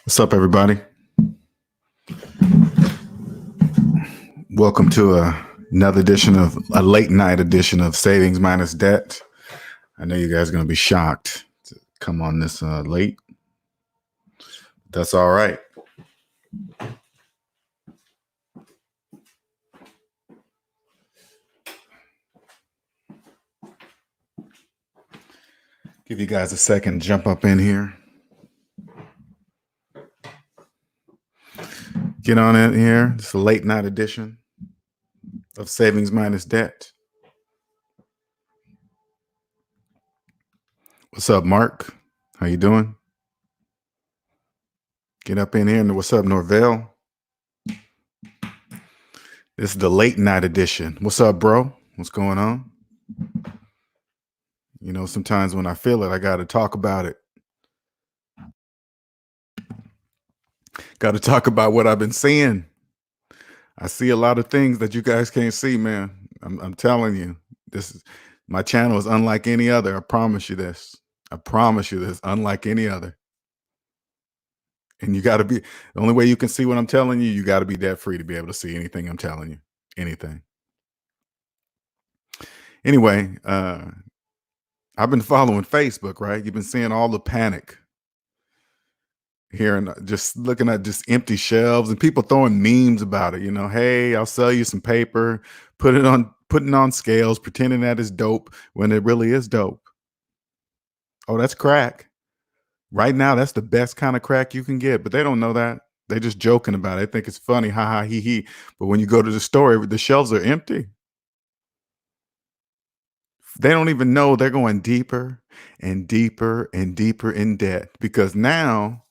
What's up, everybody? Welcome to another edition of a late night edition of Savings Minus Debt. I know you guys are going to be shocked to come on this late. That's all right. Give you guys a second, jump up in here. Get on in here. It's a late night edition of Savings Minus Debt. What's up, Mark? How you doing? Get up in here. And what's up, Norvell? This is the late night edition. What's up, bro? What's going on? You know, sometimes when I feel it, I got to talk about it. Got to talk about what I've been seeing. I see a lot of things that you guys can't see, man. I'm telling you, my channel is unlike any other. I promise you this. I promise you this, unlike any other. And you got to be, the only way you can see what I'm telling you, you got to be debt free to be able to see anything I'm telling you. Anything. Anyway, I've been following Facebook, right? You've been seeing all the panic here and just looking at just empty shelves and people throwing memes about it. You know, hey, I'll sell you some paper, putting on scales, pretending that it's dope when it really is dope. Oh, that's crack. Right now, that's the best kind of crack you can get, but they don't know that. They're just joking about it. They think it's funny, ha ha, he he. But when you go to the store, the shelves are empty. They don't even know they're going deeper and deeper and deeper in debt because now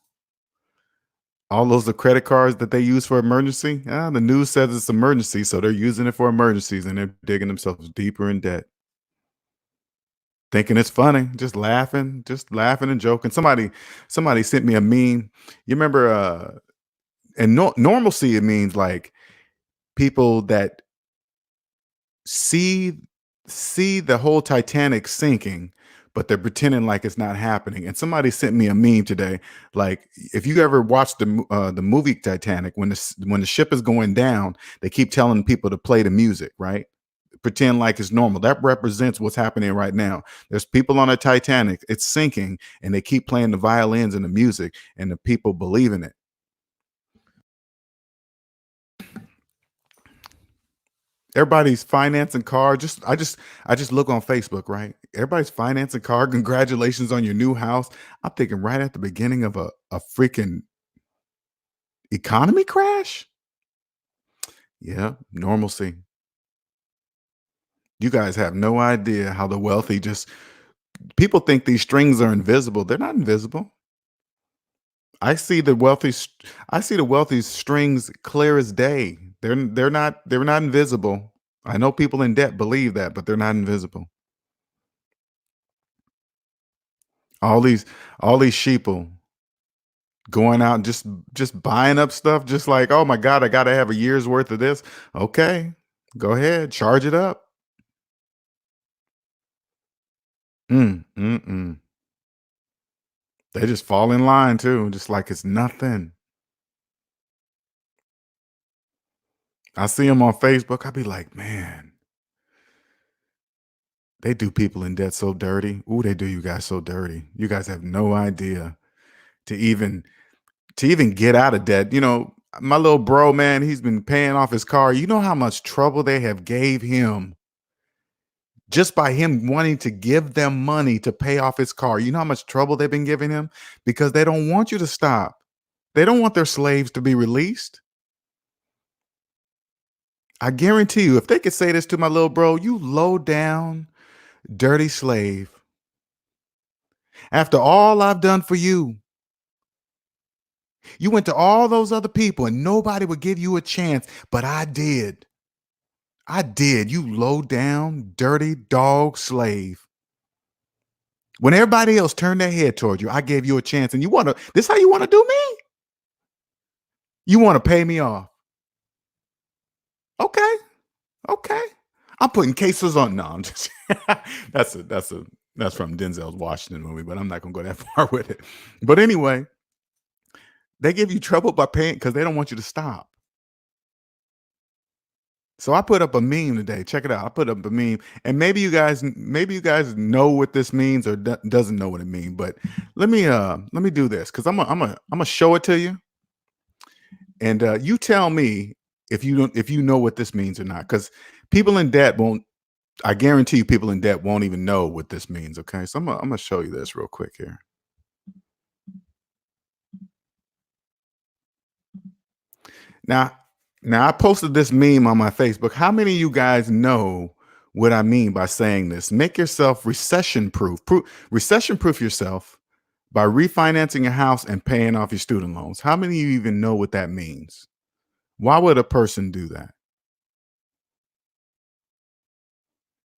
all those the credit cards that they use for emergency, the news says it's emergency, so they're using it for emergencies and they're digging themselves deeper in debt. Thinking it's funny, just laughing and joking. Somebody sent me a meme. You remember and normalcy, it means like people that see the whole Titanic sinking, but they're pretending like it's not happening. And somebody sent me a meme today. Like, if you ever watched the movie Titanic, when the ship is going down, they keep telling people to play the music, right? Pretend like it's normal. That represents what's happening right now. There's people on a Titanic, it's sinking, and they keep playing the violins and the music, and the people believe in it. Everybody's financing car. I just look on Facebook, right? Everybody's financing car. Congratulations on your new house. I'm thinking right at the beginning of a freaking economy crash. Yeah, normalcy. You guys have no idea how the wealthy people think these strings are invisible. They're not invisible. I see the wealthy strings clear as day. They're not invisible. I know people in debt believe that, but they're not invisible. All these sheeple going out and just buying up stuff, just like, oh my God, I gotta have a year's worth of this. Okay, go ahead, charge it up. Mm. They just fall in line too, just like it's nothing. I see them on Facebook. I be like, man, they do people in debt so dirty. Ooh, they do you guys so dirty. You guys have no idea to even get out of debt. You know, my little bro, man, he's been paying off his car. You know how much trouble they have gave him just by him wanting to give them money to pay off his car. You know how much trouble they've been giving him? Because they don't want you to stop. They don't want their slaves to be released. I guarantee you, if they could say this to my little bro, you low down, dirty slave. After all I've done for you, you went to all those other people and nobody would give you a chance, but I did. I did, you low down, dirty dog slave. When everybody else turned their head toward you, I gave you a chance, and this how you want to do me? You want to pay me off? Okay. I'm putting cases on. No, I'm just that's from Denzel's Washington movie, but I'm not gonna go that far with it. But anyway, They give you trouble by paying because they don't want you to stop. So I put up a meme today. Check it out. I put up a meme, and maybe you guys know what this means or doesn't know what it means. But let me do this because I'm gonna show it to you, and you tell me if you know what this means or not. Because people in debt won't. I guarantee you, people in debt won't even know what this means. Okay, so I'm gonna show you this real quick here. Now, now I posted this meme on my Facebook. How many of you guys know what I mean by saying this? Make yourself recession proof. Recession proof yourself by refinancing your house and paying off your student loans. How many of you even know what that means? Why would a person do that?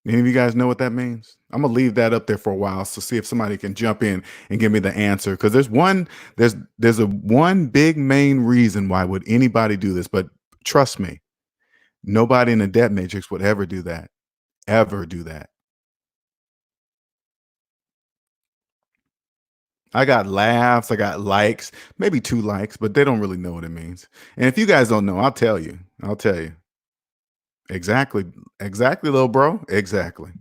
Any of you guys know what that means? I'm gonna leave that up there for a while so see if somebody can jump in and give me the answer. Because there's a one big main reason why would anybody do this, but trust me, nobody in the debt matrix would ever do that. Ever do that. I got laughs, I got likes, maybe 2 likes, but they don't really know what it means. And if you guys don't know, I'll tell you. I'll tell you. Exactly. Exactly, little bro. Exactly.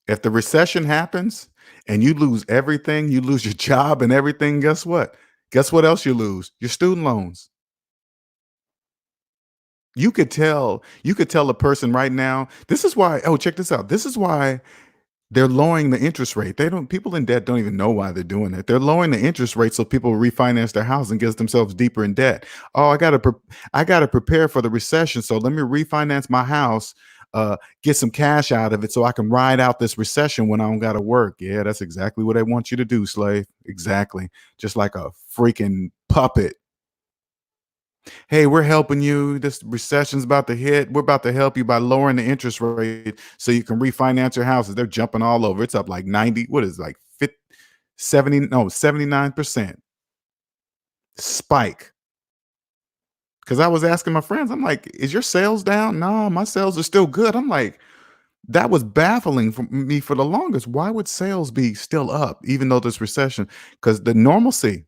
If the recession happens and you lose everything, you lose your job and everything, guess what? Guess what else you lose? Your student loans. You could tell a person right now, this is why, oh, check this out. This is why they're lowering the interest rate. They don't People in debt don't even know why they're doing it. They're lowering the interest rate so people refinance their house and gets themselves deeper in debt. Oh, I gotta prepare for the recession. So let me refinance my house, get some cash out of it so I can ride out this recession when I don't gotta work. Yeah, that's exactly what they want you to do, slave. Exactly. Just like a freaking puppet. Hey, we're helping you. This recession's about to hit. We're about to help you by lowering the interest rate so you can refinance your houses. They're jumping all over. It's up like 90, what is it, like 50, 70, no, 79% spike. Because I was asking my friends, I'm like, is your sales down? No, my sales are still good. I'm like, that was baffling for me for the longest. Why would sales be still up, even though this recession? Because the normalcy,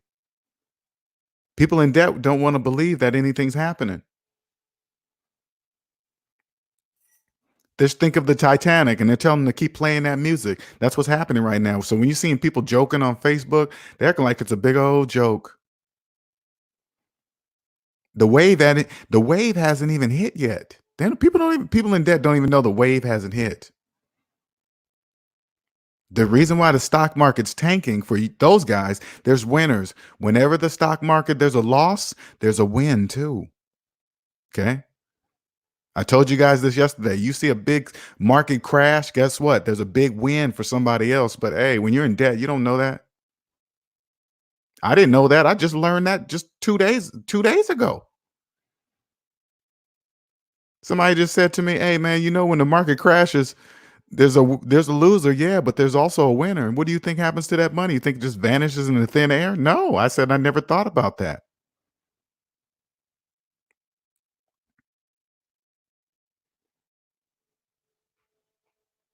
people in debt don't want to believe that anything's happening. Just think of the Titanic, and they're telling them to keep playing that music. That's what's happening right now. So when you're seeing people joking on Facebook, they're acting like it's a big old joke. The wave hasn't even hit yet. Then people in debt don't even know the wave hasn't hit. The reason why the stock market's tanking for those guys, there's winners. Whenever the stock market there's a loss, there's a win too. Okay. I told you guys this yesterday. You see a big market crash, guess what? There's a big win for somebody else. But hey, when you're in debt, you don't know that. I didn't know that. I just learned that just 2 days ago. Somebody just said to me, "Hey man, when the market crashes, there's a loser, yeah, but there's also a winner. And what do you think happens to that money? You think it just vanishes into thin air?" No, I said I never thought about that.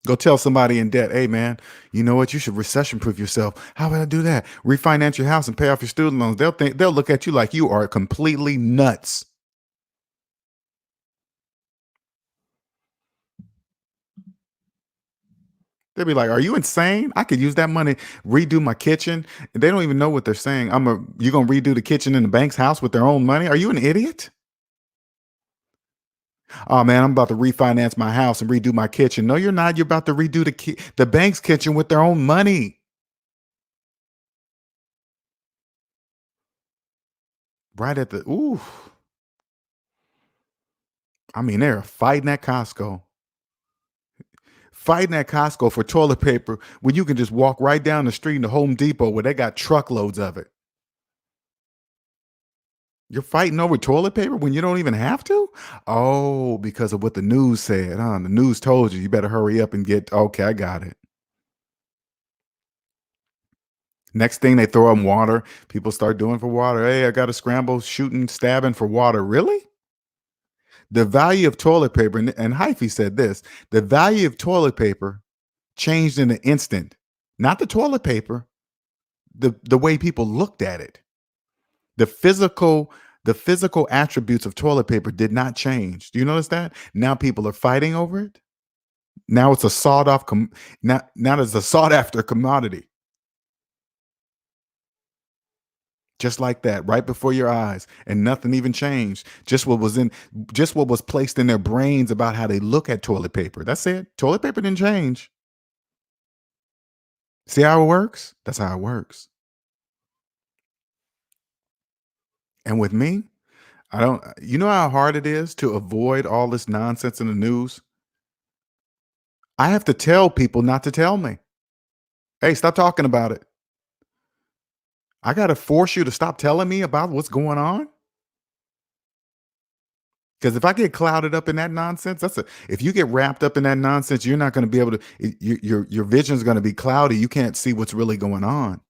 Go tell somebody in debt, "Hey man, you know what? You should recession proof yourself." How would I do that? Refinance your house and pay off your student loans. They'll look at you like you are completely nuts. They'll be like, "Are you insane? I could use that money, redo my kitchen." And they don't even know what they're saying. You gonna redo the kitchen in the bank's house with their own money? Are you an idiot? Oh man, I'm about to refinance my house and redo my kitchen. No, you're not. You're about to redo the bank's kitchen with their own money. Right at the ooh. I mean, they're fighting at Costco. Fighting at Costco for toilet paper when you can just walk right down the street in the Home Depot where they got truckloads of it. You're fighting over toilet paper when you don't even have to? Oh, because of what the news said, huh? The news told you better hurry up and get okay, I got it. Next thing they throw in water, people start doing for water. Hey, I got to scramble, shooting, stabbing for water. Really? The value of toilet paper, and Hyphy said this, the value of toilet paper changed in an instant. Not the toilet paper, the way people looked at it. The physical the physical attributes of toilet paper did not change. Do you notice that? Now people are fighting over it. Now it's a sawed off now it's a sought after commodity. Just like that, right before your eyes, and nothing even changed. Just what was placed in their brains about how they look at toilet paper. That's it. Toilet paper didn't change. See how it works? That's how it works. And with me, I don't you know how hard it is to avoid all this nonsense in the news? I have to tell people not to tell me. Hey, stop talking about it. I gotta force you to stop telling me about what's going on. Because if I get clouded up in that nonsense, if you get wrapped up in that nonsense, you're not going to be able to. Your vision's going to be cloudy. You can't see what's really going on.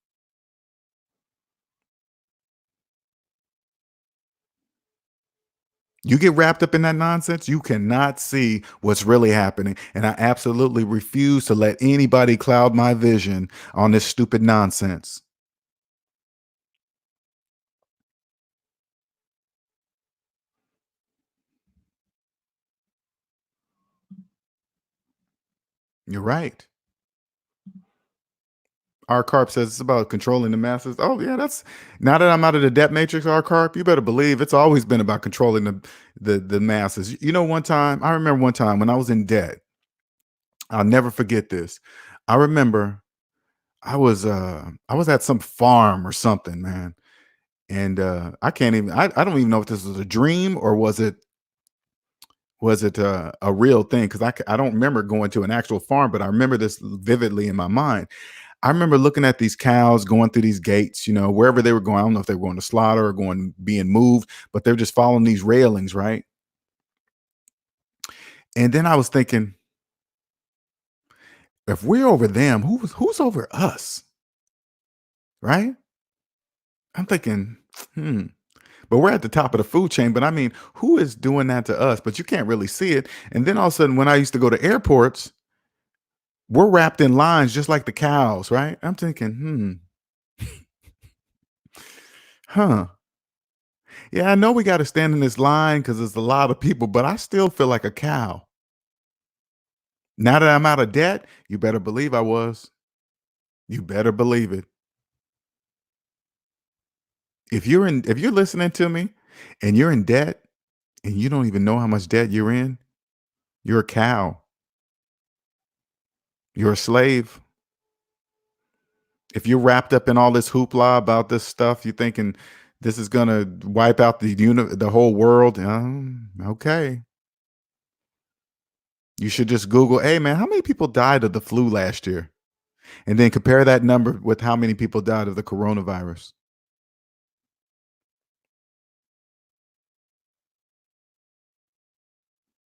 You get wrapped up in that nonsense, you cannot see what's really happening. And I absolutely refuse to let anybody cloud my vision on this stupid nonsense. You're right. R. Carp says it's about controlling the masses. Oh yeah, that's now that I'm out of the debt matrix, R. Carp, you better believe it's always been about controlling the masses. You know, one time I remember one time when I was in debt. I'll never forget this. I remember I was at some farm or something, man. And I can't even I don't even know if this was a dream or was it a real thing cuz I don't remember going to an actual farm, but I remember this vividly in my mind. I remember looking at these cows going through these gates, wherever they were going. I don't know if they were going to slaughter or going being moved, but they're just following these railings, right? And then I was thinking, if we're over them, who's over us, right? I'm thinking, hmm. But we're at the top of the food chain. But I mean, who is doing that to us? But you can't really see it. And then all of a sudden, when I used to go to airports, we're wrapped in lines just like the cows, right? I'm thinking, huh. Yeah, I know we got to stand in this line because there's a lot of people, but I still feel like a cow. Now that I'm out of debt, you better believe I was. You better believe it. If you're listening to me and you're in debt and you don't even know how much debt you're in, you're a cow. You're a slave. If you're wrapped up in all this hoopla about this stuff, you're thinking this is gonna wipe out the whole world. Okay. You should just Google, hey man, how many people died of the flu last year? And then compare that number with how many people died of the coronavirus.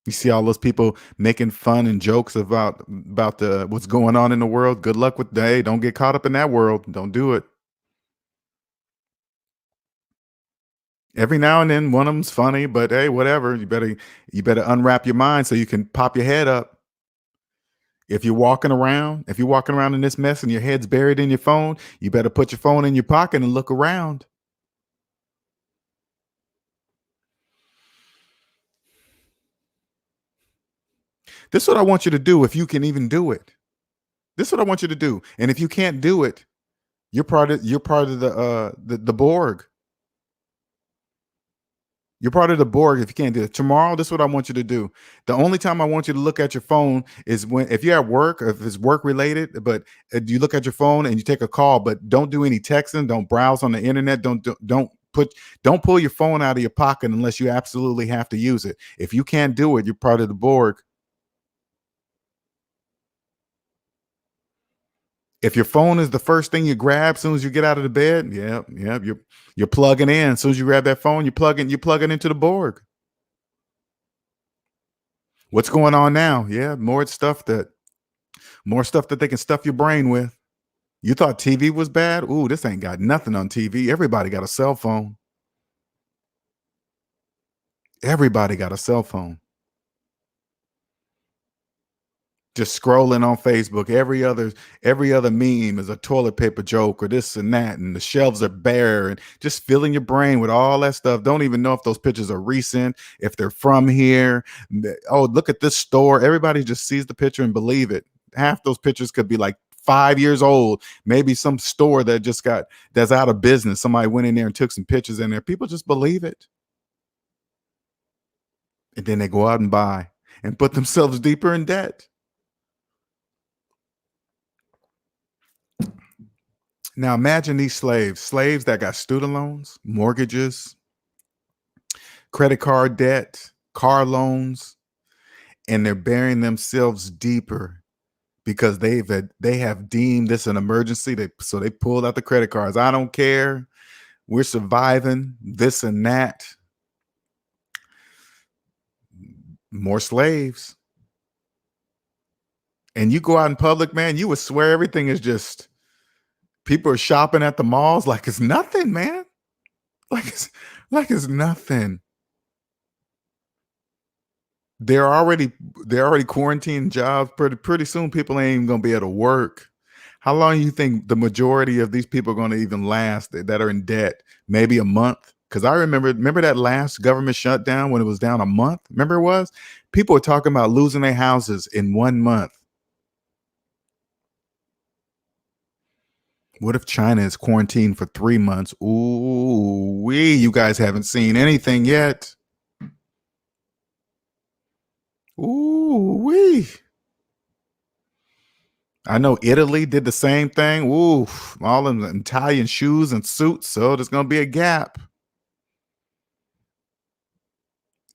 You see all those people making fun and jokes about the what's going on in the world. Good luck with hey, don't get caught up in that world. Don't do it. Every now and then one of them's funny, but hey, whatever. You better unwrap your mind so you can pop your head up. If you're walking around in this mess and your head's buried in your phone, you better put your phone in your pocket and look around. This is what I want you to do if you can even do it. This is what I want you to do. And if you can't do it, you're part of the Borg. You're part of the Borg if you can't do it. Tomorrow, this is what I want you to do. The only time I want you to look at your phone is when if you're at work, or if it's work related, but you look at your phone and you take a call, but don't do any texting, don't browse on the internet, don't pull your phone out of your pocket unless you absolutely have to use it. If you can't do it, you're part of the Borg. If your phone is the first thing you grab as soon as you get out of the bed, yeah, you're plugging in. As soon as you grab that phone, you're plugging into the Borg. What's going on now? Yeah, more stuff that they can stuff your brain with. You thought TV was bad? Ooh, this ain't got nothing on TV. Everybody got a cell phone. Everybody got a cell phone. just scrolling on Facebook. Every other meme is a toilet paper joke or this and that, and the shelves are bare, and just filling your brain with all that stuff. Don't even know if those pictures are recent, if they're from here. Oh, look at this store. Everybody just sees the picture and believe it. Half those pictures could be like 5 years old. Maybe some store that's out of business. Somebody went in there and took some pictures in there. People just believe it. And then they go out and buy and put themselves deeper in debt. Now imagine these slaves that got student loans, mortgages, credit card debt, car loans, and they're burying themselves deeper because they have deemed this an emergency. So they pulled out the credit cards. I don't care. We're surviving this and that. More slaves. And you go out in public, man, you would swear everything is just people are shopping at the malls like it's nothing, man. Like it's nothing. They're already quarantining jobs. Pretty soon people ain't even gonna be able to work. How long do you think the majority of these people are gonna even last that are in debt? Maybe a month. Because I remember that last government shutdown when it was down a month. Remember it was? People were talking about losing their houses in 1 month. What if China is quarantined for 3 months? Ooh, you guys haven't seen anything yet. Ooh, wee. I know Italy did the same thing. Ooh, all in the Italian shoes and suits. So there's going to be a gap.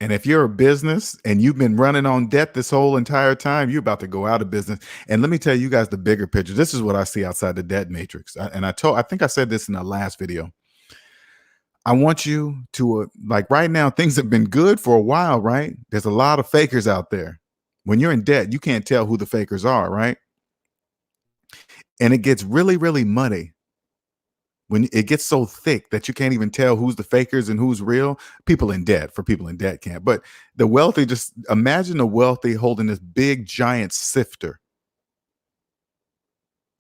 And if you're a business and you've been running on debt this whole entire time, you're about to go out of business. And let me tell you guys the bigger picture. This is what I see outside the debt matrix. I think I said this in the last video. I want you to like right now, things have been good for a while, right? There's a lot of fakers out there. When you're in debt, you can't tell who the fakers are, right? And it gets really, really muddy when it gets so thick that you can't even tell who's the fakers and who's real. People in debt can't. But the wealthy, just imagine the wealthy holding this big giant sifter.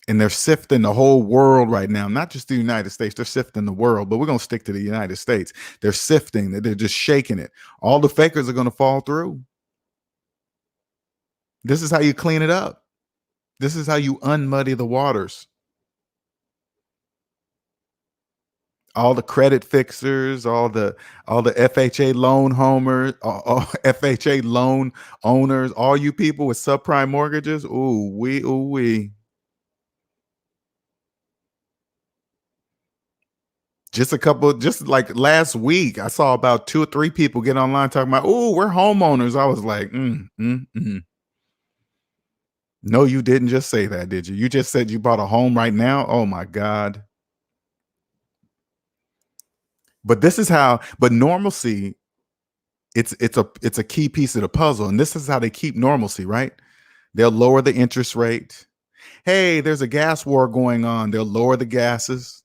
And they're sifting the whole world right now, not just the United States. They're sifting the world, but we're going to stick to the United States. They're sifting, they're just shaking it. All the fakers are going to fall through. This is how you clean it up. This is how you unmuddy the waters. All the credit fixers, all the FHA loan homers, all FHA loan owners, all you people with subprime mortgages. Ooh, we. Just like last week, I saw about 2 or 3 people get online talking about, oh, we're homeowners. I was like, no, you didn't just say that, did you? You just said you bought a home right now. Oh my God. But normalcy, it's a key piece of the puzzle. And this is how they keep normalcy, right? They'll lower the interest rate. Hey, there's a gas war going on. They'll lower the gases.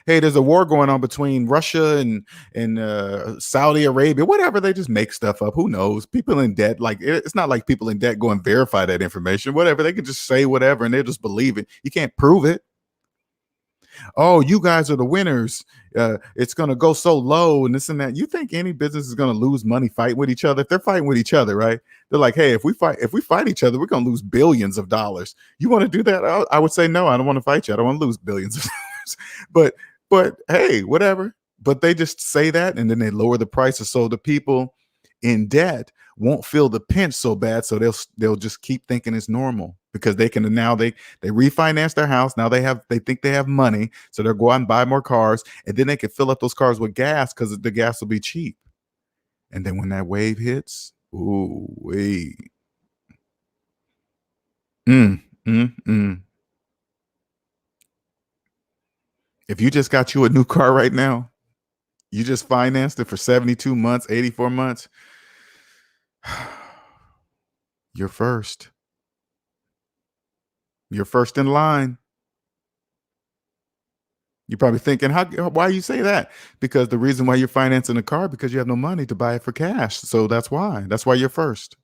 Hey, there's a war going on between Russia and Saudi Arabia, whatever. They just make stuff up. Who knows? People in debt, like it's not like people in debt go and verify that information. Whatever, they can just say whatever and they just believe it. You can't prove it. Oh, you guys are the winners. It's going to go so low and this and that. You think any business is going to lose money fighting with each other? If they're fighting with each other, right? They're like, hey, if we fight each other, we're going to lose billions of dollars. You want to do that? I would say no. I don't want to fight you. I don't want to lose billions of dollars. But hey, whatever. But they just say that and then they lower the prices so the people in debt won't feel the pinch so bad, so they'll just keep thinking it's normal because they refinance their house. Now they think they have money, so they'll go out and buy more cars, and then they can fill up those cars with gas because the gas will be cheap. And then when that wave hits, ooh wee. If you just got you a new car right now, you just financed it for 72 months, 84 months. You're first. You're first in line. You're probably thinking, why you say that? Because the reason why you're financing a car because you have no money to buy it for cash. So that's why you're first.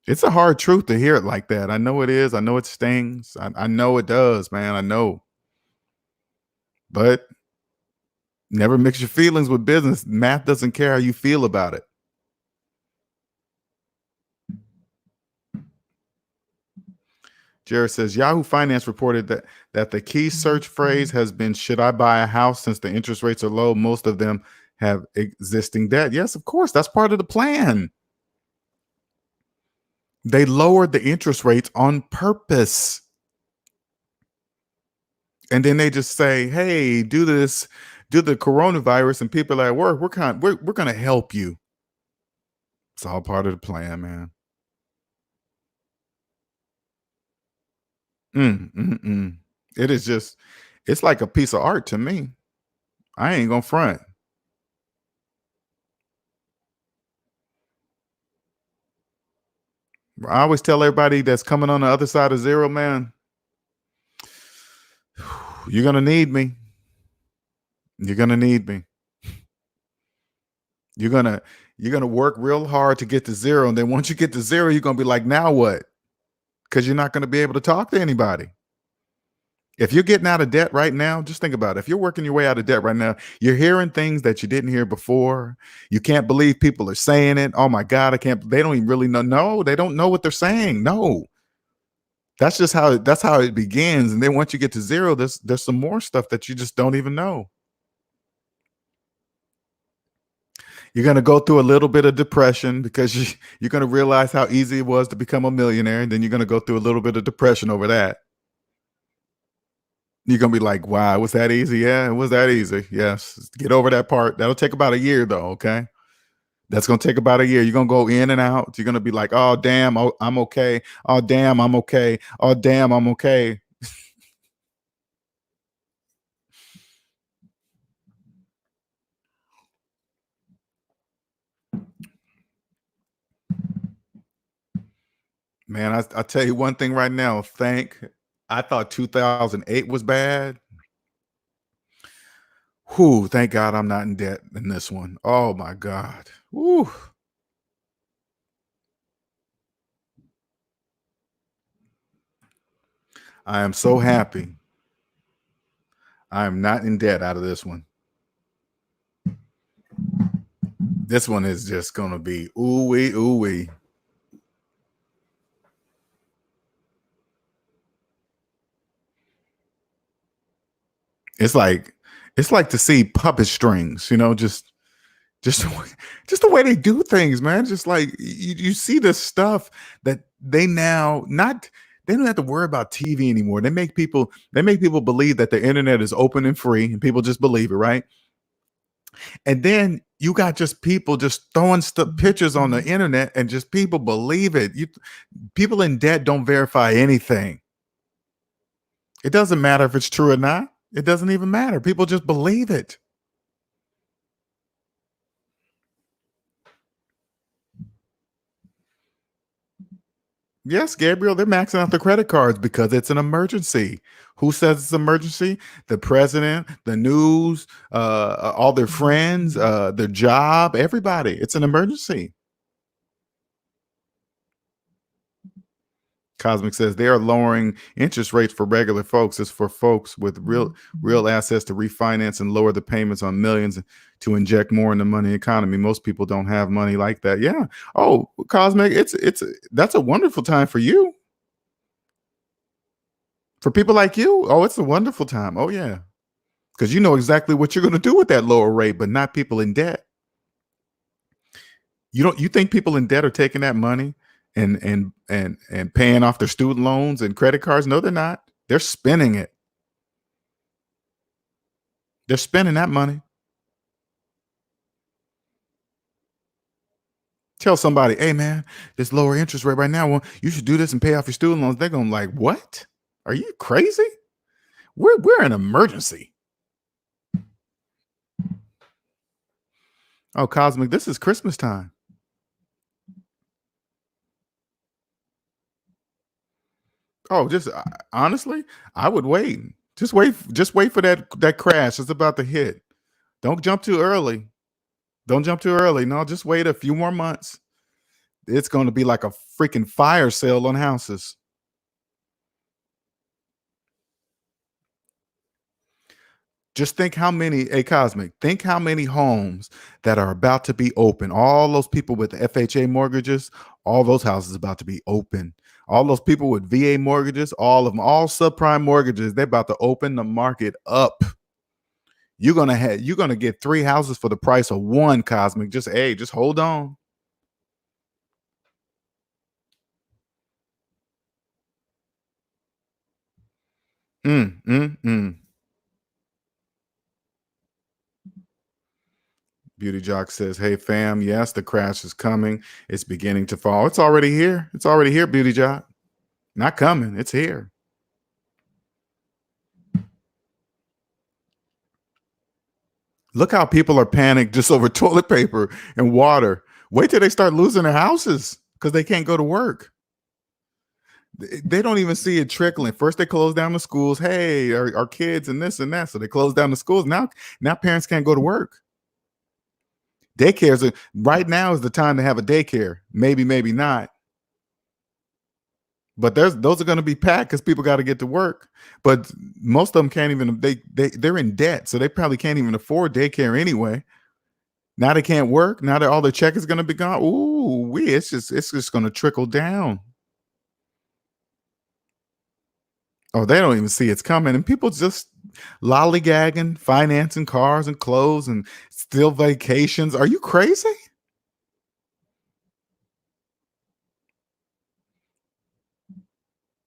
It's a hard truth to hear it like that. I know it is. I know it stings. I know it does, man. I know. But never mix your feelings with business. Math doesn't care how you feel about it. Jared says Yahoo Finance reported that the key search phrase has been "Should I buy a house?" Since the interest rates are low, most of them have existing debt. Yes, of course, that's part of the plan. They lowered the interest rates on purpose, and then they just say, "Hey, do this, do the coronavirus," and people at work, we're going to help you. It's all part of the plan, man. It is just, it's like a piece of art to me. I ain't gonna front. I always tell everybody that's coming on the other side of zero, man, you're gonna need me. You're gonna need me. You're gonna you're gonna work real hard to get to zero, and then once you get to zero, you're gonna be like, now what? Because you're not gonna be able to talk to anybody. If you're getting out of debt right now, just think about it. If you're working your way out of debt right now, you're hearing things that you didn't hear before. You can't believe people are saying it. Oh my God, I can't. They don't even really know. No, they don't know what they're saying. No, that's how it begins. And then once you get to zero, there's some more stuff that you just don't even know. You're gonna go through a little bit of depression because you're gonna realize how easy it was to become a millionaire, and then you're gonna go through a little bit of depression over that. You're gonna be like, "Wow, was that easy? Yeah, it was that easy. Yes, get over that part. That'll take about a year, though. Okay, that's gonna take about a year. You're gonna go in and out. You're gonna be like, oh damn, oh, I'm okay. Oh damn, I'm okay. Oh damn, I'm okay." Man, I tell you one thing right now. I thought 2008 was bad. Whew, thank God I'm not in debt in this one. Oh my God. Whew. I am so happy. I am not in debt out of this one. This one is just gonna be ooh wee, ooh wee. It's like it's like to see puppet strings, just the way, just the way they do things, man. Just like you see this stuff that they now not they don't have to worry about TV anymore. They make people believe that the internet is open and free, and people just believe it, right? And then you got just people just throwing pictures on the internet, and just people believe it. People in debt don't verify anything. It doesn't matter if it's true or not. It doesn't even matter. People just believe it. Yes, Gabriel, they're maxing out the credit cards because it's an emergency. Who says it's an emergency? The president, the news, all their friends, their job, everybody. It's an emergency. Cosmic says they are lowering interest rates for regular folks. It's for folks with real assets to refinance and lower the payments on millions to inject more in the money economy. Most people don't have money like that. Yeah. Oh, Cosmic, it's that's a wonderful time for you. For people like you, oh, it's a wonderful time. Oh yeah. Because you know exactly what you're going to do with that lower rate, but not people in debt. You think people in debt are taking that money and paying off their student loans and credit cards? No, they're not. They're spending it. They're spending that money. Tell somebody, hey man, this lower interest rate right now, well, you should do this and pay off your student loans. They're gonna like, what? Are you crazy? We're in an emergency. Oh, Cosmic, this is Christmas time. Oh, just honestly, I would wait. Just wait for that crash. It's about to hit. Don't jump too early. Don't jump too early. No, just wait a few more months. It's going to be like a freaking fire sale on houses. Just think how many, a Cosmic, think how many homes that are about to be open. All those people with FHA mortgages, all those houses about to be open. All those people with VA mortgages, all of them, all subprime mortgages, they're about to open the market up. You're gonna get 3 houses for the price of one, Cosmic. Just hold on. Mm, mm, mm. Beauty Jock says, "Hey fam, yes, the crash is coming. It's beginning to fall. It's already here. It's already here, Beauty Jock. Not coming. It's here." Look how people are panicked just over toilet paper and water. Wait till they start losing their houses because they can't go to work. They don't even see it trickling. First, they close down the schools. Hey, our kids and this and that. So they close down the schools. Now parents can't go to work. Right now is the time to have a daycare. Maybe, maybe not. But those are going to be packed because people got to get to work. But most of them can't even. They're in debt, so they probably can't even afford daycare anyway. Now they can't work. Now that all their check is going to be gone. Ooh, it's just going to trickle down. Oh, they don't even see it's coming, and people just lollygagging, financing cars and clothes, and still vacations. Are you crazy?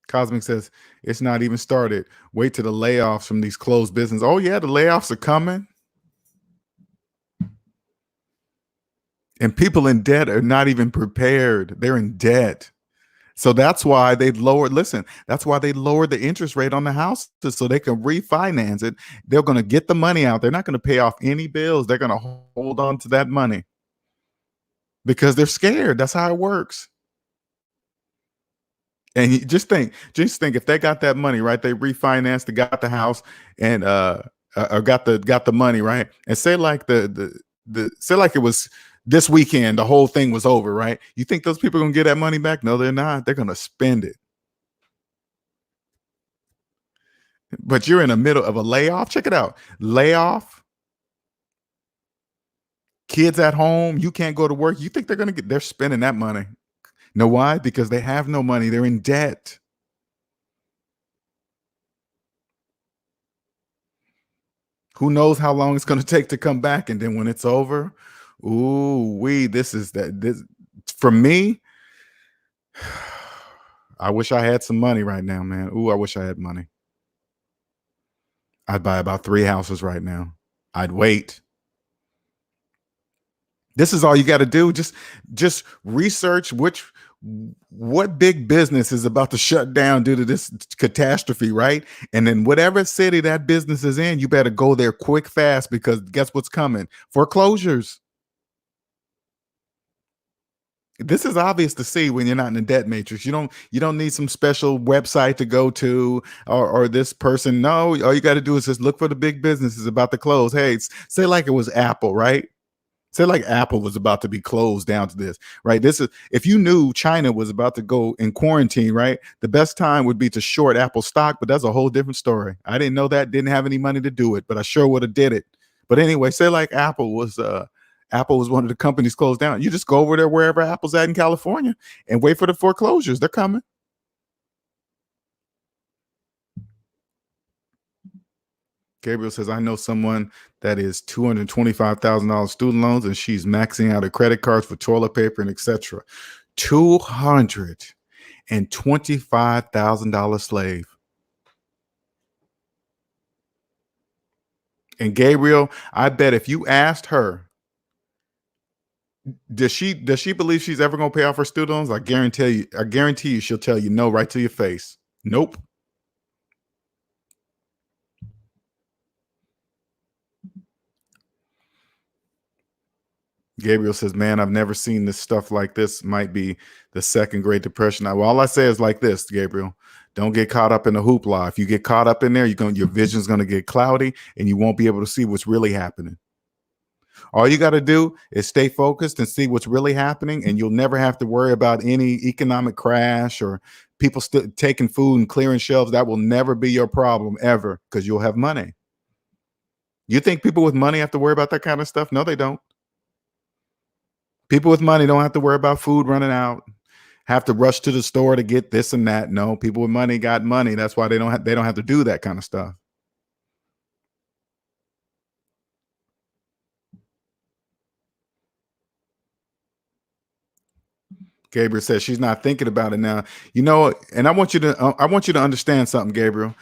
Cosmic says it's not even started. Wait till the layoffs from these closed business. Oh yeah, the layoffs are coming, and people in debt are not even prepared. They're in debt. So that's why they lowered. Listen, that's why they lowered the interest rate on the houses so they can refinance it. They're going to get the money out. They're not going to pay off any bills. They're going to hold on to that money because they're scared. That's how it works. And you just think if they got that money, right? They refinanced, they got the house, and or got the money, right? And say like the say like it was this weekend, the whole thing was over, right? You think those people are gonna get that money back? No, they're not. They're gonna spend it. But you're in the middle of a layoff. Check it out. Layoff, kids at home, you can't go to work. You think they're spending that money. Know why? Because they have no money. They're in debt. Who knows how long it's going to take to come back? And then when it's over, ooh, this is that. This for me. I wish I had some money right now, man. Ooh, I wish I had money. I'd buy about 3 houses right now. I'd wait. This is all you got to do. Just research what big business is about to shut down due to this catastrophe, right? And then whatever city that business is in, you better go there quick, fast, because guess what's coming? Foreclosures. This is obvious to see when you're not in the debt matrix. You don't need some special website to go to, or this person. No, all you got to do is just look for the big businesses about to close. Hey, say like it was Apple, right? Say like Apple was about to be closed down to this, right? This is if you knew China was about to go in quarantine, right? The best time would be to short Apple stock, but that's a whole different story. I didn't know that, didn't have any money to do it, but I sure would have did it. But anyway, say like Apple was one of the companies closed down. You just go over there wherever Apple's at in California and wait for the foreclosures. They're coming. Gabriel says, I know someone that is $225,000 student loans and she's maxing out her credit cards for toilet paper and etc. $225,000 slave. And Gabriel, I bet if you asked her, does she believe she's ever gonna pay off her student loans? I guarantee you she'll tell you no right to your face. Nope. Gabriel says, "Man, I've never seen this stuff like this. Might be the second Great Depression." Well, all I say is like this, Gabriel. Don't get caught up in the hoopla. If you get caught up in there, your vision's going to get cloudy, and you won't be able to see what's really happening. All you got to do is stay focused and see what's really happening, and you'll never have to worry about any economic crash or people still taking food and clearing shelves. That will never be your problem ever because you'll have money. You think people with money have to worry about that kind of stuff? No, they don't. People with money don't have to worry about food running out, have to rush to the store to get this and that. No, people with money got money. That's why they don't have to do that kind of stuff. Gabriel says she's not thinking about it now. And I want you to understand something, Gabriel.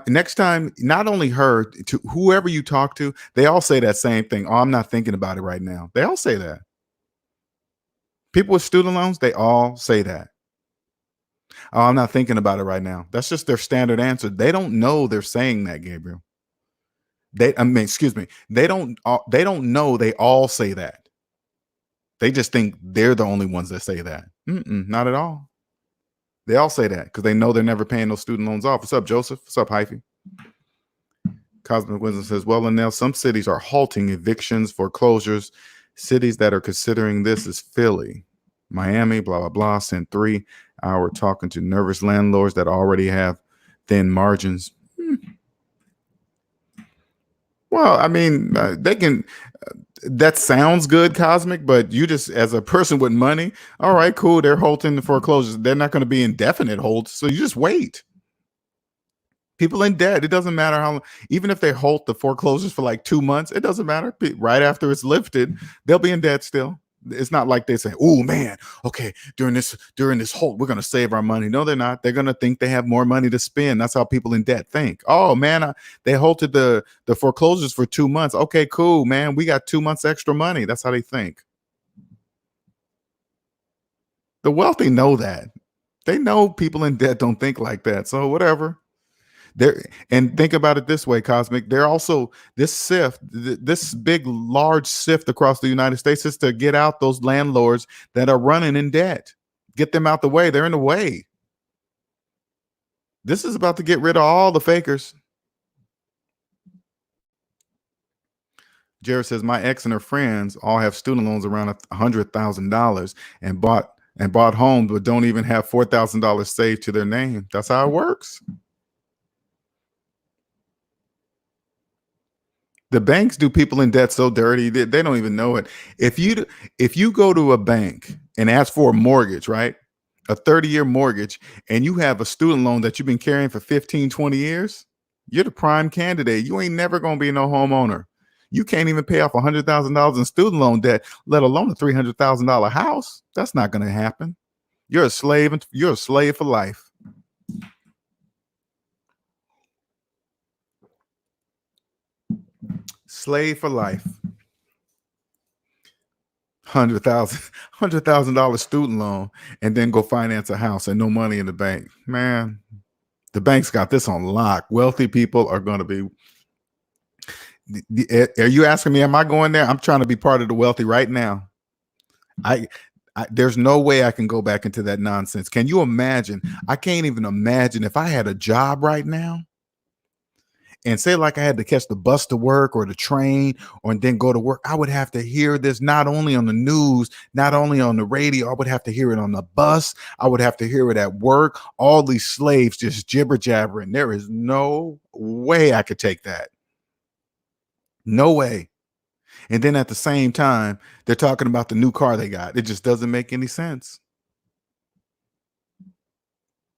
Next time, not only her, to whoever you talk to, they all say that same thing. Oh, I'm not thinking about it right now. They all say that. People with student loans, they all say that. Oh, I'm not thinking about it right now. That's just their standard answer. They don't know they're saying that, Gabriel. Excuse me. They don't know they all say that. They just think they're the only ones that say that. Not at all. They all say that because they know they're never paying those student loans off. What's up, Joseph? What's up, Hyphy? Cosmic Wisdom says, well, and now some cities are halting evictions, foreclosures. Cities that are considering this is Philly, Miami, blah, blah, blah. Sent 3-hour talking to nervous landlords that already have thin margins. Well, I mean, they can. That sounds good, Cosmic, but you just, as a person with money, all right, cool. They're halting the foreclosures. They're not going to be indefinite holds. So you just wait. People in debt, it doesn't matter how, even if they halt the foreclosures for like 2 months, it doesn't matter. Right after it's lifted, they'll be in debt still. It's not like they say, oh man, okay, during this halt, we're gonna save our money. No, they're not. They're gonna think they have more money to spend. That's how people in debt think. Oh man, they halted the foreclosures for 2 months. Okay, cool, man. We got 2 months extra money. That's how they think. The wealthy know that. They know people in debt don't think like that. So whatever. There, and think about it this way, Cosmic. They're also this sift, this big, large sift across the United States is to get out those landlords that are running in debt. Get them out the way. They're in the way. This is about to get rid of all the fakers. Jared says my ex and her friends all have student loans around $100,000 and bought homes, but don't even have $4,000 saved to their name. That's how it works. The banks do people in debt so dirty that they don't even know it. If you go to a bank and ask for a mortgage, right? A 30-year mortgage, and you have a student loan that you've been carrying for 15, 20 years, you're the prime candidate. You ain't never gonna be no homeowner. You can't even pay off $100,000 in student loan debt, let alone a $300,000 house. That's not gonna happen. You're a slave, and you're a slave for life. Slave for life. $100,000 student loan and then go finance a house and no money in the bank. Man, the bank's got this on lock. Wealthy people are going to be. Are you asking me, am I going there? I'm trying to be part of the wealthy right now. There's no way I can go back into that nonsense. Can you imagine? I can't even imagine if I had a job right now and say like I had to catch the bus to work or the train or and then go to work. I would have to hear this not only on the news, not only on the radio. I would have to hear it on the bus. I would have to hear it at work. All these slaves just jibber jabbering. There is no way I could take that. No way. And then at the same time, they're talking about the new car they got. It just doesn't make any sense.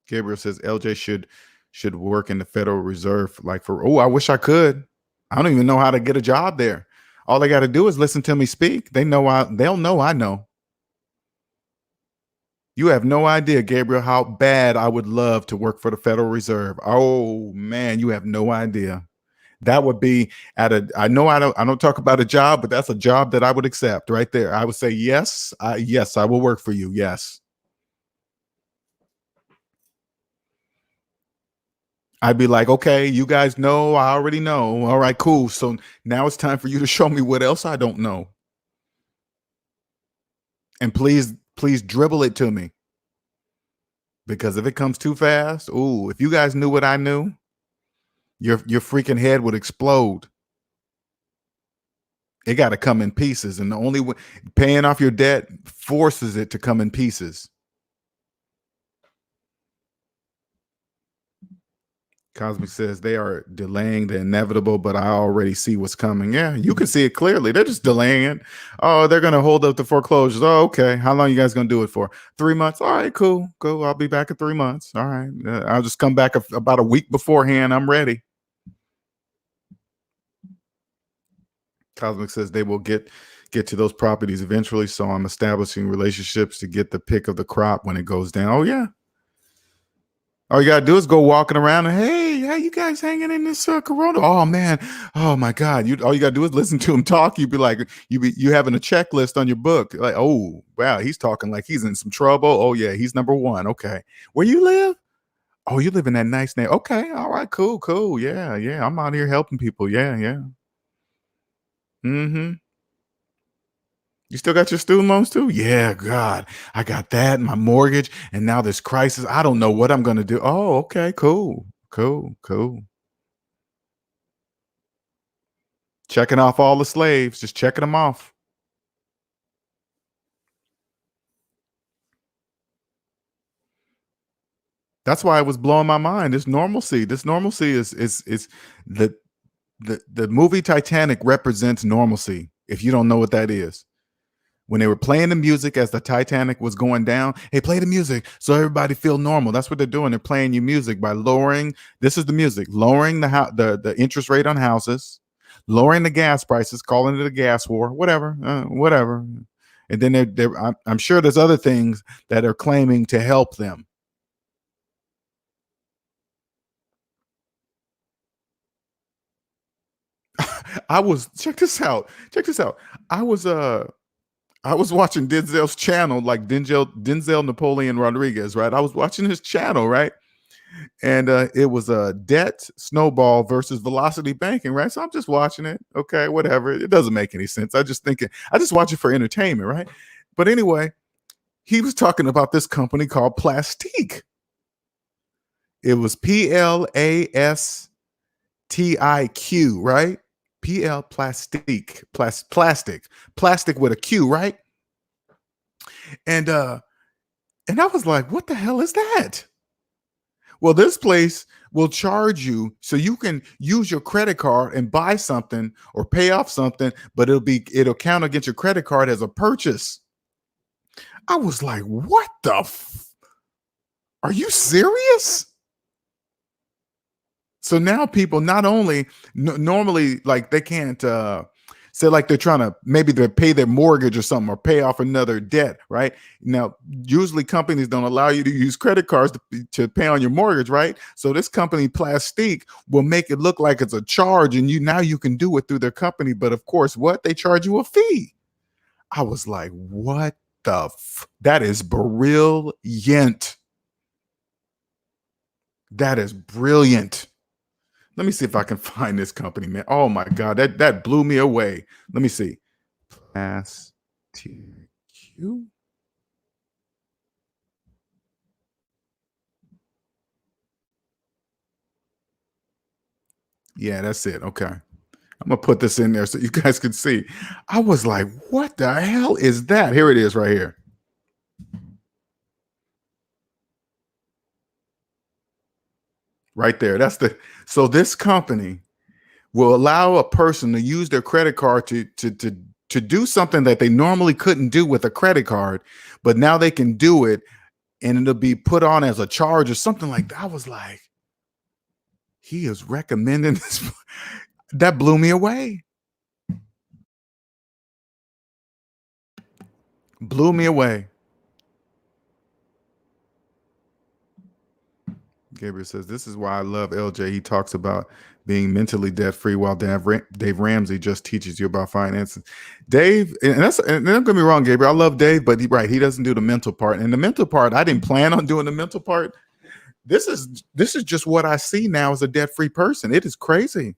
Gabriel says LJ should work in the Federal Reserve. Like I wish I could. I don't even know how to get a job there. All they got to do is listen to me speak. They'll know I know. You have no idea, Gabriel, how bad I would love to work for the Federal Reserve. Oh man, you have no idea. That would be I know I don't talk about a job, but that's a job that I would accept right there. I would say, yes, I will work for you. Yes. I'd be like, okay, you guys know, I already know. All right, cool. So now it's time for you to show me what else I don't know. And please dribble it to me. Because if it comes too fast, if you guys knew what I knew, your freaking head would explode. It got to come in pieces, and the only way paying off your debt forces it to come in pieces. Cosmic says they are delaying the inevitable, but I already see what's coming. Yeah, you can see it clearly. They're just delaying it. Oh, they're going to hold up the foreclosures. Oh, okay. How long you guys going to do it for? 3 months. All right, cool. Cool. I'll be back in 3 months. All right. I'll just come back about a week beforehand. I'm ready. Cosmic says they will get to those properties eventually. So I'm establishing relationships to get the pick of the crop when it goes down. Oh, yeah. All you gotta do is go walking around and hey, how you guys hanging in this Corona? Oh man, oh my God! All you gotta do is listen to him talk. You'd be like, you having a checklist on your book. Like, oh wow, he's talking like he's in some trouble. Oh yeah, he's number one. Okay, where you live? Oh, you live in that nice neighborhood. Okay, all right, cool, cool. Yeah, yeah. I'm out here helping people. Yeah, yeah. Mm-hmm. You still got your student loans too? Yeah, God, I got that, my mortgage, and now this crisis. I don't know what I'm gonna do. Oh, okay, cool, cool, cool. Checking off all the slaves, just checking them off. That's why it was blowing my mind. This normalcy is the the movie Titanic represents normalcy. If you don't know what that is, when they were playing the music as the Titanic was going down, hey, play the music so everybody feel normal. That's what they're doing. They're playing you music by lowering. This is the music, lowering the interest rate on houses, lowering the gas prices, calling it a gas war, whatever, whatever. And then I'm sure there's other things that are claiming to help them. I was check this out. Check this out. I was I was watching Denzel's channel, like Denzel Napoleon Rodriguez, right? I was watching his channel, right? And it was a debt snowball versus velocity banking, right? So I'm just watching it. Okay, whatever. It doesn't make any sense. I just watch it for entertainment, right? But anyway, he was talking about this company called Plastique. It was PLASTIQ, right? PL Plastique, plastic with a Q, right? And I was like, what the hell is that? Well, this place will charge you so you can use your credit card and buy something or pay off something, but it'll count against your credit card as a purchase. I was like, what the are you serious? So now people not only normally like they can't say like they're trying to maybe they pay their mortgage or something or pay off another debt, right? Now, usually companies don't allow you to use credit cards to pay on your mortgage, right? So this company Plastique will make it look like it's a charge and you can do it through their company, but of course, what? They charge you a fee. I was like, what the that is brilliant. That is brilliant. Let me see if I can find this company, man. Oh my God, that blew me away. Let me see. Plastic Q. Yeah, that's it. Okay. I'm gonna put this in there so you guys can see. I was like, what the hell is that? Here it is right here. Right there. So this company will allow a person to use their credit card to do something that they normally couldn't do with a credit card, but now they can do it and it'll be put on as a charge or something like that. I was like, he is recommending this. That blew me away. Blew me away. Gabriel says, this is why I love LJ. He talks about being mentally debt free while Dave Ramsey just teaches you about finances. Dave, and don't get me wrong, Gabriel. I love Dave, but he doesn't do the mental part. And the mental part, I didn't plan on doing the mental part. This is just what I see now as a debt free person. It is crazy.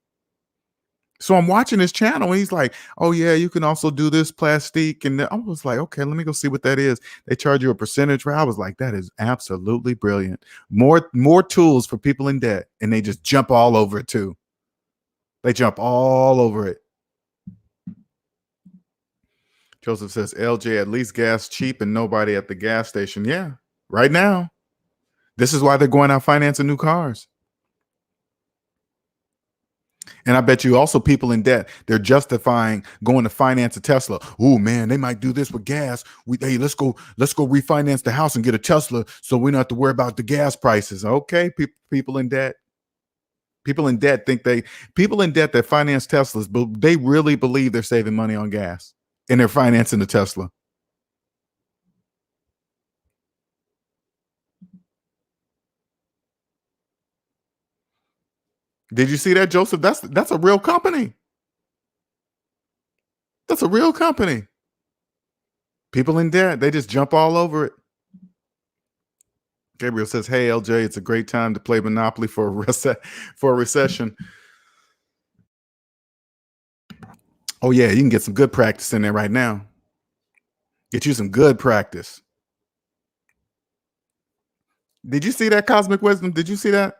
So I'm watching his channel and he's like, oh yeah, you can also do this plastic. And I was like, okay, let me go see what that is. They charge you a percentage. I was like, that is absolutely brilliant. More tools for people in debt. And they just jump all over it too. They jump all over it. Joseph says, LJ, at least gas cheap and nobody at the gas station. Yeah, right now. This is why they're going out financing new cars. And I bet you also people in debt, they're justifying going to finance a Tesla. Oh man, they might do this with gas. Hey, let's go refinance the house and get a Tesla so we don't have to worry about the gas prices. Okay, people in debt. People in debt people in debt that finance Teslas, but they really believe they're saving money on gas and they're financing the Tesla. Did you see that, Joseph? That's a real company. That's a real company. People in debt, they just jump all over it. Gabriel says, "Hey LJ, it's a great time to play Monopoly for a recession." Oh yeah, you can get some good practice in there right now. Get you some good practice. Did you see that Cosmic Wisdom? Did you see that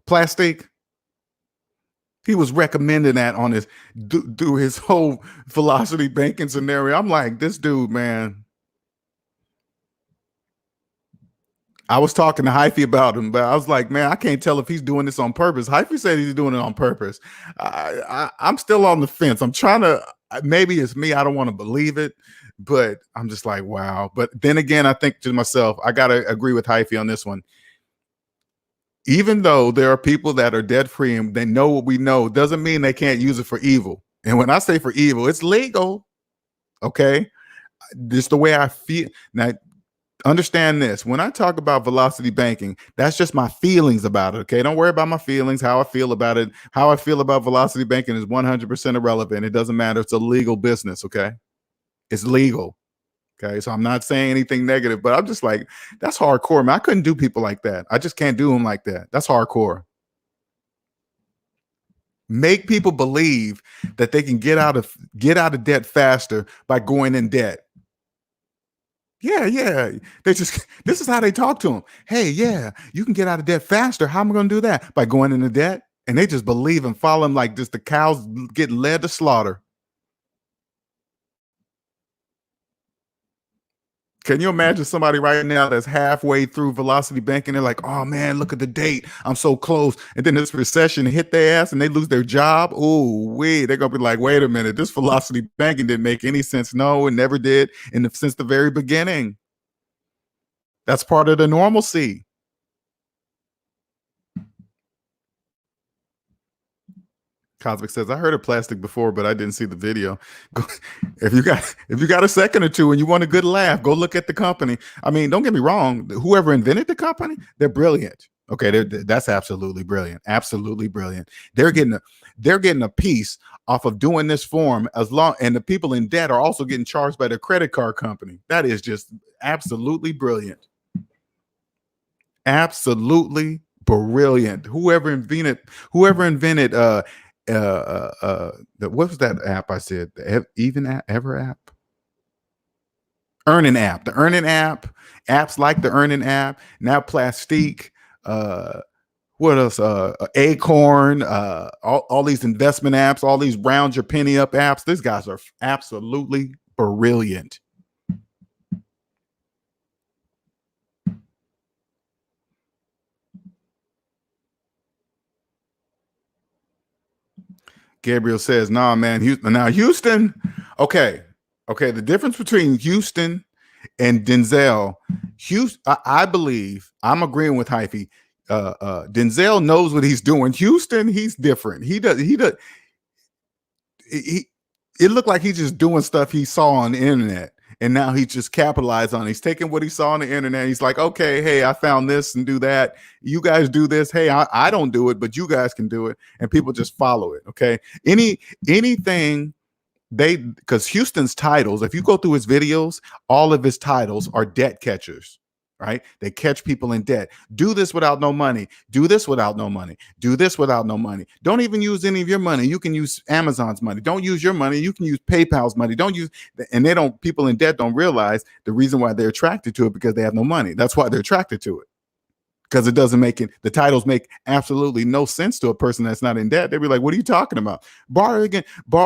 Plastic? He was recommending that on his do his whole velocity banking scenario. I'm like, this dude, man. I was talking to Hyphy about him, but I was like, man, I can't tell if he's doing this on purpose. Hyphy said he's doing it on purpose. I'm still on the fence. I'm trying to, maybe it's me. I don't want to believe it, but I'm just like, wow. But then again, I think to myself, I got to agree with Hyphy on this one. Even though there are people that are debt free and they know what we know, doesn't mean they can't use it for evil. And when I say for evil, it's legal. Okay. Just the way I feel. Now, understand this. When I talk about velocity banking, that's just my feelings about it. Okay. Don't worry about my feelings, how I feel about it. How I feel about velocity banking is 100% irrelevant. It doesn't matter. It's a legal business. Okay. It's legal. Okay. So I'm not saying anything negative, but I'm just like, that's hardcore, man. I couldn't do people like that. I just can't do them like that. That's hardcore. Make people believe that they can get out of debt faster by going in debt. Yeah. They just, this is how they talk to them. Hey, yeah, you can get out of debt faster. How am I going to do that? By going into debt. And they just believe and follow them like just the cows get led to slaughter. Can you imagine somebody right now that's halfway through velocity banking? They're like, oh man, look at the date. I'm so close. And then this recession hit their ass and they lose their job. Oh, wait, they're going to be like, wait a minute. This velocity banking didn't make any sense. No, it never did. Since the very beginning. That's part of the normalcy. Cosmic says, I heard of plastic before, but I didn't see the video. If you got a second or two and you want a good laugh, go look at the company. I mean, don't get me wrong. Whoever invented the company, they're brilliant. Okay, that's absolutely brilliant. Absolutely brilliant. They're getting a piece off of doing this form and the people in debt are also getting charged by their credit card company. That is just absolutely brilliant. Absolutely brilliant. Whoever invented what was that app I said? The Even app, Ever app? Earning app. The Earning app, apps like the Earning app, now Plastique, what else? Acorn, all these investment apps, all these round your penny up apps. These guys are absolutely brilliant. Gabriel says, nah, man, Houston. Okay. The difference between Houston and Denzel, I believe, I'm agreeing with Hyphy. Denzel knows what he's doing. Houston, he's different. It looked like he's just doing stuff he saw on the internet. And now he just capitalized on it. He's taking what he saw on the internet. He's like, okay, hey, I found this and do that. You guys do this. Hey, I don't do it, but you guys can do it. And people just follow it. Okay. Anything because Houston's titles, if you go through his videos, all of his titles are debt catchers. Right? They catch people in debt. Do this without no money. Do this without no money. Do this without no money. Don't even use any of your money. You can use Amazon's money. Don't use your money. You can use PayPal's money. People in debt don't realize the reason why they're attracted to it because they have no money. That's why they're attracted to it. because it doesn't make it, the titles make absolutely no sense to a person that's not in debt. They'd be like, what are you talking about? Borrow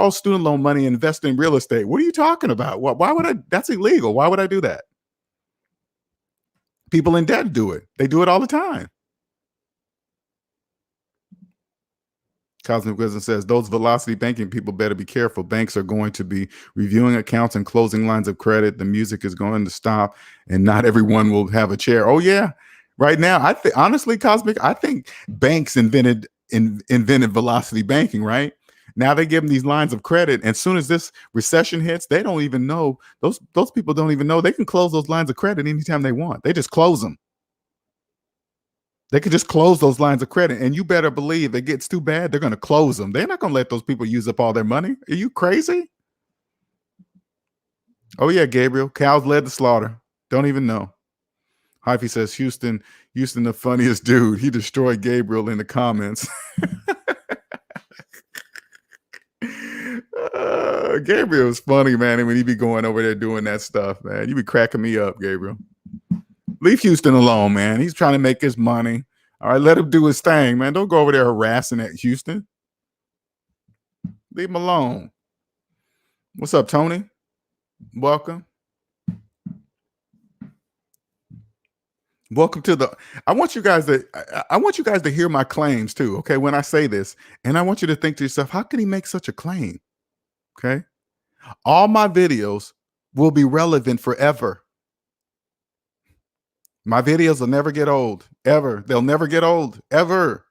student loan money and invest in real estate. What are you talking about? Why would I? That's illegal. Why would I do that? People in debt do it. They do it all the time. Cosmic Wisdom says those velocity banking people better be careful. Banks are going to be reviewing accounts and closing lines of credit. The music is going to stop, and not everyone will have a chair. Oh yeah, right now I think honestly, Cosmic, I think banks invented velocity banking. Right now they give them these lines of credit, and as soon as this recession hits, they don't even know those people don't even know they can close those lines of credit anytime they want. They just close them. They could just close those lines of credit, and you better believe it gets too bad, they're going to close them. They're not going to let those people use up all their money. Are you crazy? Oh yeah, Gabriel. Cows led the slaughter. Don't even know. Hyphy says Houston, the funniest dude. He destroyed Gabriel in the comments. Gabriel is funny, man. And when he be going over there doing that stuff, man, you be cracking me up, Gabriel. Leave Houston alone, man. He's trying to make his money. All right, let him do his thing, man. Don't go over there harassing at Houston. Leave him alone. What's up, Tony? Welcome. Welcome to the. I want you guys to hear my claims too. Okay, when I say this, and I want you to think to yourself, how can he make such a claim? Okay, all my videos will be relevant forever. My videos will never get old, ever. They'll never get old, ever.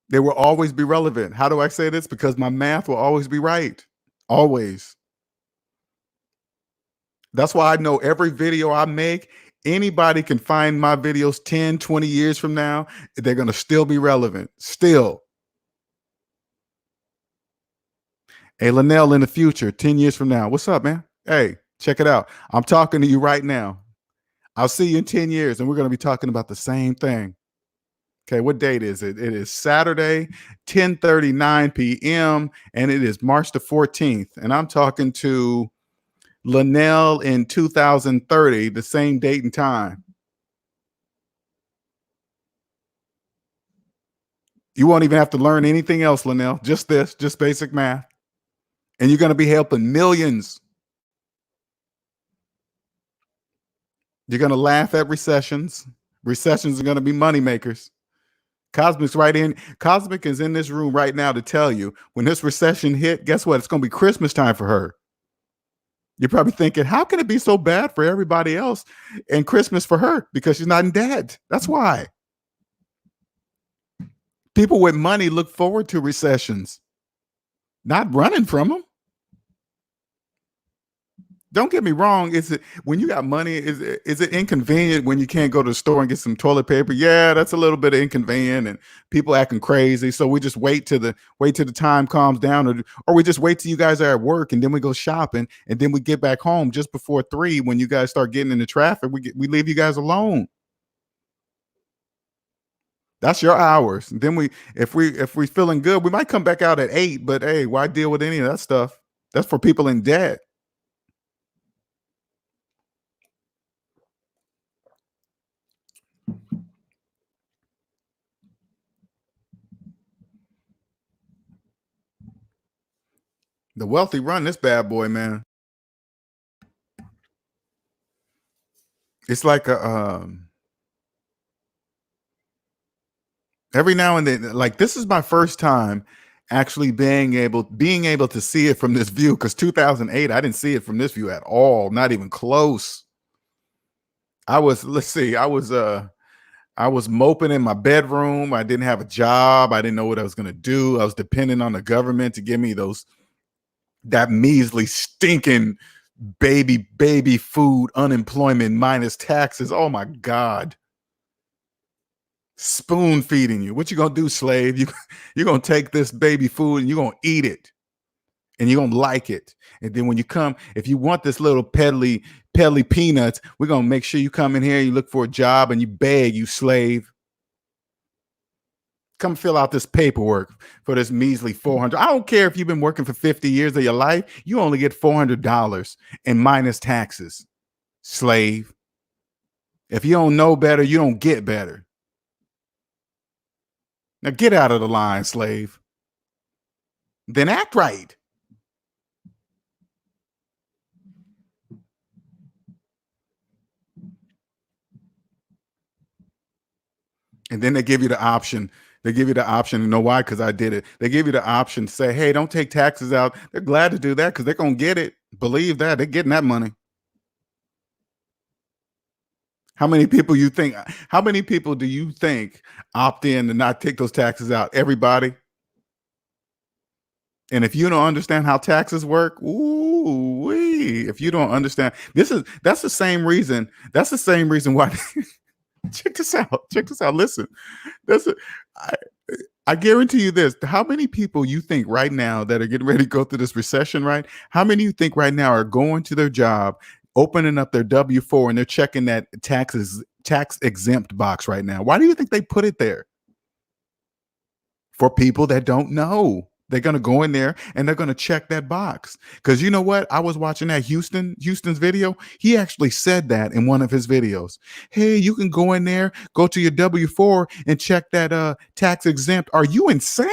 They will always be relevant. How do I say this? Because my math will always be right. Always. That's why I know every video I make, anybody can find my videos 10, 20 years from now. They're going to still be relevant. Still. Hey, Linnell, in the future, 10 years from now. What's up, man? Hey, check it out. I'm talking to you right now. I'll see you in 10 years, and we're going to be talking about the same thing. Okay, what date is it? It is Saturday, 10:39 p.m., and it is March the 14th. And I'm talking to Linnell in 2030, the same date and time. You won't even have to learn anything else, Linnell. Just this, just basic math. And you're going to be helping millions. You're going to laugh at recessions. Recessions are going to be money makers. Cosmic's right in. Cosmic is in this room right now to tell you when this recession hit, guess what? It's going to be Christmas time for her. You're probably thinking, how can it be so bad for everybody else and Christmas for her? Because she's not in debt. That's why. People with money look forward to recessions, not running from them. Don't get me wrong. Is it when you got money? Is it inconvenient when you can't go to the store and get some toilet paper? Yeah, that's a little bit inconvenient, and people acting crazy. So we just wait till the time calms down, or we just wait till you guys are at work, and then we go shopping, and then we get back home just before 3 when you guys start getting into traffic. We leave you guys alone. That's your hours. Then if we feeling good, we might come back out at 8. But hey, why deal with any of that stuff? That's for people in debt. The wealthy run this bad boy, man. It's like every now and then, like this is my first time actually being able to see it from this view, because 2008 I didn't see it from this view at all, not even close. I was moping in my bedroom. I didn't have a job. I didn't know what I was going to do. I was depending on the government to give me that measly stinking baby food unemployment minus taxes. Oh my God. Spoon feeding you. What you gonna do, slave? You're gonna take this baby food and you're gonna eat it, and you're gonna like it. And then when you come, if you want this little peddly peanuts, we're gonna make sure you come in here, you look for a job, and you beg, you slave. Come fill out this paperwork for this measly $400. I don't care if you've been working for 50 years of your life, you only get $400 and minus taxes, slave. If you don't know better, you don't get better. Now get out of the line, slave. Then act right. And then they give you the option. They give you the option. You know why? Because I did it. They give you the option to say, hey, don't take taxes out. They're glad to do that because they're going to get it. Believe that. They're getting that money. How many people you think? How many people do you think opt in to not take those taxes out? Everybody. And if you don't understand how taxes work, ooh wee. If you don't understand, that's the same reason. That's the same reason why. Check this out. Check this out. Listen, that's a, I, I guarantee you this. How many people you think right now that are getting ready to go through this recession, right? How many you think right now are going to their job, opening up their W-4, and they're checking that tax exempt box right now? Why do you think they put it there? For people that don't know. They're going to go in there and they're going to check that box. Because you know what? I was watching that Houston's video. He actually said that in one of his videos. Hey, you can go in there, go to your W-4 and check that tax exempt. Are you insane?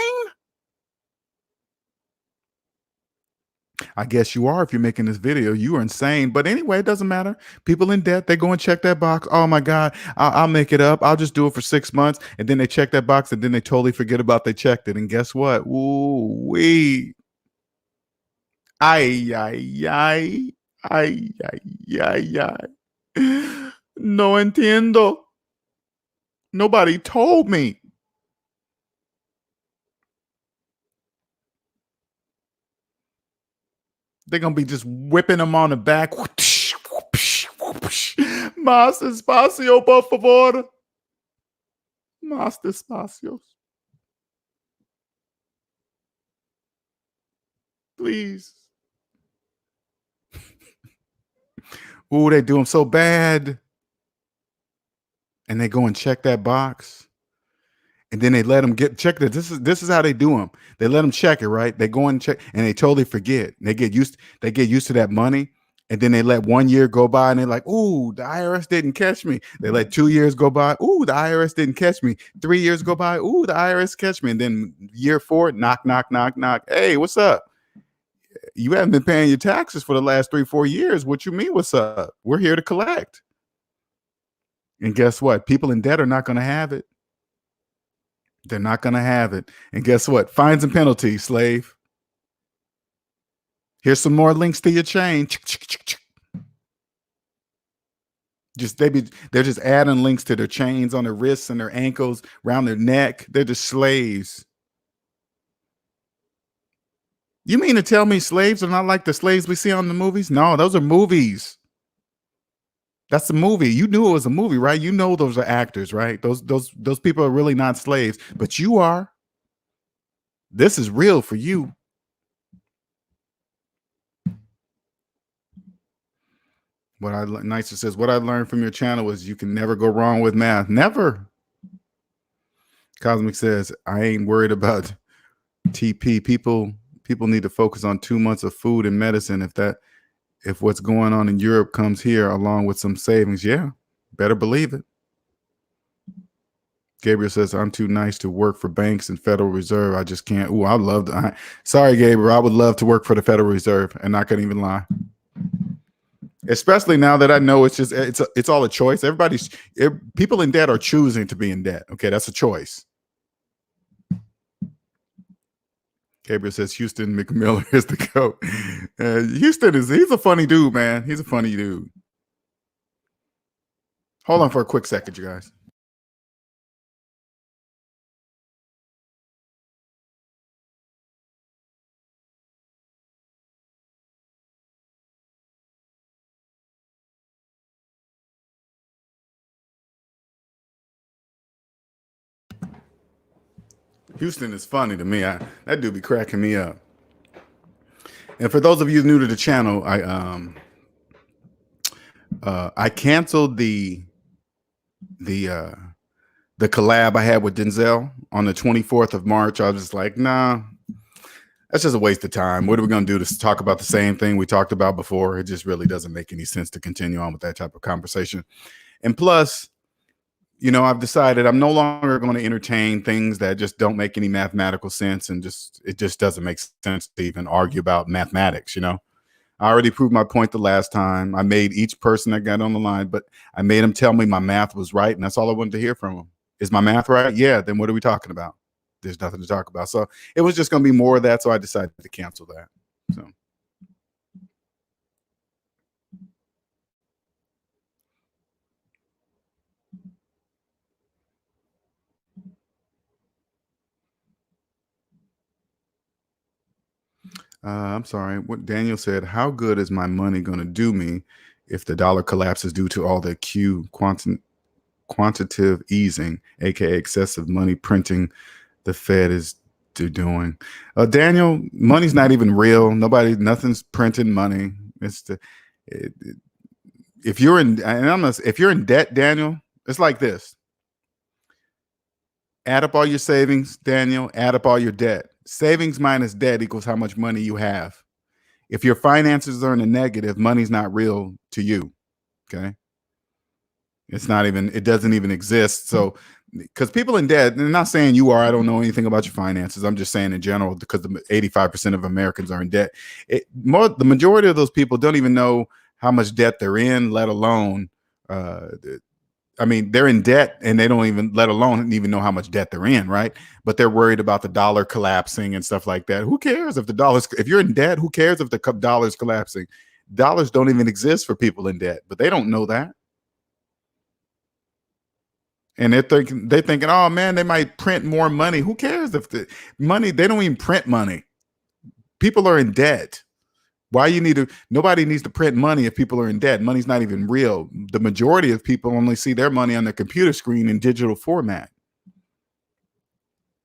I guess you are if you're making this video. You are insane. But anyway, it doesn't matter. People in debt, they go and check that box. Oh my God, I'll make it up. I'll just do it for 6 months. And then they check that box and then they totally forget about they checked it. And guess what? Ooh, wee. Ay, ay, ay. Ay, ay, ay, ay. No entiendo. Nobody told me. They're going to be just whipping them on the back. Más espacio, por favor. Más despacios. Please. Ooh, they do them so bad. And they go and check that box. And then they let them check it. This is how they do them. They let them check it, right? They go and check and they totally forget. They get used to that money. And then they let 1 year go by and they're like, ooh, the IRS didn't catch me. They let 2 years go by. Ooh, the IRS didn't catch me. 3 years go by. Ooh, the IRS catch me. And then year 4, knock, knock, knock, knock. Hey, what's up? You haven't been paying your taxes for the last 3-4 years. What you mean, what's up? We're here to collect. And guess what? People in debt are not going to have it. They're not going to have it. And guess what? Fines and penalties, slave. Here's some more links to your chain. They're just adding links to their chains on their wrists and their ankles, around their neck. They're just slaves. You mean to tell me slaves are not like the slaves we see on the movies? No, those are movies. That's a movie. You knew it was a movie, right? You know those are actors, right? Those people are really not slaves, but you are. This is real for you. Nicer says, what I learned from your channel is you can never go wrong with math. Never. Cosmic says, I ain't worried about TP. People need to focus on 2 months of food and medicine. If what's going on in Europe comes here along with some savings, yeah, better believe it. Gabriel says, I'm too nice to work for banks and Federal Reserve. I just can't. Ooh, I'd love to. Sorry, Gabriel. I would love to work for the Federal Reserve, and I couldn't even lie. Especially now that I know it's all a choice. People in debt are choosing to be in debt. Okay, that's a choice. Gabriel says Houston McMiller is the GOAT. Houston he's a funny dude, man. He's a funny dude. Hold on for a quick second, you guys. Houston is funny to me. That dude be cracking me up. And for those of you new to the channel, I canceled the collab I had with Denzel on the 24th of March. I was just like, nah, that's just a waste of time. What are we going to do to talk about the same thing we talked about before? It just really doesn't make any sense to continue on with that type of conversation. And plus, I've decided I'm no longer going to entertain things that just don't make any mathematical sense, and just it just doesn't make sense to even argue about mathematics. I already proved my point the last time. I made each person that got on the line, but I made them tell me my math was right, and that's all I wanted to hear from them. Is my math right? Yeah. Then what are we talking about? There's nothing to talk about. So it was just going to be more of that. So I decided to cancel that. So I'm sorry. What Daniel said, how good is my money going to do me if the dollar collapses due to all the quantitative easing, aka excessive money printing the Fed is doing? Daniel, money's not even real. Nothing's printing money. It's it, if you're in, and if you're in debt, Daniel, it's like this: add up all your savings, Daniel. Add up all your debt. Savings minus debt equals how much money you have. If your finances are in the negative, money's not real to you. Okay. It's not even, it doesn't even exist. So, because people in debt, and I'm not saying you are, I don't know anything about your finances. I'm just saying in general, because 85% of Americans are in debt. The majority of those people don't even know how much debt they're in, let alone, uh, I mean, they're in debt and they don't even, let alone even know how much debt they're in, right? But they're worried about the dollar collapsing and stuff like that. Who cares if you're in debt? Who cares if the dollar's collapsing? Dollars don't even exist for people in debt, but they don't know that. And they're thinking, oh man, they might print more money. Who cares if the money, they don't even print money. People are in debt. Nobody needs to print money if people are in debt. Money's not even real. The majority of people only see their money on their computer screen in digital format.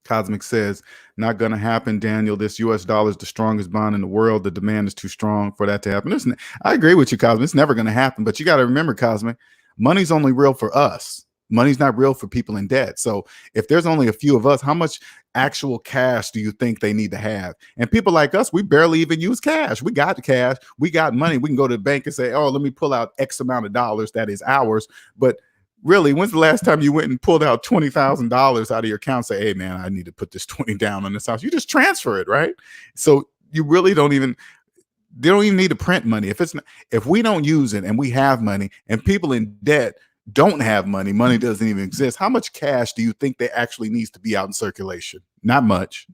Cosmic says, not going to happen, Daniel. This US dollar is the strongest bond in the world. The demand is too strong for that to happen. I agree with you, Cosmic. It's never going to happen. But you got to remember, Cosmic, money's only real for us. Money's not real for people in debt. So if there's only a few of us, how much actual cash do you think they need to have? And people like us, we barely even use cash. We got the cash. We got money. We can go to the bank and say, oh, let me pull out X amount of dollars. That is ours. But really, when's the last time you went and pulled out $20,000 out of your account? Say, hey man, I need to put this 20 down on this house. You just transfer it, right? So you really they don't even need to print money. If we don't use it and we have money, and people in debt don't have money, money doesn't even exist. How much cash do you think there actually needs to be out in circulation? Not much.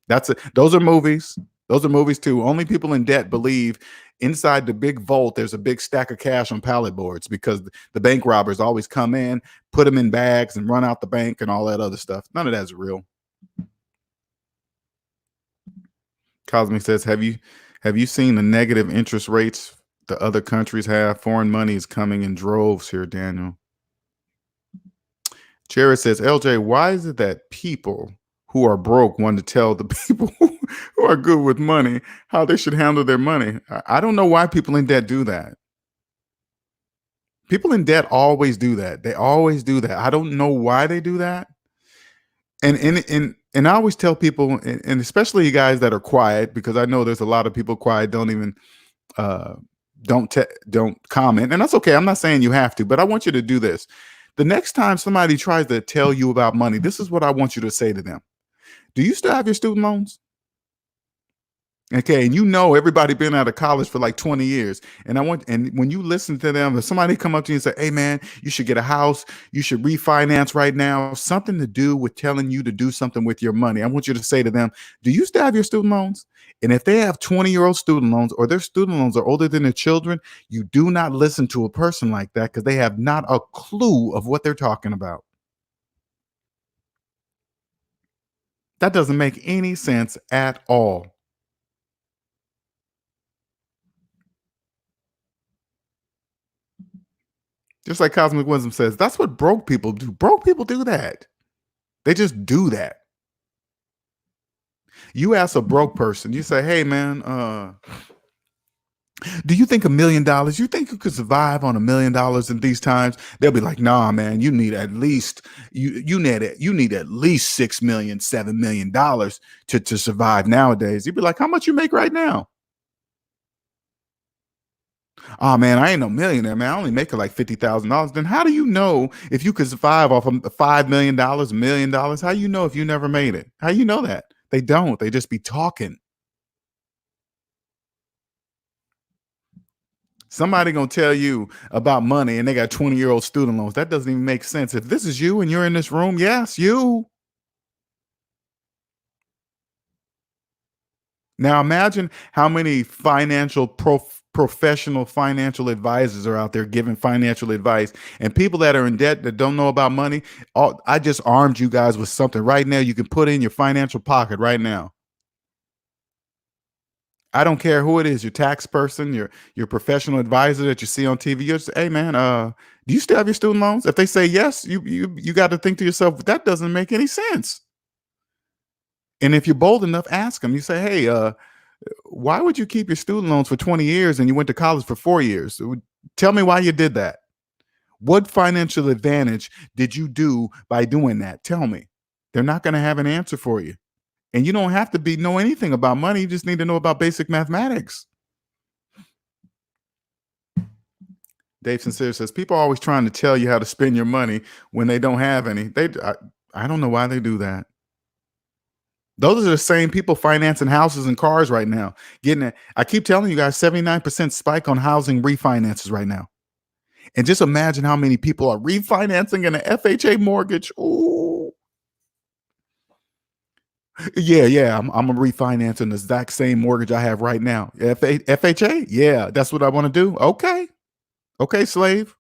That's it. Those are movies. Those are movies too. Only people in debt believe inside the big vault there's a big stack of cash on pallet boards, because the bank robbers always come in, put them in bags, and run out the bank and all that other stuff. None of that's real. Cosmic says, have you seen the negative interest rates the other countries have? Foreign money is coming in droves here, Daniel. Jared says, LJ, why is it that people who are broke want to tell the people who are good with money how they should handle their money? I don't know why people in debt do that. People in debt always do that. They always do that. I don't know why they do that. And I always tell people, and especially you guys that are quiet, because I know there's a lot of people quiet, don't even don't comment, and that's okay. I'm not saying you have to, but I want you to do this. The next time somebody tries to tell you about money, this is what I want you to say to them. Do you still have your student loans? Okay, and everybody been out of college for like 20 years. And when you listen to them, if somebody come up to you and say, hey man, you should get a house, you should refinance right now, something to do with telling you to do something with your money, I want you to say to them, do you still have your student loans? And if they have 20-year-old student loans, or their student loans are older than their children, you do not listen to a person like that, because they have not a clue of what they're talking about. That doesn't make any sense at all. Just like Cosmic Wisdom says, that's what broke people do. Broke people do that. They just do that. You ask a broke person, you say, hey man, do you think $1 million, you think you could survive on $1 million in these times? They'll be like, nah, man, you need at least at least 6 million, $7 million to survive nowadays. You'd be like, how much you make right now? Oh man, I ain't no millionaire, man. I only make like $50,000. Then how do you know if you could survive off of $5 million, $1 million? How you know if you never made it? How you know that? They don't. They just be talking. Somebody gonna tell you about money and they got 20-year-old student loans. That doesn't even make sense. If this is you and you're in this room, yes, you. Now imagine how many professional financial advisors are out there giving financial advice, and people that are in debt that don't know about money. I just armed you guys with something right now you can put in your financial pocket right now. I don't care who it is, your tax person, your professional advisor that you see on TV. You just, hey man, do you still have your student loans? If they say yes, you got to think to yourself, that doesn't make any sense. And if you're bold enough, ask them. You say, hey, why would you keep your student loans for 20 years and you went to college for 4 years? Tell me why you did that. What financial advantage did you do by doing that? Tell me. They're not going to have an answer for you. And you don't have to know anything about money. You just need to know about basic mathematics. Dave Sincere says people are always trying to tell you how to spend your money when they don't have any. I don't know why they do that. Those are the same people financing houses and cars right now. Getting it. I keep telling you guys, 79% spike on housing refinances right now. And just imagine how many people are refinancing an FHA mortgage. Ooh. Yeah. I'm refinancing the exact same mortgage I have right now. FHA? Yeah, that's what I want to do. Okay. Okay, slave.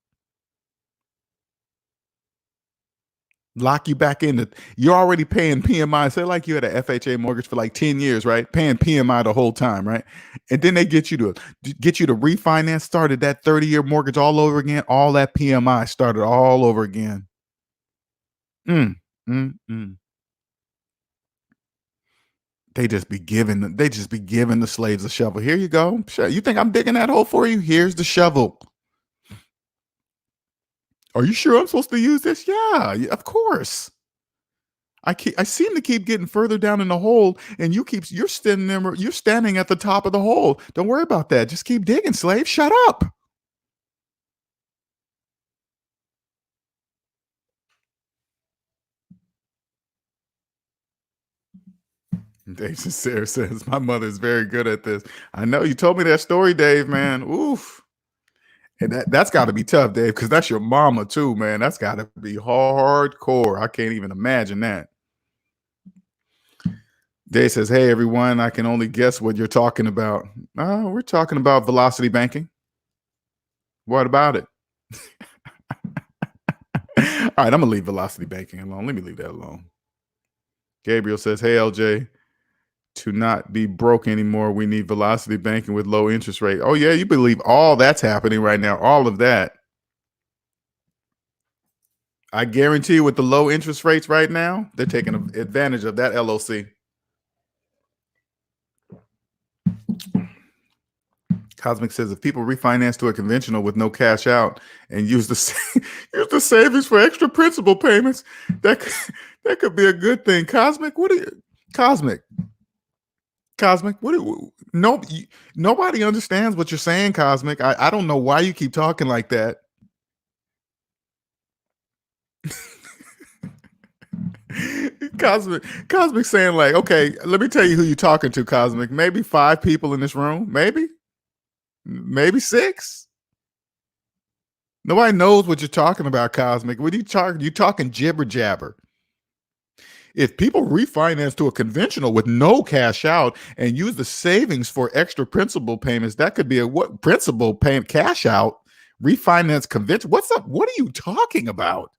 Lock you back in. You're already paying PMI. Say like you had a FHA mortgage for like 10 years, right? Paying PMI the whole time, right? And then they get you to refinance, started that 30-year mortgage all over again. All that PMI started all over again. Mm, mm. They just be giving the slaves a shovel. Here you go. You think I'm digging that hole for you? Here's the shovel. Are you sure I'm supposed to use this? Yeah, of course. I seem to keep getting further down in the hole, and you're standing there. You're standing at the top of the hole. Don't worry about that. Just keep digging, slave. Shut up. Dave Sincere says my mother is very good at this. I know you told me that story, Dave. Man, oof. And that's got to be tough, Dave, because that's your mama too, man. That's got to be hardcore. I can't even imagine that. Dave says, "Hey everyone, I can only guess what you're talking about. We're talking about velocity banking. What about it?" All right, I'm gonna leave velocity banking alone. Let me leave that alone. Gabriel says, "Hey LJ, to not be broke anymore, we need velocity banking with low interest rate." Oh yeah, you believe all that's happening right now, all of that. I guarantee you, with the low interest rates right now, they're taking advantage of that LOC. Cosmic says if people refinance to a conventional with no cash out and use use the savings for extra principal payments, that could be a good thing. Cosmic, what are you? Cosmic, Cosmic, what? No, nobody understands what you're saying, Cosmic. I don't know why you keep talking like that. Cosmic saying like, okay, let me tell you who you're talking to, Cosmic. Maybe 5 people in this room, maybe 6. Nobody knows what you're talking about, Cosmic. What are you talking? You talking jibber jabber. If people refinance to a conventional with no cash out and use the savings for extra principal payments, that could be a what principal payment cash out, refinance conventional. What's up? What are you talking about?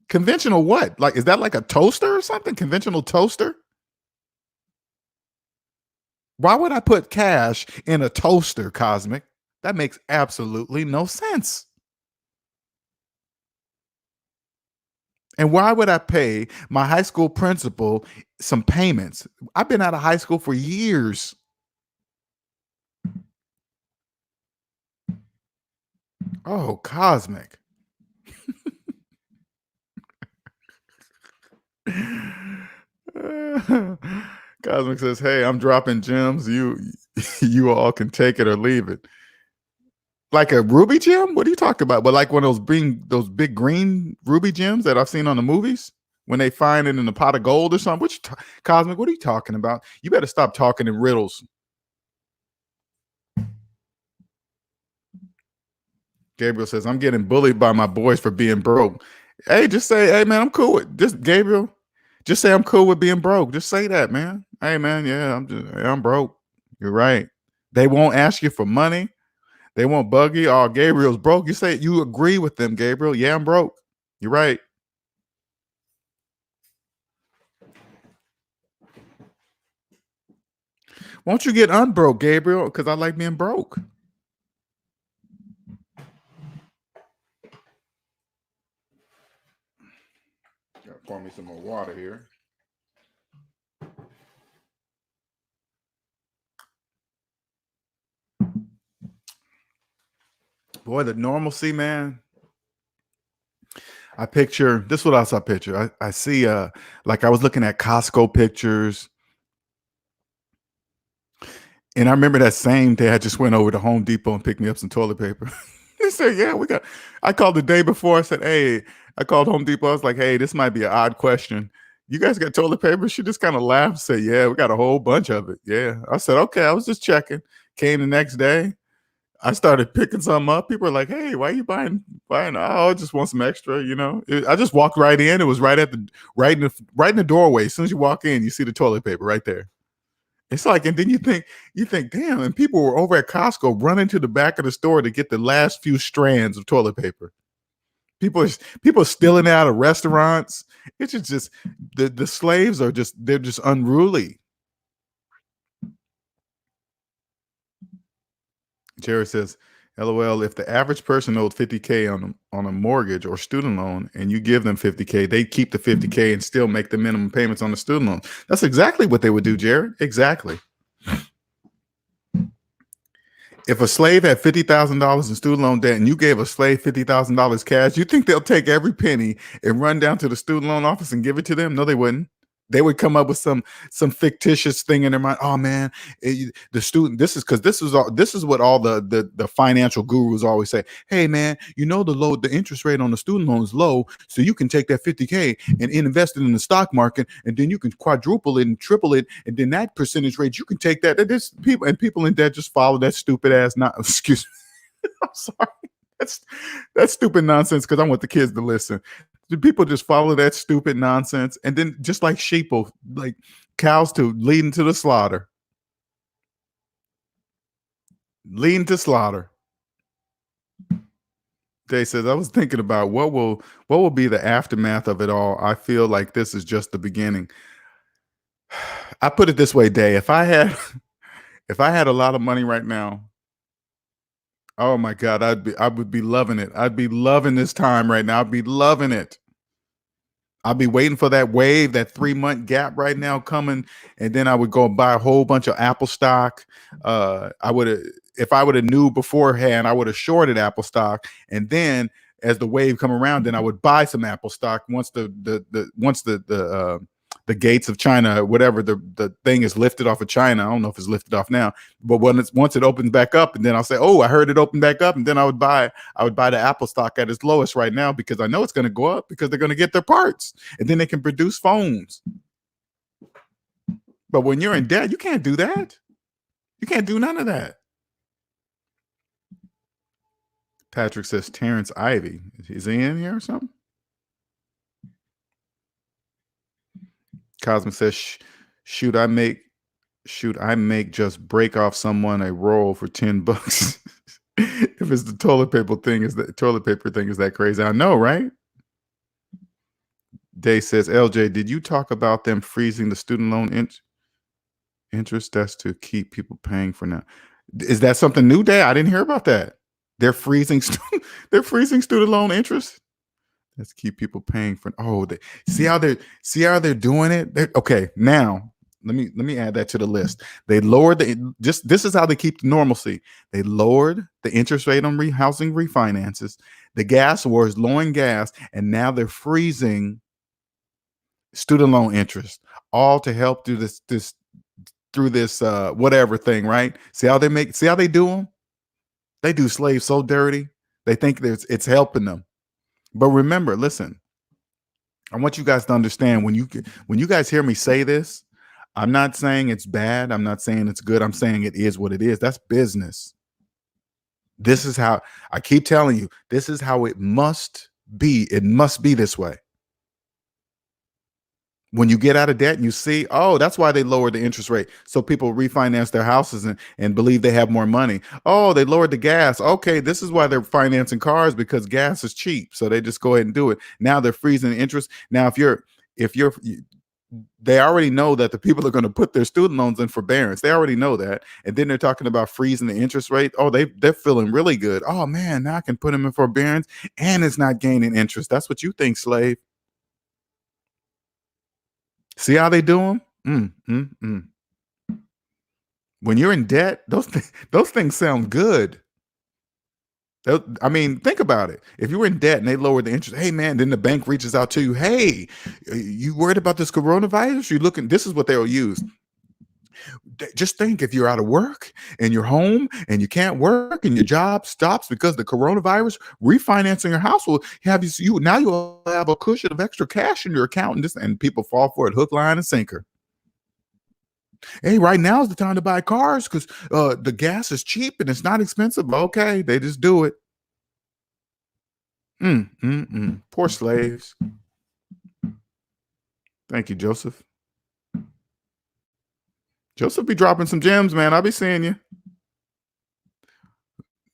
Conventional what? Like, is that like a toaster or something? Conventional toaster? Why would I put cash in a toaster, Cosmic? That makes absolutely no sense. And why would I pay my high school principal some payments? I've been out of high school for years. Oh, Cosmic. Cosmic says, "Hey, I'm dropping gems. You all can take it or leave it." Like a ruby gem? What are you talking about? But like one of those big green ruby gems that I've seen on the movies when they find it in a pot of gold or something. Cosmic? What are you talking about? You better stop talking in riddles. Gabriel says, "I'm getting bullied by my boys for being broke." Hey, just say, "Hey man, I'm cool with just Gabriel. Just say I'm cool with being broke. Just say that, man. Hey man, yeah, I'm broke. You're right. They won't ask you for money. They won't bug you. Oh, Gabriel's broke. You say you agree with them, Gabriel. Yeah, I'm broke. You're right. Won't you get unbroke, Gabriel? Because I like being broke. Gotta pour me some more water here. Boy, the normalcy, man. I picture this. What else I picture? I see like I was looking at Costco pictures, and I remember that same day I just went over to Home Depot and picked me up some toilet paper. They said, "Yeah, we got." I called the day before. I said, "Hey," I called Home Depot. I was like, "Hey, this might be an odd question. You guys got toilet paper?" She just kind of laughed, and said, "Yeah, we got a whole bunch of it." Yeah, I said, "Okay." I was just checking. Came the next day. I started picking some up. People are like, "Hey, why are you buying? Oh, I just want some extra." I just walked right in. It was right in the doorway. As soon as you walk in, you see the toilet paper right there. It's like, and then you think, damn. And people were over at Costco running to the back of the store to get the last few strands of toilet paper. People are stealing it out of restaurants. It's just the slaves are they're just unruly. Jerry says, "LOL, if the average person owed 50K on a mortgage or student loan and you give them 50K, they keep the 50K and still make the minimum payments on the student loan." That's exactly what they would do, Jared. Exactly. If a slave had $50,000 in student loan debt and you gave a slave $50,000 cash, you think they'll take every penny and run down to the student loan office and give it to them? No, they wouldn't. They would come up with some fictitious thing in their mind. Oh man, the student. This is what all the financial gurus always say. Hey man, the interest rate on the student loan is low, so you can take that 50K and invest it in the stock market, and then you can quadruple it and triple it, and then that percentage rate you can take that. There's people in debt just follow that stupid ass. Not excuse me. I'm sorry. That's stupid nonsense because I want the kids to listen. Do people just follow that stupid nonsense? And then just like sheeple, like cows to leading to the slaughter. Leading to slaughter. Jay says, I was thinking about what will be the aftermath of it all. I feel like this is just the beginning. I put it this way, Day. If I had a lot of money right now, oh my God, I would be loving it. I'd be loving this time right now. I'd be loving it. I'll be waiting for that wave, that 3-month gap right now coming, and then I would go buy a whole bunch of Apple stock. I would have, if I would have knew beforehand, I would have shorted Apple stock, and then as the wave come around, then I would buy some Apple stock once the gates of China, whatever the thing is lifted off of China. I don't know if it's lifted off now, but once it opens back up, and then I'll say, oh, I heard it open back up, and then I would buy the Apple stock at its lowest right now because I know it's going to go up because they're going to get their parts, and then they can produce phones. But when you're in debt, you can't do that. You can't do none of that. Patrick says Terrence Ivy. Is he in here or something? Cosmic says, shoot, I make just break off someone a roll for $10. If it's the toilet paper thing, is that crazy? I know, right? Day says, LJ, did you talk about them freezing the student loan interest? That's to keep people paying for now. Is that something new, Day? I didn't hear about that. They're freezing they're freezing student loan interest. Let's keep people paying for. Oh, see how they're doing it. Okay, now let me add that to the list. They lowered this is how they keep the normalcy. They lowered the interest rate on housing refinances. The gas war is lowering gas, and now they're freezing student loan interest, all to help do through this whatever thing, right? See how they do them? They do slaves so dirty. They think there's it's helping them. But remember, listen, I want you guys to understand when you guys hear me say this, I'm not saying it's bad. I'm not saying it's good. I'm saying it is what it is. That's business. This is how I keep telling you, this is how it must be. It must be this way. When you get out of debt and you see, oh, that's why they lowered the interest rate. So people refinance their houses and believe they have more money. Oh, they lowered the gas. Okay, this is why they're financing cars because gas is cheap. So they just go ahead and do it. Now they're freezing the interest. Now, if you're they already know that the people are going to put their student loans in forbearance. They already know that. And then they're talking about freezing the interest rate. Oh, they're feeling really good. Oh man, now I can put them in forbearance and it's not gaining interest. That's what you think, slave. See how they do them? When you're in debt, those things sound good. I mean, think about it. If you were in debt and they lowered the interest, hey man, then the bank reaches out to you. Hey, you worried about this coronavirus? You looking? This is what they'll use. Just think if you're out of work and you're home and you can't work and your job stops because of the coronavirus, refinancing your house will have you now you'll have a cushion of extra cash in your account and people fall for it hook, line, and sinker. Hey, right now is the time to buy cars because the gas is cheap and it's not expensive. Okay, they just do it. Poor slaves. Thank you, Joseph. Joseph be dropping some gems, man. I'll be seeing you.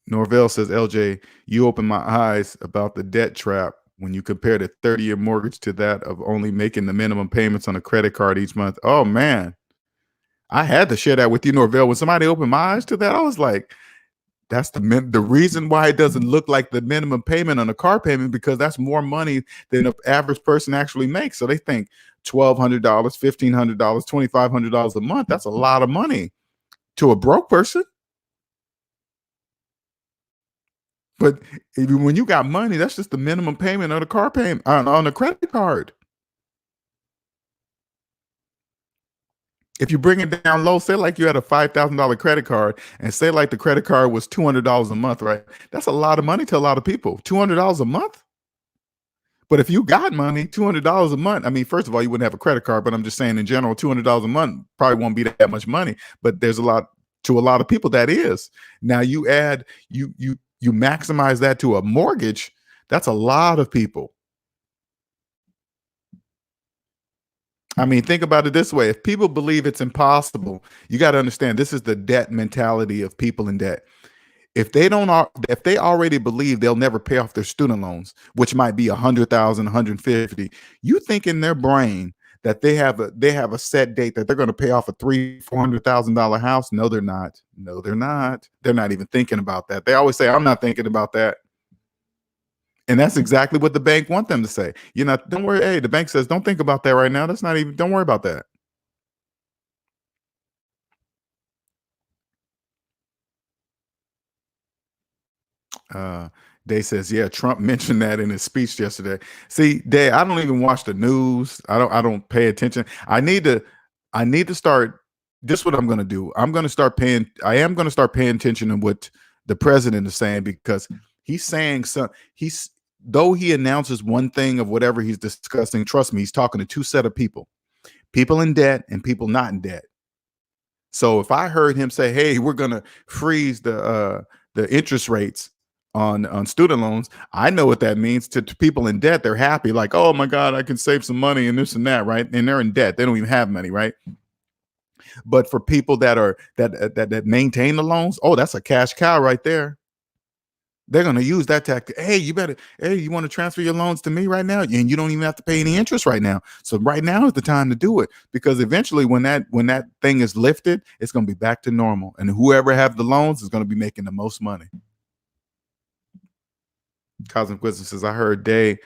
Norvell says, LJ, you opened my eyes about the debt trap when you compared a 30-year mortgage to that of only making the minimum payments on a credit card each month. Oh, man. I had to share that with you, Norvell. When somebody opened my eyes to that, I was like, that's the reason why it doesn't look like the minimum payment on a car payment, because that's more money than an average person actually makes. So they think $1,200, $1,500, $2,500 a month. That's a lot of money to a broke person. But when you got money, that's just the minimum payment on a car payment on a credit card. If you bring it down low, say like you had a $5,000 credit card, and say like the credit card was $200 a month, right? That's a lot of money to a lot of people. $200 a month. But if you got money, $200 a month. I mean, first of all, you wouldn't have a credit card, but I'm just saying in general, $200 a month probably won't be that much money. But there's a lot to a lot of people that is. Now you add you maximize that to a mortgage. That's a lot of people. I mean, think about it this way. If people believe it's impossible, you got to understand this is the debt mentality of people in debt. If they already believe they'll never pay off their student loans, which might be 100,000, 150, you think in their brain that they have a set date that they're going to pay off a $300,000-$400,000 house. No, they're not. No, they're not. They're not even thinking about that. They always say, I'm not thinking about that. And that's exactly what the bank want them to say. Don't worry. Hey, the bank says, don't think about that right now. That's not even, don't worry about that. Uh, Day says, yeah, Trump mentioned that in his speech yesterday. See, Day, I don't even watch the news. I don't pay attention. I need to start. This is what I'm gonna do. I am gonna start paying attention to what the president is saying, because he's saying he's though he announces one thing of whatever he's discussing, trust me, he's talking to two set of people in debt and people not in debt. So if I heard him say, "Hey, we're gonna freeze the interest rates on student loans," I know what that means to people in debt. They're happy, like, "Oh my God, I can save some money and this and that," right? And they're in debt; they don't even have money, right? But for people that maintain the loans, oh, that's a cash cow right there. They're going to use that tactic. Hey, you want to transfer your loans to me right now? And you don't even have to pay any interest right now. So right now is the time to do it, because eventually when that thing is lifted, it's going to be back to normal. And whoever have the loans is going to be making the most money. Cosmic Wisdom says, I heard day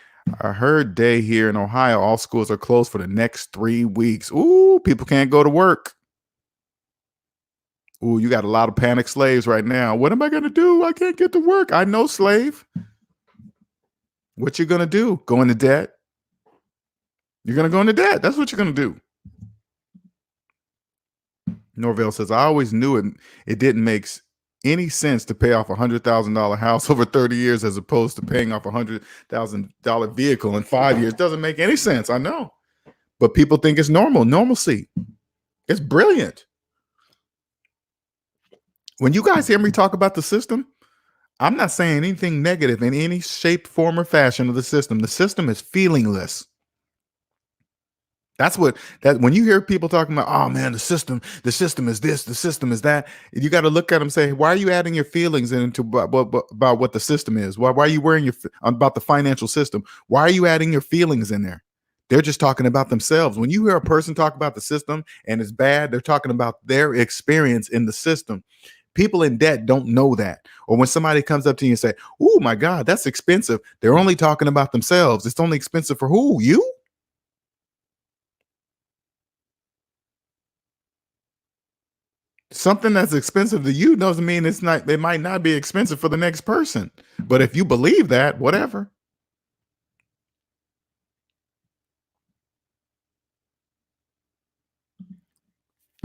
here in Ohio, all schools are closed for the next 3 weeks. Ooh, people can't go to work. Ooh, you got a lot of panic slaves right now. What am I going to do? I can't get to work. I know, slave. What you going to do? Go into debt? You're going to go into debt. That's what you're going to do. Norvell says, I always knew it didn't make any sense to pay off $100,000 house over 30 years as opposed to paying off $100,000 vehicle in 5 years. Doesn't make any sense. I know. But people think it's normal. Normalcy. It's brilliant. When you guys hear me talk about the system, I'm not saying anything negative in any shape, form, or fashion of the system. The system is feelingless. That's what that when you hear people talking about, oh man, the system is this, the system is that. You got to look at them and say, why are you adding your feelings into about what the system is? Why are you worrying about the financial system? Why are you adding your feelings in there? They're just talking about themselves. When you hear a person talk about the system and it's bad, they're talking about their experience in the system. People in debt don't know that. Or when somebody comes up to you and say, oh my God, that's expensive. They're only talking about themselves. It's only expensive for who? You? Something that's expensive to you doesn't mean it might not be expensive for the next person. But if you believe that, whatever.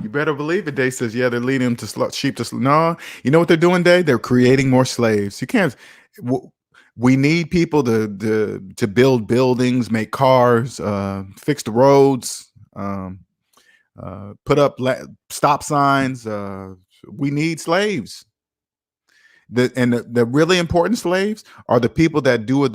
You better believe it. Day says, yeah, they're leading them to sheep to no. You know what they're doing, Day? They're creating more slaves. You can't. We need people to build buildings, make cars, fix the roads, put up stop signs. We need slaves. The really important slaves are the people that do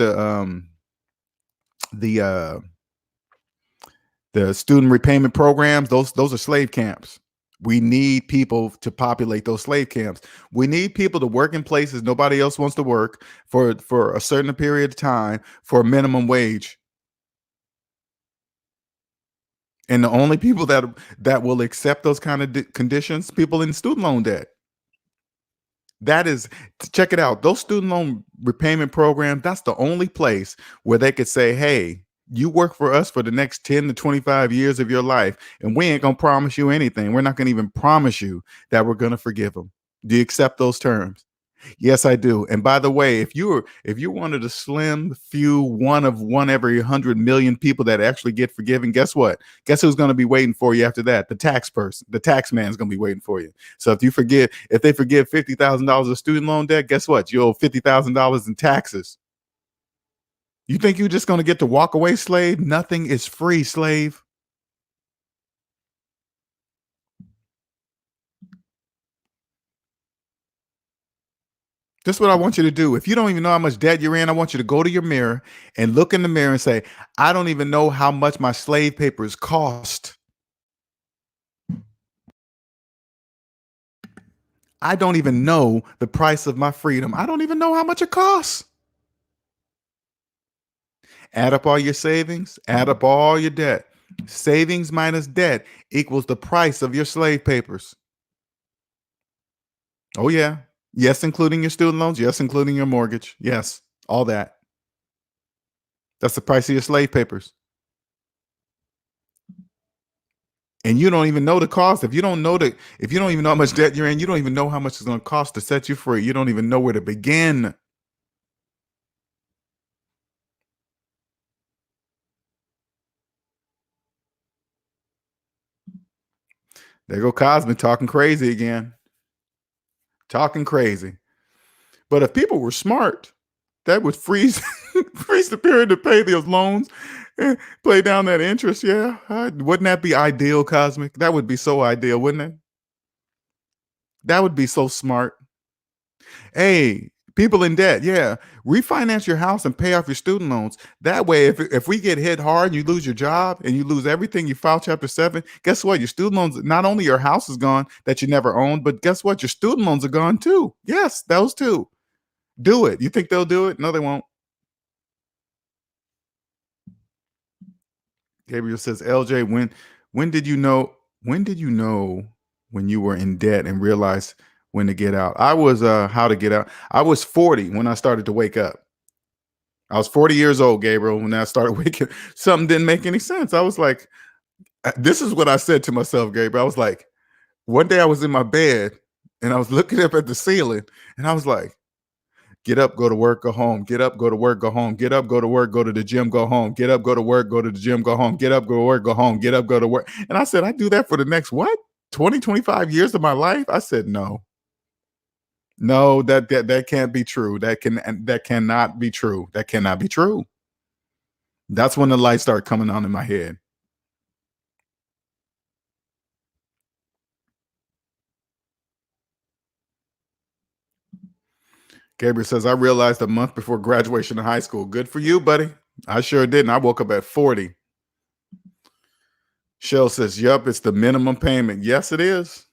the student repayment programs. Those are slave camps. We need people to populate those slave camps. We need people to work in places nobody else wants to work for a certain period of time for a minimum wage. And the only people that will accept those kind of conditions, people in student loan debt. That is, check it out. Those student loan repayment programs, that's the only place where they could say, hey, you work for us for the next 10 to 25 years of your life, and we ain't going to promise you anything. We're not going to even promise you that we're going to forgive them. Do you accept those terms? Yes, I do. And by the way, if you're one of the slim few, one of one every 100 million people that actually get forgiven, guess what? Guess who's going to be waiting for you after that? The tax person, the tax man's going to be waiting for you. So if they forgive $50,000 of student loan debt, guess what? You owe $50,000 in taxes. You think you're just going to get to walk away, slave? Nothing is free, slave. This is what I want you to do. If you don't even know how much debt you're in, I want you to go to your mirror and look in the mirror and say, I don't even know how much my slave papers cost. I don't even know the price of my freedom. I don't even know how much it costs. Add up all your savings, add up all your debt. Savings minus debt equals the price of your slave papers. Oh, yeah. Yes, including your student loans. Yes, including your mortgage. Yes, all that. That's the price of your slave papers. And you don't even know the cost. If you don't even know how much debt you're in, you don't even know how much it's going to cost to set you free. You don't even know where to begin. There go Cosme talking crazy again. Talking crazy. But if people were smart, that would freeze freeze the period to pay those loans and play down that interest. Yeah. Wouldn't that be ideal, Cosmic? That would be so ideal, wouldn't it? That would be so smart. Hey, people in debt, yeah, refinance your house and pay off your student loans. That way, if we get hit hard and you lose your job and you lose everything, you file Chapter 7, guess what? Your student loans, not only your house is gone that you never owned, but guess what? Your student loans are gone too. Yes, those two. Do it. You think they'll do it? No, they won't. Gabriel says, LJ, when did you know when you were in debt and realize when to get out? I was how to get out. I was 40 when I started to wake up. I was 40 years old, Gabriel, when I started waking. Something didn't make any sense. I was like, this is what I said to myself, Gabriel. I was like, one day I was in my bed and I was looking up at the ceiling and I was like, get up, go to work, go home. Get up, go to work, go home. Get up, go to work, go to the gym, go home. Get up, go to work, go to the gym, go home. Get up, go to work, go home. Get up, go to work. And I said, I do that for the next what? 20, 25 years of my life? I said, no, no, that can't be true. That cannot be true. That cannot be true. That's when the lights start coming on in my head. Gabriel says, I realized a month before graduation of high school. Good for you, buddy. I sure didn't. I woke up at 40. Shell says, yup, it's the minimum payment. Yes, it is.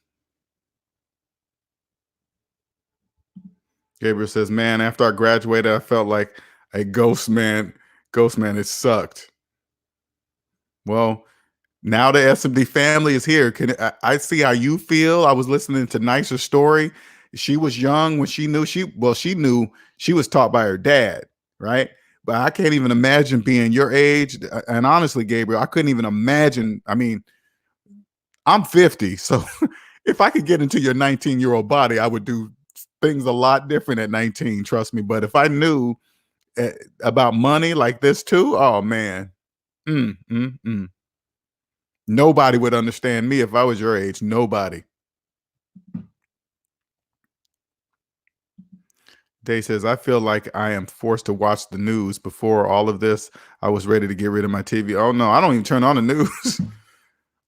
Gabriel says, man, after I graduated, I felt like a ghost man. Ghost man, it sucked. Well, now the SMD family is here. I see how you feel? I was listening to Nicer's story. She was young when she knew she was taught by her dad, right? But I can't even imagine being your age. And honestly, Gabriel, I couldn't even imagine. I mean, I'm 50, so if I could get into your 19-year-old body, I would do things a lot different at 19, trust me. But if I knew about money like this too, oh man, mm, mm, mm. Nobody would understand me if I was your age. Nobody. Day says, I feel like I am forced to watch the news. Before all of this, I was ready to get rid of my TV. Oh no, I don't even turn on the news.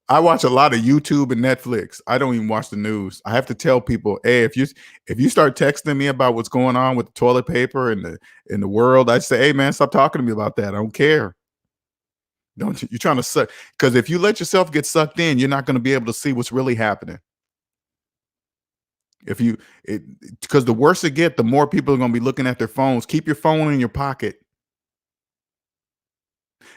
I watch a lot of YouTube and Netflix. I don't even watch the news. I have to tell people, hey, if you start texting me about what's going on with the toilet paper and the world, I say, hey man, stop talking to me about that. I don't care. Don't you? You're trying to suck, because if you let yourself get sucked in, you're not going to be able to see what's really happening. If you it Because the worse it get, the more people are going to be looking at their phones. Keep your phone in your pocket.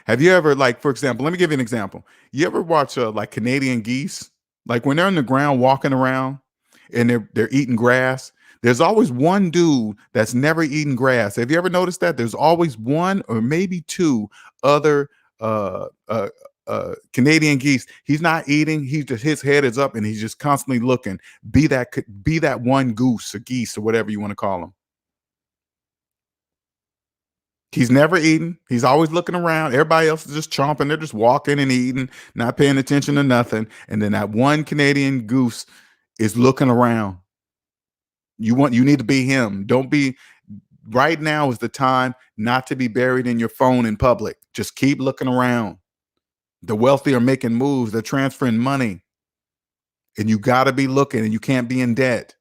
Have you ever, like, for example, let me give you an example. You ever watch like Canadian geese? Like when they're on the ground walking around and they're eating grass. There's always one dude that's never eaten grass. Have you ever noticed that? There's always one or maybe two other uh uh Canadian geese. He's not eating. He's just, his head is up and he's just constantly looking. Be that one goose or geese or whatever you want to call him. He's never eaten. He's always looking around. Everybody else is just chomping. They're just walking and eating, not paying attention to nothing. And then that one Canadian goose is looking around. You need to be him. Don't be Right now is the time not to be buried in your phone in public. Just keep looking around. The wealthy are making moves. They're transferring money. And you got to be looking, and you can't be in debt.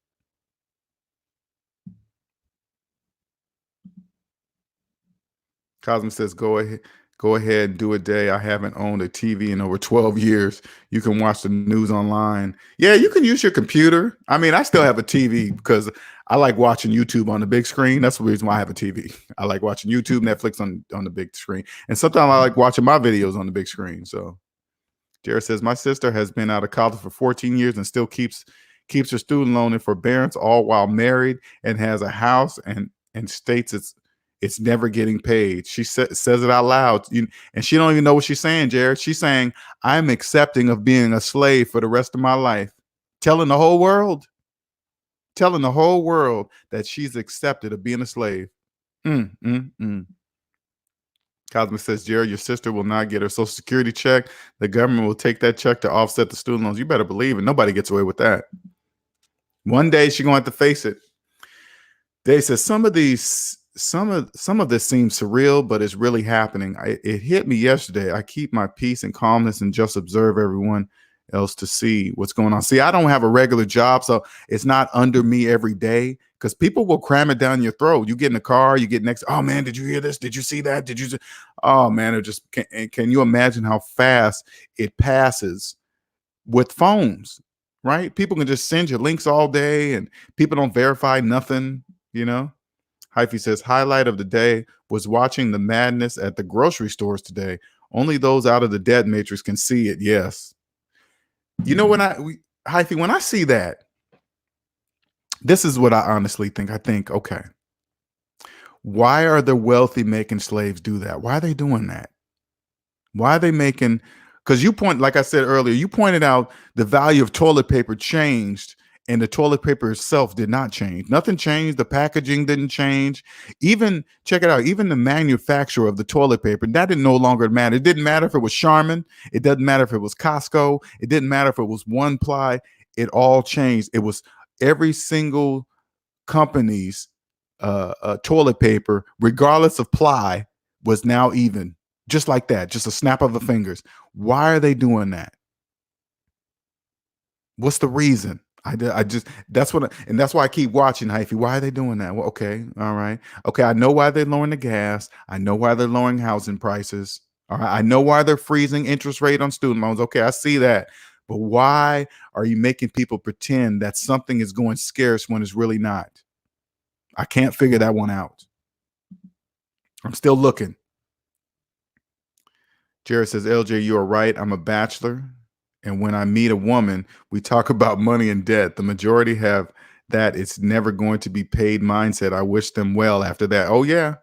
Cosmo says, go ahead and do a day. I haven't owned a TV in over 12 years. You can watch the news online. Yeah, you can use your computer. I mean, I still have a TV because I like watching YouTube on the big screen. That's the reason why I have a TV. I like watching YouTube, Netflix on the big screen. And sometimes I like watching my videos on the big screen. So Jared says, my sister has been out of college for 14 years and still keeps her student loan in forbearance, all while married, and has a house, and states it's never getting paid. She says it out loud, and she don't even know what she's saying, Jared. She's saying, I'm accepting of being a slave for the rest of my life. Telling the whole world, that she's accepted of being a slave. Mm, mm, mm. Cosmo says, Jared, your sister will not get her Social Security check. The government will take that check to offset the student loans. You better believe it. Nobody gets away with that. One day she's going to have to face it. They said some of this seems surreal, but it's really happening. It hit me yesterday. I keep my peace and calmness and just observe everyone else to see what's going on. See, I don't have a regular job, so it's not under me every day, because people will cram it down your throat. You get in the car, you get next. Oh man, did you hear this? Did you see that? Did you? Oh man, it just can you imagine how fast it passes with phones? Right? People can just send you links all day, and people don't verify nothing. You know. Hyphy says, highlight of the day was watching the madness at the grocery stores today. Only those out of the debt matrix can see it. Yes. You know, Hyphy, when I see that, this is what I honestly think. I think, okay, why are the wealthy making slaves do that? Why are they doing that? Why are they making, because like I said earlier, you pointed out the value of toilet paper changed and the toilet paper itself did not change. Nothing changed. The packaging didn't change. Even check it out. Even the manufacturer of the toilet paper, that didn't no longer matter. It didn't matter if it was Charmin. It doesn't matter if it was Costco. It didn't matter if it was One Ply. It all changed. It was every single company's toilet paper, regardless of ply, was now even, just like that, just a snap of the fingers. Why are they doing that? What's the reason? I just and that's why I keep watching, Hyphy. Why are they doing that? Well, okay, all right, okay. I know why they're lowering the gas. I know why they're lowering housing prices. All right, I know why they're freezing interest rate on student loans. Okay, I see that, but why are you making people pretend that something is going scarce when it's really not? I can't figure that one out. I'm still looking. Jared says, LJ, you are right. I'm a bachelor. And when I meet a woman, we talk about money and debt. The majority have that it's never going to be paid mindset. I wish them well after that. Oh, yeah.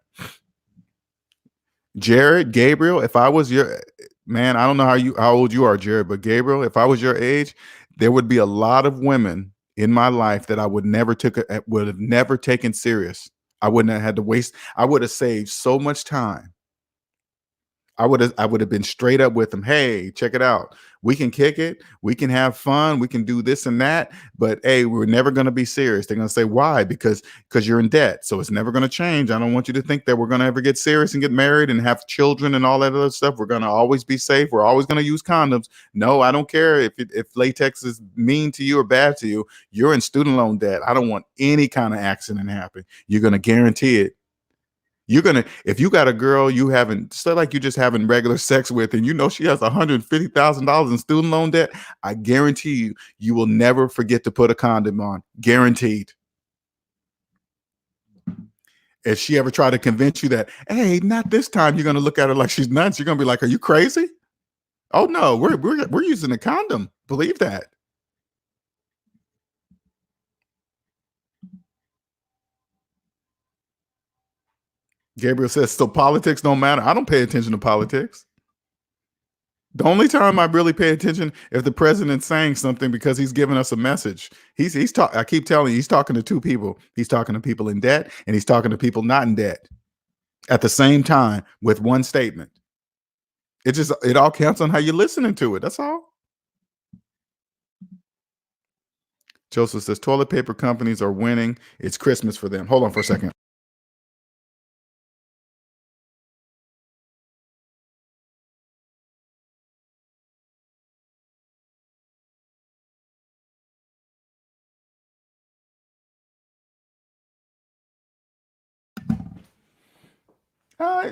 Jared, Gabriel, if I was your man, I don't know how old you are, Jared, but Gabriel, if I was your age, there would be a lot of women in my life that I would have never taken serious. I wouldn't have had to waste. I would have saved so much time. I would have been straight up with them. Hey, check it out. We can kick it. We can have fun. We can do this and that. But hey, we're never going to be serious. They're going to say, why? Because you're in debt. So it's never going to change. I don't want you to think that we're going to ever get serious and get married and have children and all that other stuff. We're going to always be safe. We're always going to use condoms. No, I don't care if latex is mean to you or bad to you. You're in student loan debt. I don't want any kind of accident to happen. You're going to guarantee it. If you got a girl you haven't, say like you just having regular sex with, and you know she has $150,000 in student loan debt, I guarantee you will never forget to put a condom on. Guaranteed. If she ever try to convince you that, hey, not this time, you're gonna look at her like she's nuts. You're gonna be like, are you crazy? Oh no, we're using a condom. Believe that. Gabriel says, so politics don't matter. I don't pay attention to politics. The only time I really pay attention if the president's saying something because he's giving us a message. I keep telling you, he's talking to two people. He's talking to people in debt and he's talking to people not in debt at the same time with one statement. It all counts on how you're listening to it. That's all. Joseph says toilet paper companies are winning. It's Christmas for them. Hold on for a second.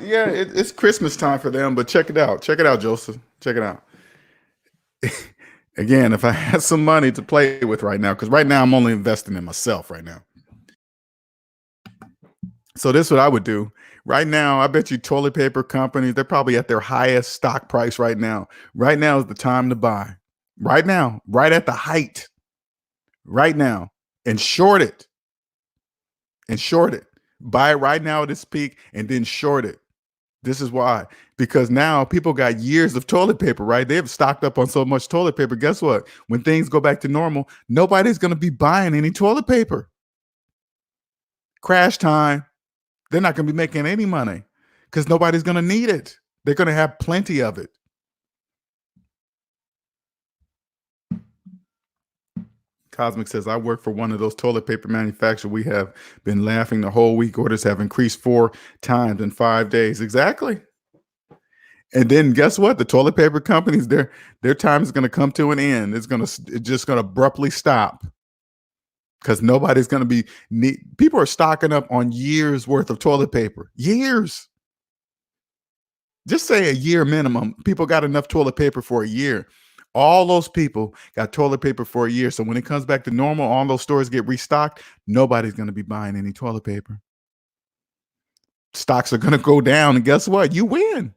Yeah, it's Christmas time for them, but check it out. Check it out, Joseph. Check it out. Again, if I had some money to play with right now, because right now I'm only investing in myself right now. So this is what I would do. Right now, I bet you toilet paper companies, they're probably at their highest stock price right now. Right now is the time to buy. Right now, right at the height. Right now. And short it. And short it. Buy it right now at its peak and then short it. This is why. Because now people got years of toilet paper, right? They've stocked up on so much toilet paper. Guess what? When things go back to normal, nobody's going to be buying any toilet paper. Crash time. They're not going to be making any money because nobody's going to need it. They're going to have plenty of it. Cosmic says, I work for one of those toilet paper manufacturers. We have been laughing the whole week. Orders have increased 4 times in 5 days. Exactly. And then guess what? The toilet paper companies, their time is going to come to an end. It's just going to abruptly stop because nobody's going to be people are stocking up on years worth of toilet paper. Years. Just say a year minimum. People got enough toilet paper for a year. All those people got toilet paper for a year. So when it comes back to normal, all those stores get restocked. Nobody's going to be buying any toilet paper. Stocks are going to go down. And guess what? You win.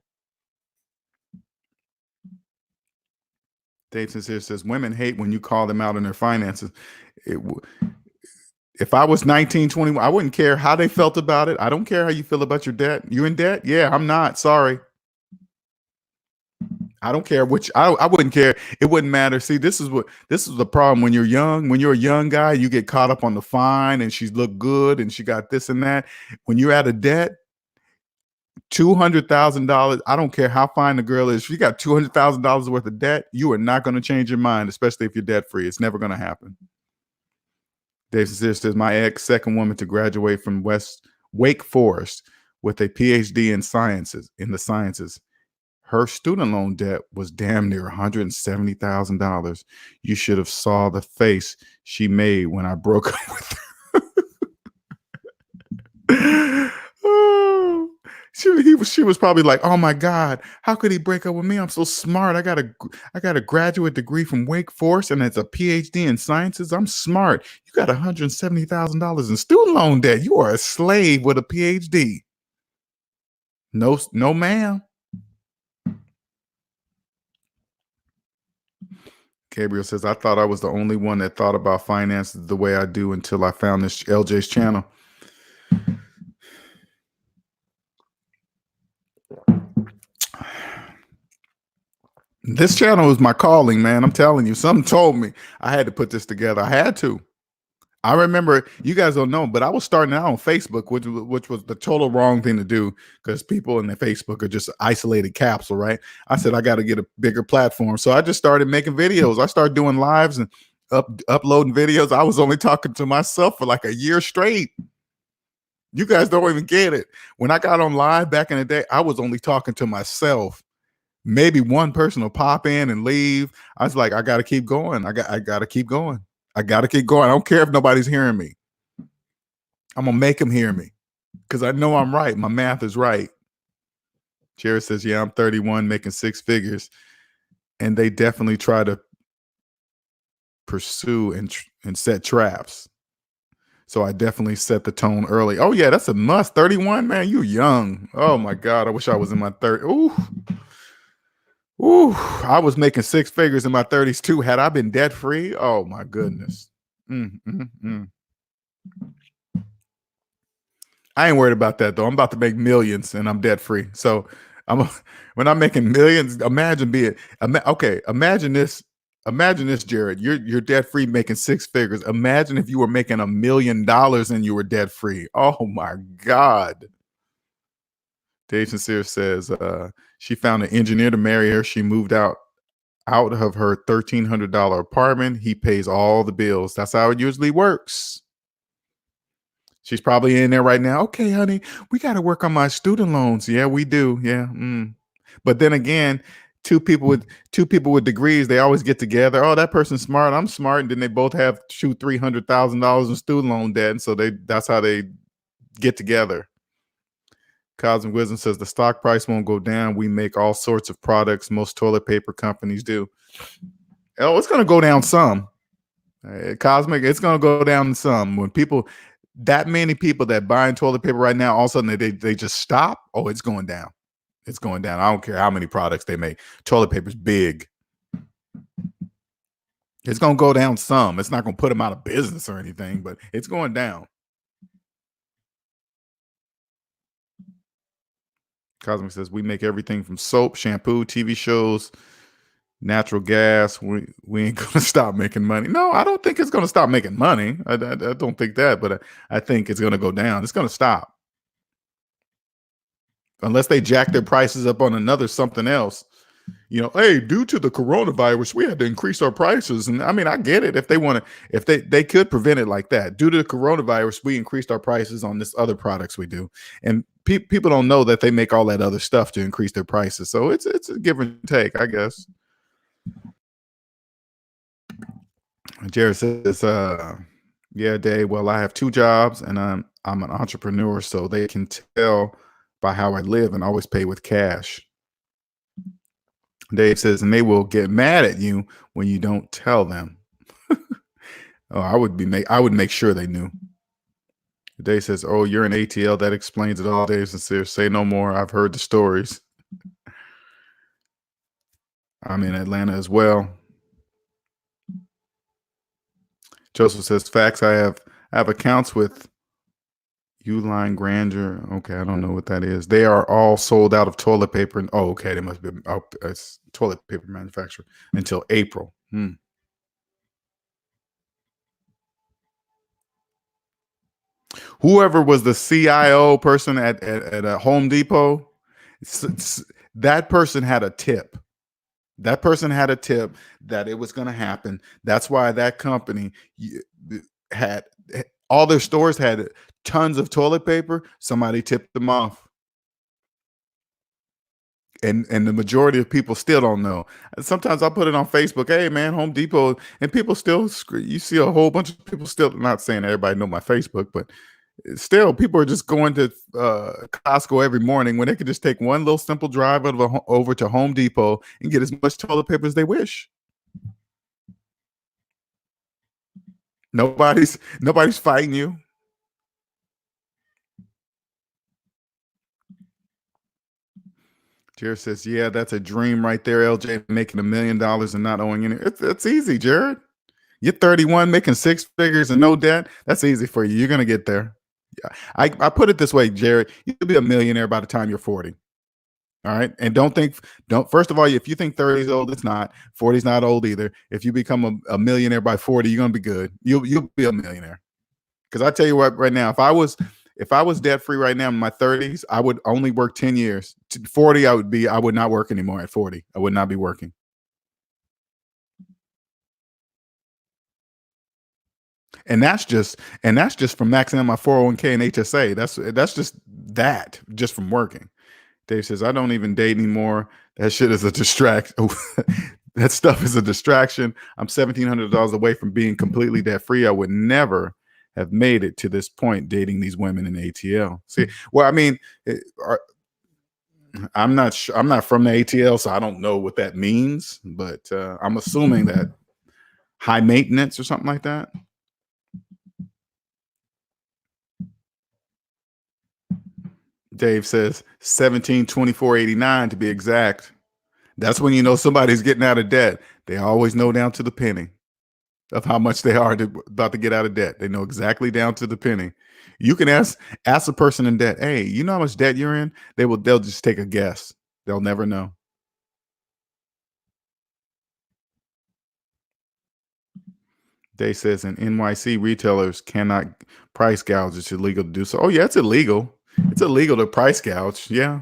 Dave Sincere says, women hate when you call them out on their finances. If I was 19, 21, I wouldn't care how they felt about it. I don't care how you feel about your debt. You in debt? Yeah, I'm not. Sorry. I don't care which. I wouldn't care. It wouldn't matter. See, this is the problem when you're young. When you're a young guy, you get caught up on the fine, and she looked good, and she got this and that. When you're out of debt, $200,000. I don't care how fine the girl is. If you got $200,000 worth of debt, you are not going to change your mind, especially if you're debt free. It's never going to happen. Dave Sincere says, my ex, second woman to graduate from Wake Forest with a PhD in the sciences. Her student loan debt was damn near $170,000. You should have saw the face she made when I broke up with her. Oh, she was probably like, oh my God, how could he break up with me? I'm so smart. I got a graduate degree from Wake Forest and it's a PhD in sciences. I'm smart. You got $170,000 in student loan debt. You are a slave with a PhD. No, ma'am. Gabriel says, I thought I was the only one that thought about finances the way I do until I found this LJ's channel. This channel is my calling, man. I'm telling you, something told me I had to put this together. I had to. I remember, you guys don't know, but I was starting out on Facebook, which was the total wrong thing to do because people in the Facebook are just isolated capsule, right? I said, I got to get a bigger platform. So I just started making videos. I started doing lives and uploading videos. I was only talking to myself for like a year straight. You guys don't even get it. When I got on live back in the day, I was only talking to myself. Maybe one person will pop in and leave. I was like, I got to keep going. I got to keep going. I got to keep going. I don't care if nobody's hearing me. I'm going to make them hear me because I know I'm right. My math is right. Jared says, yeah, I'm 31 making six figures. And they definitely try to pursue and set traps. So I definitely set the tone early. Oh, yeah, that's a must. 31, man, you young. Oh, my God. I wish I was in my 30s. Ooh, I was making six figures in my 30s too. Had I been debt free, oh my goodness. I ain't worried about that though. I'm about to make millions and I'm debt free. So when I'm making millions, imagine this. Imagine this, Jared. You're debt free, making six figures. Imagine if you were making $1 million and you were debt free. Oh my God. Dave Sincere says she found an engineer to marry her. She moved out of her $1,300 apartment. He pays all the bills. That's how it usually works. She's probably in there right now. Okay, honey, we got to work on my student loans. Yeah, we do. Yeah. But then again, two people with degrees, they always get together. Oh, that person's smart. I'm smart. And then they both have $200,000-$300,000 in student loan debt. And so that's how they get together. Cosmic Wisdom says the stock price won't go down. We make all sorts of products. Most toilet paper companies do. Oh, it's going to go down some. Cosmic, it's going to go down some. When that many people that buying toilet paper right now, all of a sudden they just stop. Oh, it's going down. It's going down. I don't care how many products they make. Toilet paper's big. It's going to go down some. It's not going to put them out of business or anything, but it's going down. Cosmic says we make everything from soap, shampoo, TV shows, natural gas. We ain't gonna stop making money. No, I don't think it's gonna stop making money. I don't think that, but I think it's gonna go down. It's gonna stop unless they jack their prices up on another something else. Hey, due to the coronavirus, we had to increase our prices. And I mean, I get it. If they want to, if they could prevent it like that. Due to the coronavirus, we increased our prices on this other products we do. And people don't know that they make all that other stuff to increase their prices. So it's a give and take, I guess. Jared says, yeah, Dave, well, I have two jobs and I'm an entrepreneur, so they can tell by how I live and always pay with cash. Dave says, and they will get mad at you when you don't tell them. Oh, I would make sure they knew. Dave says, oh, you're an ATL. That explains it all. Dave Sincere, say no more. I've heard the stories. I'm in Atlanta as well. Joseph says, facts. I have accounts with Uline Grandeur. Okay, I don't know what that is. They are all sold out of toilet paper. Oh, okay, they must be it's toilet paper manufacturer until April. Whoever was the CIO person at a Home Depot, that person had a tip. That person had a tip that it was going to happen. That's why that company had all their stores had tons of toilet paper. Somebody tipped them off. And the majority of people still don't know. Sometimes I'll put it on Facebook, hey man, Home Depot, and people still you see a whole bunch of people still, not saying everybody know my Facebook, but still people are just going to Costco every morning when they could just take one little simple drive over to Home Depot and get as much toilet paper as they wish. Nobody's fighting you. Jared says, yeah, that's a dream right there, LJ, making $1 million and not owing any. It's easy, Jared. You're 31, making six figures and no debt. That's easy for you. You're going to get there. Yeah. I put it this way, Jared. You'll be a millionaire by the time you're 40. All right. And first of all, if you think 30 is old, it's not. 40 is not old either. If you become a millionaire by 40, you're going to be good. You'll be a millionaire. Because I tell you what, right now, if I was debt free right now in my 30s, I would only work 10 years. 40, I would not work anymore at 40. I would not be working. And that's just from maxing out my 401k and HSA. That's just from working. Dave says, I don't even date anymore. That shit is a distraction. That stuff is a distraction. I'm $1,700 away from being completely debt free. I would never have made it to this point dating these women in ATL. See, well, I mean, I'm not from the ATL, so I don't know what that means, but I'm assuming that high maintenance or something like that. Dave says 1724.89 to be exact. That's when you know somebody's getting out of debt. They always know down to the penny of how much they are about to get out of debt. They know exactly down to the penny. You can ask a person in debt, hey, you know how much debt you're in? They'll just take a guess. They'll never know. Dave says in NYC retailers cannot price gouge. It's illegal to do so. Oh yeah, it's illegal. It's illegal to price gouge. Yeah.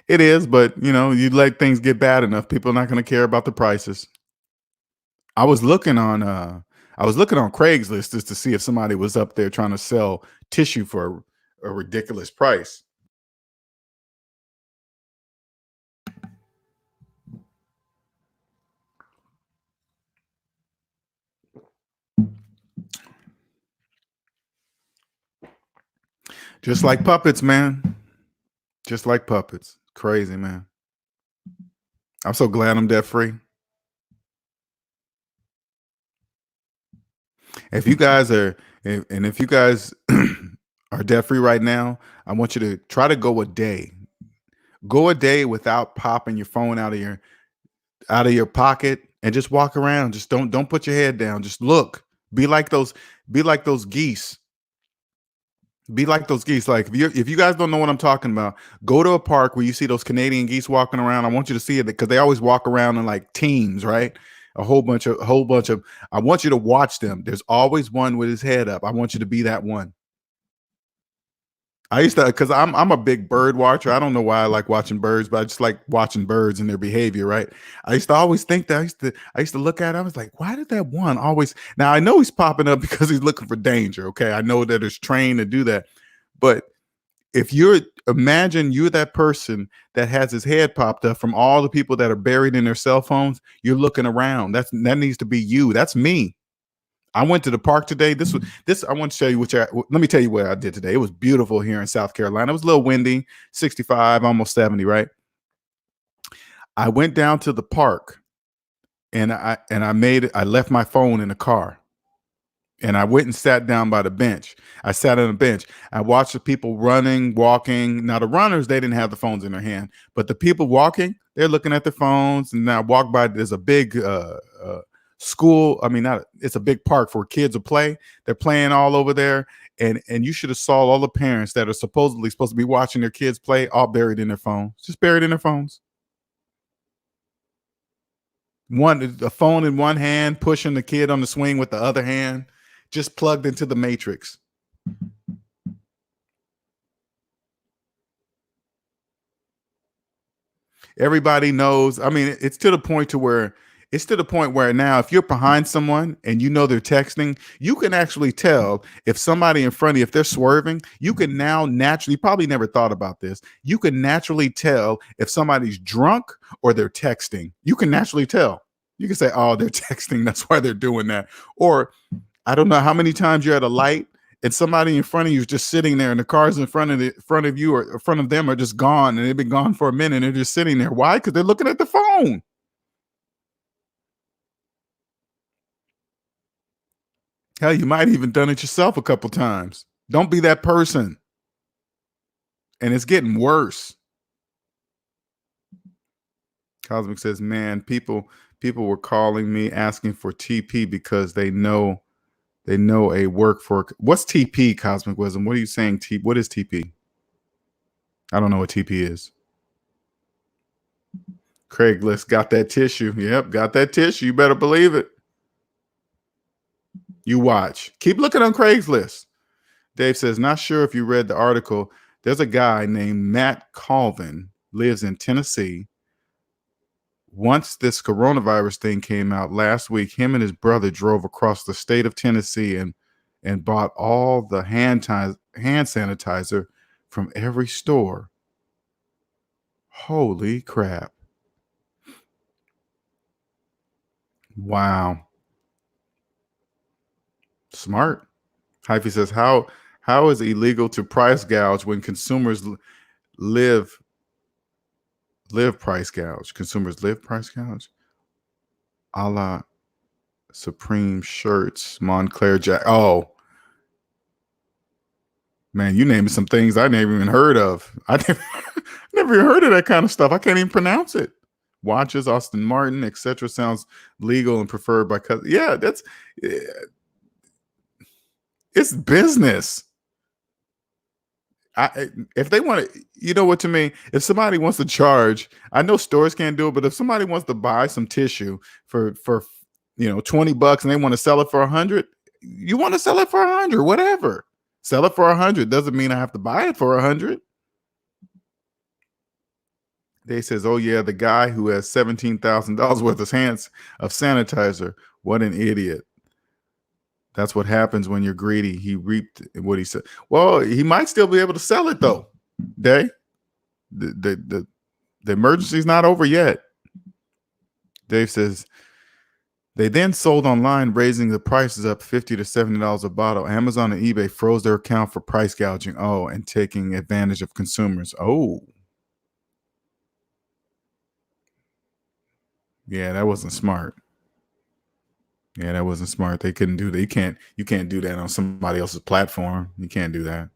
It is, but you let things get bad enough, people are not going to care about the prices. I was looking on Craigslist just to see if somebody was up there trying to sell tissue for a ridiculous price. Just like puppets, man. Just like puppets. Crazy, man. I'm so glad I'm debt free. If you guys are are debt free right now, I want you to try to go a day. Go a day without popping your phone out of your pocket and just walk around. Just don't put your head down. Just look. Be like those geese. Be like those geese. Like if you guys don't know what I'm talking about, go to a park where you see those Canadian geese walking around. I want you to see it because they always walk around in like teams, right? A whole bunch of. I want you to watch them. There's always one with his head up. I want you to be that one. I used to, because I'm a big bird watcher. I don't know why I like watching birds, but I just like watching birds and their behavior, right? I used to always think that I used to look at it, I was like, why did that one always, now I know he's popping up because he's looking for danger. Okay. I know that it's trained to do that. But if imagine you're that person that has his head popped up from all the people that are buried in their cell phones, you're looking around. That needs to be you. That's me. I went to the park today. I want to show you let me tell you what I did today. It was beautiful here in South Carolina. It was a little windy, 65, almost 70, right? I went down to the park and I left my phone in the car. And I went and sat down by the bench. I sat on a bench. I watched the people running, walking. Now the runners, they didn't have the phones in their hand, but the people walking, they're looking at their phones. And I walked by. There's a big school. I mean, not it's a big park for kids to play. They're playing all over there, and you should have saw all the parents that are supposedly supposed to be watching their kids play, all buried in their phones, just buried in their phones. A phone in one hand, pushing the kid on the swing with the other hand, just plugged into the matrix. Everybody knows. I mean, it's to the point where now if you're behind someone and you know they're texting, you can actually tell if somebody in front of you, if they're swerving, you can now naturally, you probably never thought about this. You can naturally tell if somebody's drunk or they're texting. You can naturally tell. You can say, oh, they're texting. That's why they're doing that. Or I don't know how many times you're at a light and somebody in front of you is just sitting there, and the cars in front of you or in front of them are just gone, and they've been gone for a minute, and they're just sitting there. Why? Because they're looking at the phone. Hell, you might have even done it yourself a couple times. Don't be that person. And it's getting worse. Cosmic says, man, people were calling me asking for TP because they know a work for what's TP, Cosmic Wisdom. What are you saying? What is TP? I don't know what TP is. Craigslist got that tissue. Yep, got that tissue. You better believe it. You watch. Keep looking on Craigslist. Dave says, not sure if you read the article. There's a guy named Matt Colvin, lives in Tennessee. Once this coronavirus thing came out last week, him and his brother drove across the state of Tennessee and bought all the hand sanitizer from every store. Holy crap. Wow. Smart. Hyphy says, how is it illegal to price gouge when consumers live price gouge? Consumers live price gouge? A la Supreme shirts, Montclair Jack. Oh, man, you naming some things I never even heard of. Never even heard of that kind of stuff. I can't even pronounce it. Watches, Austin Martin, etc. sounds legal and preferred by yeah, it's business. If they want to, you know what, to me, if somebody wants to charge, I know stores can't do it, but if somebody wants to buy some tissue for $20 and they want to sell it for 100, you want to sell it for 100, whatever. Sell it for 100 doesn't mean I have to buy it for 100. They says, oh yeah, the guy who has $17,000 worth of hands of sanitizer. What an idiot. That's what happens when you're greedy. He reaped what he said. Well, he might still be able to sell it though. The emergency's not over yet. Dave says they then sold online, raising the prices up $50 to $70 a bottle. Amazon and eBay froze their account for price gouging. Oh, and taking advantage of consumers. Oh, yeah, that wasn't smart. Yeah, that wasn't smart. They couldn't do that. You can't do that on somebody else's platform. You can't do that.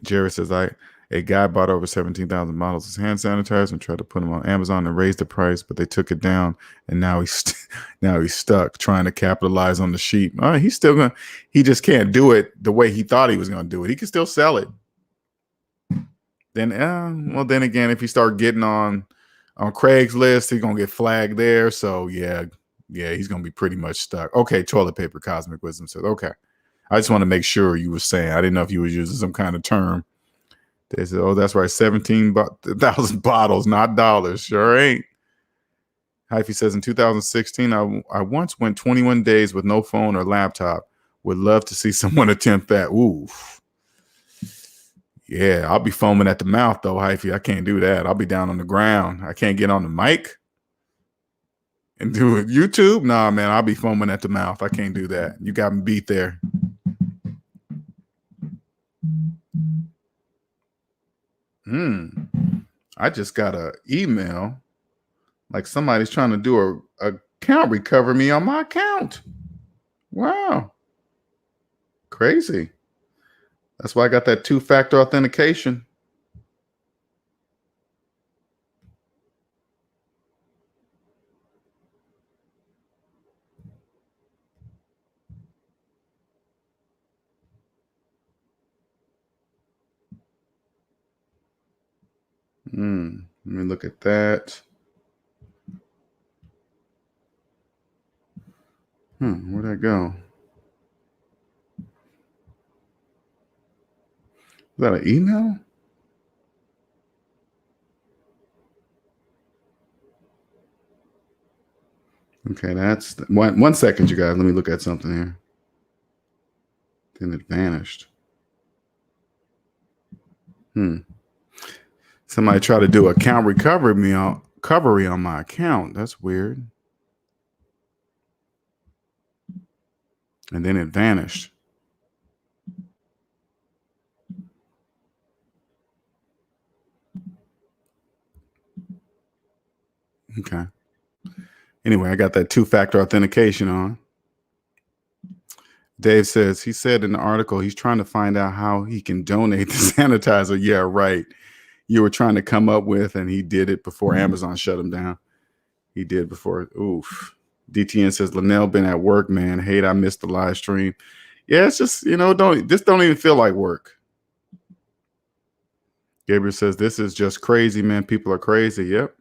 Jared says, a guy bought over 17,000 bottles of hand sanitizer and tried to put them on Amazon and raise the price, but they took it down, and now he's stuck trying to capitalize on the sheep. He just can't do it the way he thought he was going to do it. He can still sell it. Then again, if he start getting on Craigslist, he's gonna get flagged there. So yeah, he's gonna be pretty much stuck. Okay, toilet paper, Cosmic Wisdom says. Okay, I just want to make sure you were saying. I didn't know if you was using some kind of term. They said, oh, that's right, 17,000 bottles, not dollars. Sure ain't. Hyphy says, in 2016, I once went 21 days with no phone or laptop. Would love to see someone attempt that. Ooh. Yeah, I'll be foaming at the mouth though, Hyphy. I can't do that. I'll be down on the ground. I can't get on the mic and do it. YouTube? Nah, man, I'll be foaming at the mouth. I can't do that. You got me beat there. I just got an email like somebody's trying to do a account recover me on my account. Wow. Crazy. That's why I got that 2-factor authentication. Let me look at that. Where'd that go? Is that an email? Okay, that's one second, you guys. Let me look at something here. Then it vanished. Somebody tried to do account recovery on my account. That's weird. And then it vanished. Okay. Anyway, I got that two-factor authentication on. Dave says, he said in the article, he's trying to find out how he can donate the sanitizer. Yeah, right. You were trying to come up with, and he did it before Amazon shut him down. He did before. Oof. DTN says, Linnell been at work, man. Hate I missed the live stream. Yeah, it's just, don't even feel like work. Gabriel says, this is just crazy, man. People are crazy. Yep.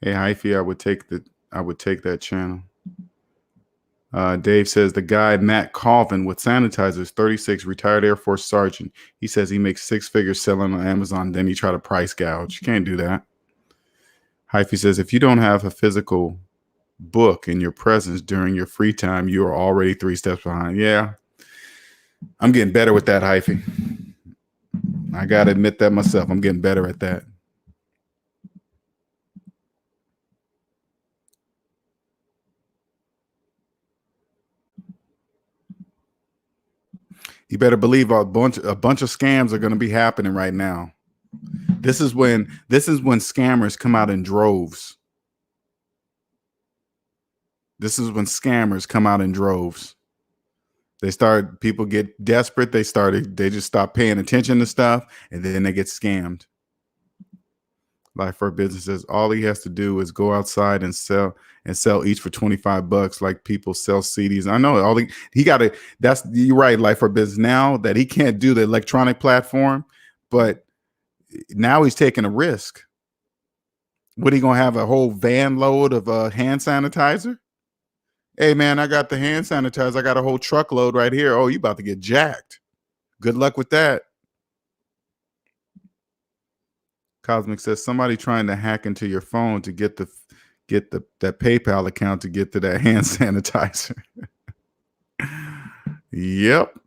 Hey, Hyphy, I would take that channel. Dave says the guy Matt Colvin with sanitizers, 36, retired Air Force sergeant. He says he makes 6 figures selling on Amazon. Then he try to price gouge. You can't do that. Hyphy says if you don't have a physical book in your presence during your free time, you are already 3 steps behind. Yeah, I'm getting better with that, Hyphy. I gotta admit that myself. I'm getting better at that. You better believe a bunch of scams are going to be happening right now. This is when scammers come out in droves. This is when scammers come out in droves. People get desperate. They just stop paying attention to stuff, and then they get scammed. Like for businesses, all he has to do is go outside and sell each for $25, like people sell CDs. I know he got to. You're right. Like for business now that he can't do the electronic platform, but now he's taking a risk. What, he gonna have a whole van load of hand sanitizer? Hey man, I got the hand sanitizer. I got a whole truckload right here. Oh, you about to get jacked. Good luck with that. Cosmic says somebody trying to hack into your phone to get that PayPal account to get to that hand sanitizer. Yep.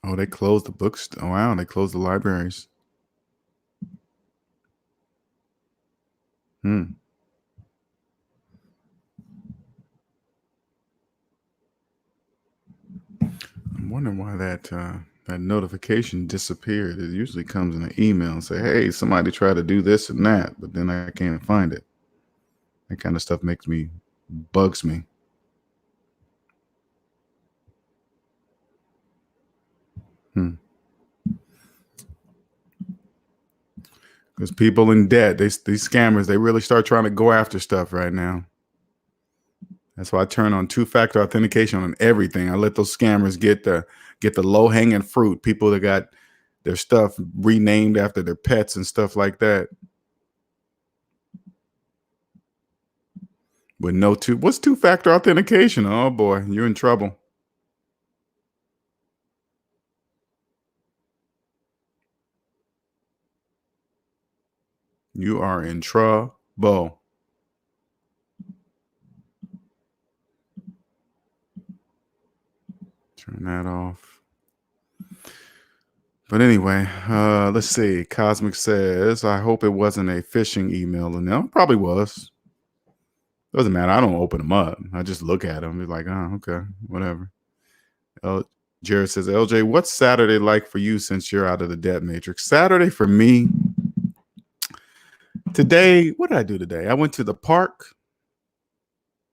Oh, they closed the books. Oh, wow, they closed the libraries. I'm wondering why that notification disappeared. It usually comes in an email and say, hey, somebody tried to do this and that, but then I can't find it. That kind of stuff bugs me. Because people in debt, these scammers, they really start trying to go after stuff right now. That's why I turn on two-factor authentication on everything. I let those scammers get the low-hanging fruit. People that got their stuff renamed after their pets and stuff like that. With what's two-factor authentication? Oh boy, you're in trouble. You are in trouble. Turn that off. But anyway, let's see. Cosmic says, I hope it wasn't a phishing email. And no, it probably was. Doesn't matter. I don't open them up. I just look at them. It's like, oh, okay, whatever. Jared says, LJ, what's Saturday like for you since you're out of the debt matrix? Saturday for me, today, what did I do today? I went to the park,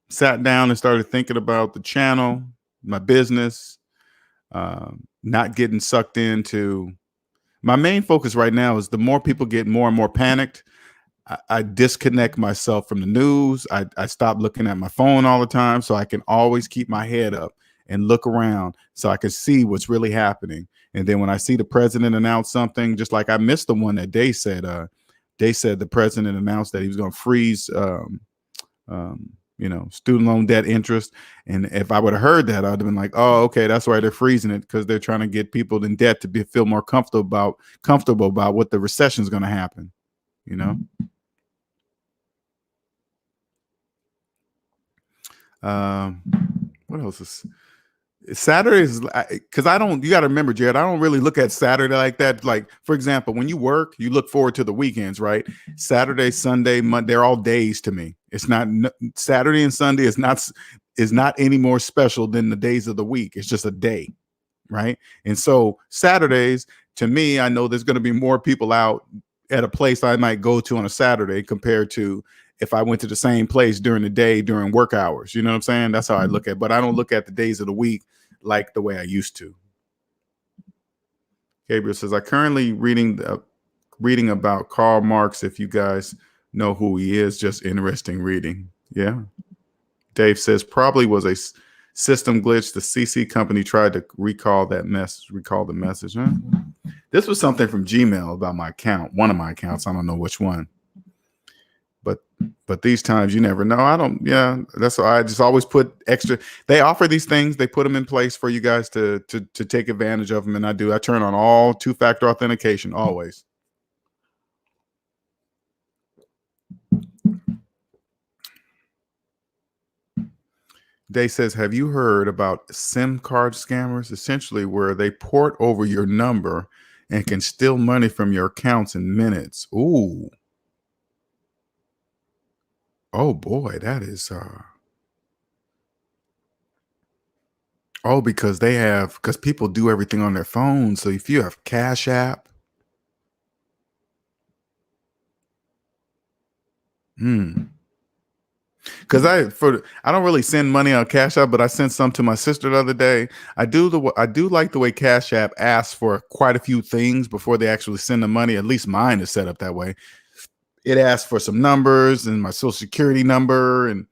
sat down and started thinking about the channel, my business, not getting sucked into. My main focus right now is the more people get more and more panicked, I disconnect myself from the news. I stop looking at my phone all the time so I can always keep my head up and look around so I can see what's really happening. And then when I see the president announce something, just like I missed the one that they said the president announced that he was going to freeze, student loan debt interest. And if I would have heard that, I'd have been like, oh, okay, that's why they're freezing it, because they're trying to get people in debt to feel more comfortable about what the recession is going to happen. You know. Um, what else is Saturdays? Because I don't. You got to remember, Jared. I don't really look at Saturday like that. Like, for example, when you work, you look forward to the weekends, right? Saturday, Sunday, Monday, they're all days to me. It's not Saturday and Sunday is not any more special than the days of the week. It's just a day, right? And so Saturdays, to me, I know there's going to be more people out at a place I might go to on a Saturday compared to if I went to the same place during the day during work hours. You know what I'm saying? That's how I look at it. But I don't look at the days of the week like the way I used to. Gabriel says, I currently reading about Karl Marx. If you guys know who he is, just interesting reading. Yeah. Dave says probably was a system glitch. The CC company tried to recall the message. Huh? This was something from Gmail about my account, one of my accounts. I don't know which one. But these times you never know. That's why I just always put extra. They offer these things, they put them in place for you guys to take advantage of them. And I turn on all two-factor authentication always. Day says, have you heard about SIM card scammers? Essentially where they port over your number and can steal money from your accounts in minutes. Ooh. Oh boy, that is because people do everything on their phone. So if you have Cash App, because I don't really send money on Cash App, but I sent some to my sister the other day. I do like the way Cash App asks for quite a few things before they actually send the money. At least mine is set up that way. It asked for some numbers and my social security number, and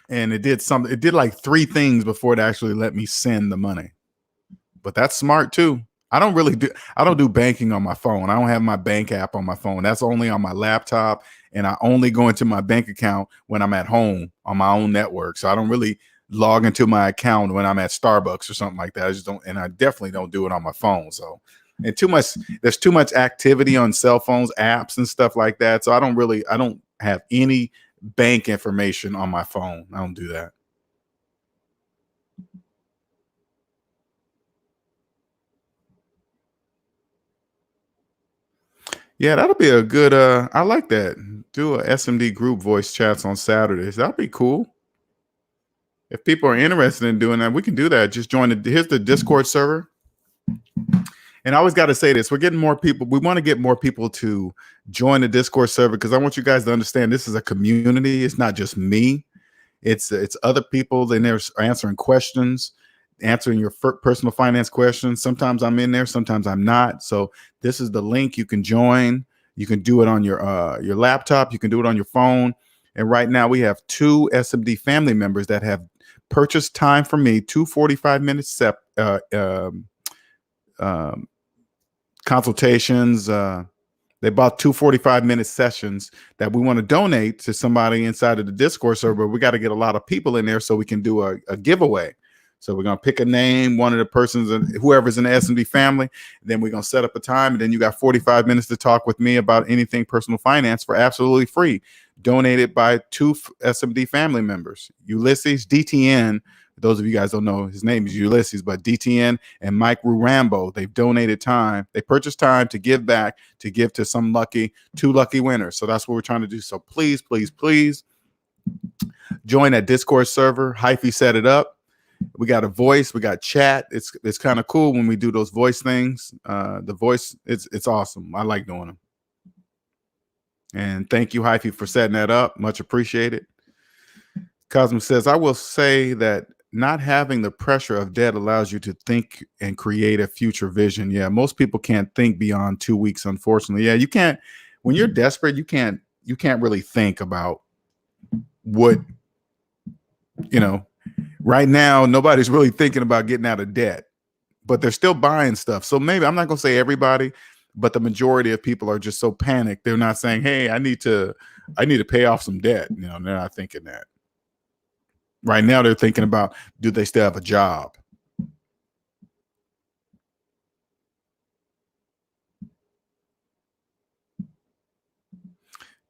it did like 3 things before it actually let me send the money. But that's smart too. I don't do banking on my phone. I don't have my bank app on my phone. That's only on my laptop, and I only go into my bank account when I'm at home on my own network. So I don't really log into my account when I'm at Starbucks or something like that. I just don't, and I definitely don't do it on my phone. So, and there's too much activity on cell phones, apps and stuff like that. So I don't have any bank information on my phone. I don't do that. Yeah, that'll be a good I like that. Do a SMD group voice chats on Saturdays. That'd be cool. If people are interested in doing that, we can do that. Just here's the Discord server. And I always got to say this, we're getting more people. We want to get more people to join the Discord server because I want you guys to understand this is a community. It's not just me. It's other people in there answering questions, answering your personal finance questions. Sometimes I'm in there, sometimes I'm not. So this is the link. You can join. You can do it on your laptop. You can do it on your phone. And right now we have 2 SMD family members that have purchased time from me, 2 45-minute consultations. They bought 2 45-minute sessions that we want to donate to somebody inside of the Discord server. We got to get a lot of people in there so we can do a giveaway. So we're going to pick a name, one of the persons, whoever's in the S&D family. Then we're going to set up a time. And then you got 45 minutes to talk with me about anything personal finance for absolutely free. Donated by 2 SMD family members. Ulysses, DTN. Those of you guys don't know, his name is Ulysses, but DTN and Mike Rurambo, they've donated time. They purchased time to give back, to give to some 2 lucky winners. So that's what we're trying to do. So please, please, please join that Discord server. Hyphy set it up. We got a voice, we got chat. It's kind of cool when we do those voice things. The voice, it's awesome. I like doing them. And thank you, Hyphy, for setting that up. Much appreciated. Cosmo says, I will say that not having the pressure of debt allows you to think and create a future vision. Yeah, most people can't think beyond 2 weeks, unfortunately. Yeah, you can't. when you're desperate, you can't really think about what, you know, right now nobody's really thinking about getting out of debt, but they're still buying stuff. So maybe I'm not going to say everybody, but the majority of people are just so panicked. They're not saying, "Hey, I need to pay off some debt." They're not thinking that. Right now they're thinking about, do they still have a job?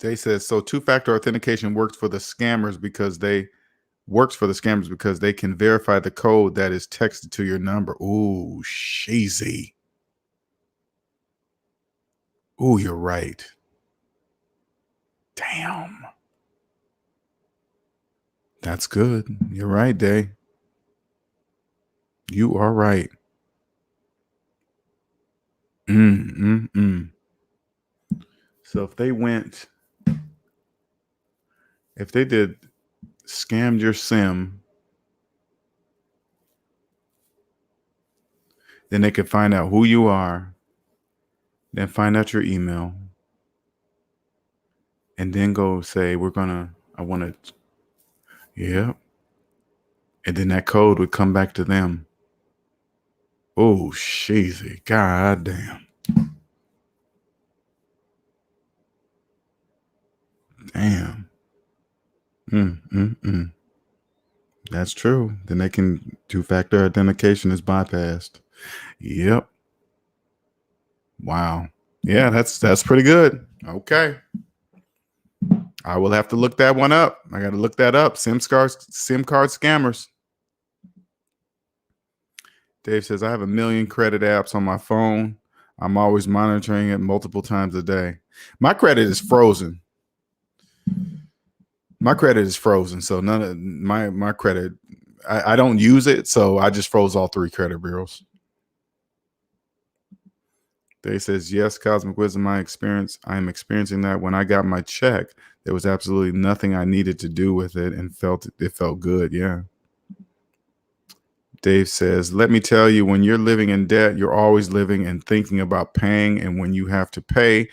They says so two-factor authentication works for the scammers because they can verify the code that is texted to your number. Ooh, cheesy. Ooh, you're right. Damn. That's good. You're right, Day. You are right. Mm, mm, mm. So if they did scammed your sim, then they could find out who you are, then find out your email, and then go say, I want to, yeah. And then that code would come back to them. Oh, cheesy. God damn. Damn. Mm, mm, mm. That's true. Then they can two-factor authentication is bypassed. Yep. Wow. Yeah, that's pretty good. Okay. I will have to look that one up. I got to look that up. SIM card scammers. Dave says, I have a million credit apps on my phone. I'm always monitoring it multiple times a day. My credit is frozen. So none of my credit, I don't use it. So I just froze all 3 credit bureaus. Dave says, yes, Cosmic Wisdom, I am experiencing that. When I got my check, there was absolutely nothing I needed to do with it, and it felt good. Yeah. Dave says, let me tell you, when you're living in debt, you're always living and thinking about paying. And when you have to pay,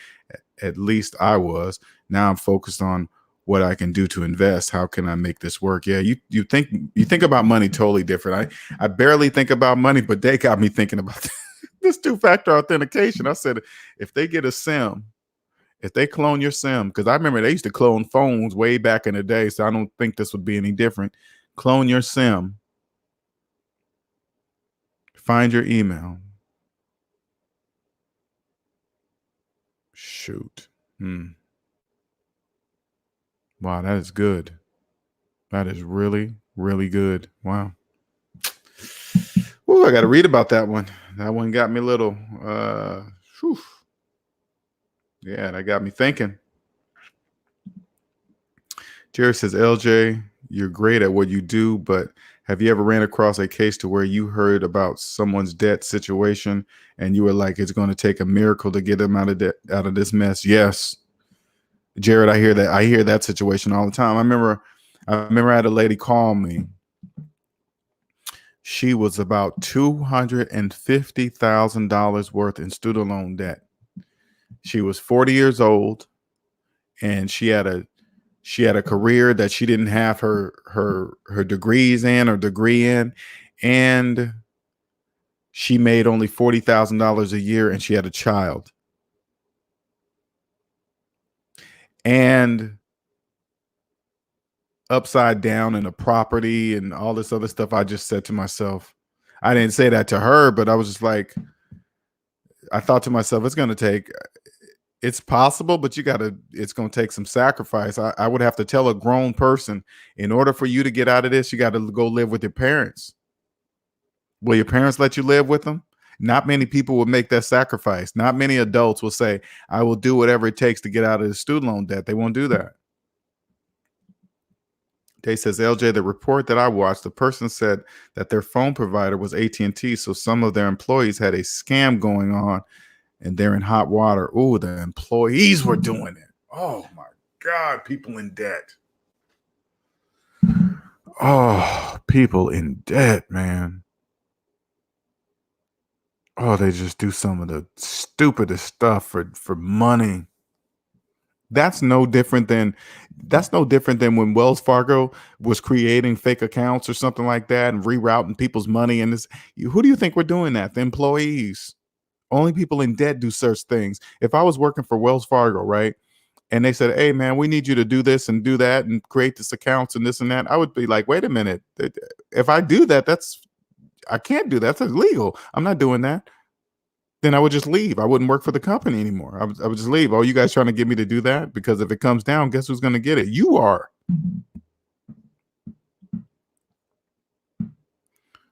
at least I was, now I'm focused on what I can do to invest. How can I make this work? Yeah, you think about money totally different. I barely think about money, but they got me thinking about this two-factor authentication. I said, if they get a SIM, if they clone your SIM, because I remember they used to clone phones way back in the day, so I don't think this would be any different. Clone your SIM, find your email. Shoot. Wow, that is good. That is really, really good. Wow. Ooh, I got to read about that one. That one got me a little. Whew. Yeah, that got me thinking. Jerry says, LJ, you're great at what you do, but have you ever ran across a case to where you heard about someone's debt situation and you were like, it's going to take a miracle to get them out of this mess? Yes, Jared, I hear that. I hear that situation all the time. I remember I had a lady call me. She was about $250,000 worth in student loan debt. She was 40 years old, and she had a career that she didn't have her degrees in or degree in, and she made only $40,000 a year, and she had a child. And upside down in a property and all this other stuff. I just said to myself, I didn't say that to her, but I was just like, I thought to myself, it's possible, but it's going to take some sacrifice. I would have to tell a grown person, in order for you to get out of this, you got to go live with your parents. Will your parents let you live with them? Not many people will make that sacrifice. Not many adults will say, I will do whatever it takes to get out of the student loan debt. They won't do that. Day says, LJ, the report that I watched, the person said that their phone provider was AT&T, so some of their employees had a scam going on, and they're in hot water. Oh, the employees were doing it. Oh my God, people in debt. Oh, people in debt, man. Oh, they just do some of the stupidest stuff for money. That's no different than when Wells Fargo was creating fake accounts or something like that and rerouting people's money. And this, who do you think were doing that? The employees. Only people in debt do such things. If I was working for Wells Fargo, right, and they said, "Hey, man, we need you to do this and do that and create this accounts and this and that," I would be like, "Wait a minute. If I do that, I can't do that. That's illegal. I'm not doing that." Then I would just leave. I wouldn't work for the company anymore. I would just leave. Oh, you guys trying to get me to do that? Because if it comes down, guess who's going to get it? You are.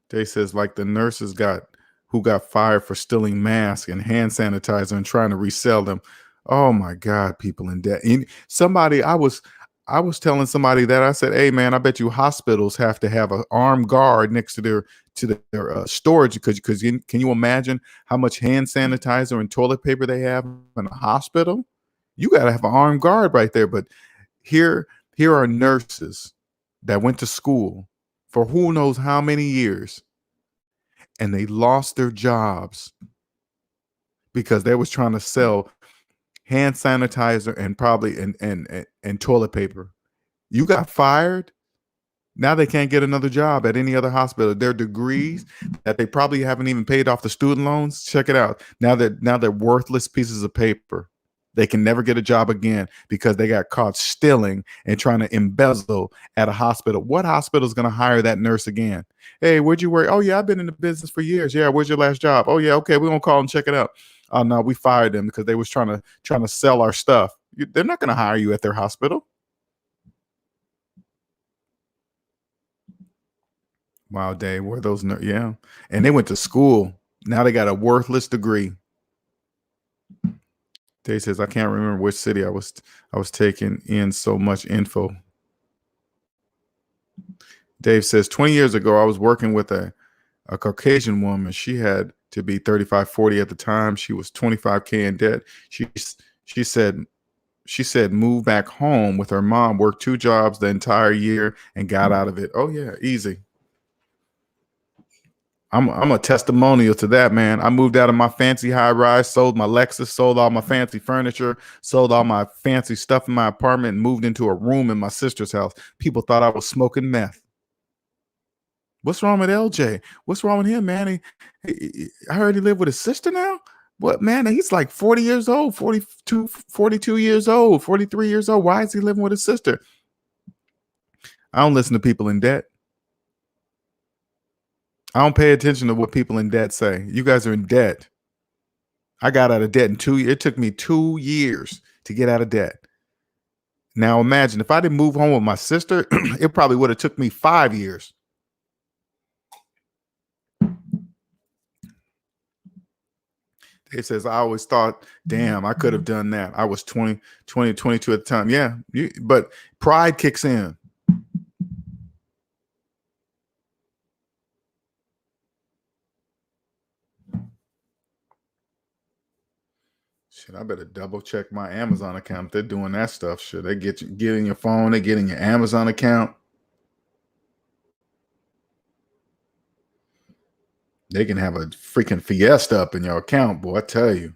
Jay says, like the nurses who got fired for stealing masks and hand sanitizer and trying to resell them. Oh my God, people in debt. And I was telling somebody that I said, "Hey man, I bet you hospitals have to have an armed guard next to their storage because can you imagine how much hand sanitizer and toilet paper they have in a hospital? You got to have an armed guard right there." But here here are nurses that went to school for who knows how many years, and they lost their jobs because they was trying to sell hand sanitizer and probably and toilet paper. You got fired. Now they can't get another job at any other hospital. Their degrees that they probably haven't even paid off the student loans. Check it out. Now they're worthless pieces of paper. They can never get a job again because they got caught stealing and trying to embezzle at a hospital. What hospital is going to hire that nurse again? Hey, where'd you work? Oh yeah, I've been in the business for years. Yeah, where's your last job? Oh yeah, okay, we're gonna call and check it out. Oh no, we fired them because they was trying to sell our stuff. They're not going to hire you at their hospital. Wow, Dave, were those yeah. And they went to school. Now they got a worthless degree. Dave says, I can't remember which city I was taking in so much info. Dave says, 20 years ago, I was working with a Caucasian woman. She had to be 35, 40 at the time. She was 25K in debt. She said she said move back home with her mom, worked 2 jobs the entire year and got out of it. Oh yeah, easy. I'm a testimonial to that, man. I moved out of my fancy high rise, sold my Lexus, sold all my fancy furniture, sold all my fancy stuff in my apartment, and moved into a room in my sister's house. People thought I was smoking meth. What's wrong with LJ? What's wrong with him, man? I heard he lived with his sister now. What, man? He's like 40 years old, 42 years old, 43 years old. Why is he living with his sister? I don't listen to people in debt. I don't pay attention to what people in debt say. You guys are in debt. I got out of debt in 2 years. It took me 2 years to get out of debt. Now imagine if I didn't move home with my sister, it probably would have took me 5 years. It says, I always thought, damn, I could have done that. I was 20, 22 at the time. Yeah, but pride kicks in. Shit, I better double check my Amazon account. If they're doing that stuff, shit, they get in your phone, they get in your Amazon account. They can have a freaking fiesta up in your account, boy. I tell you.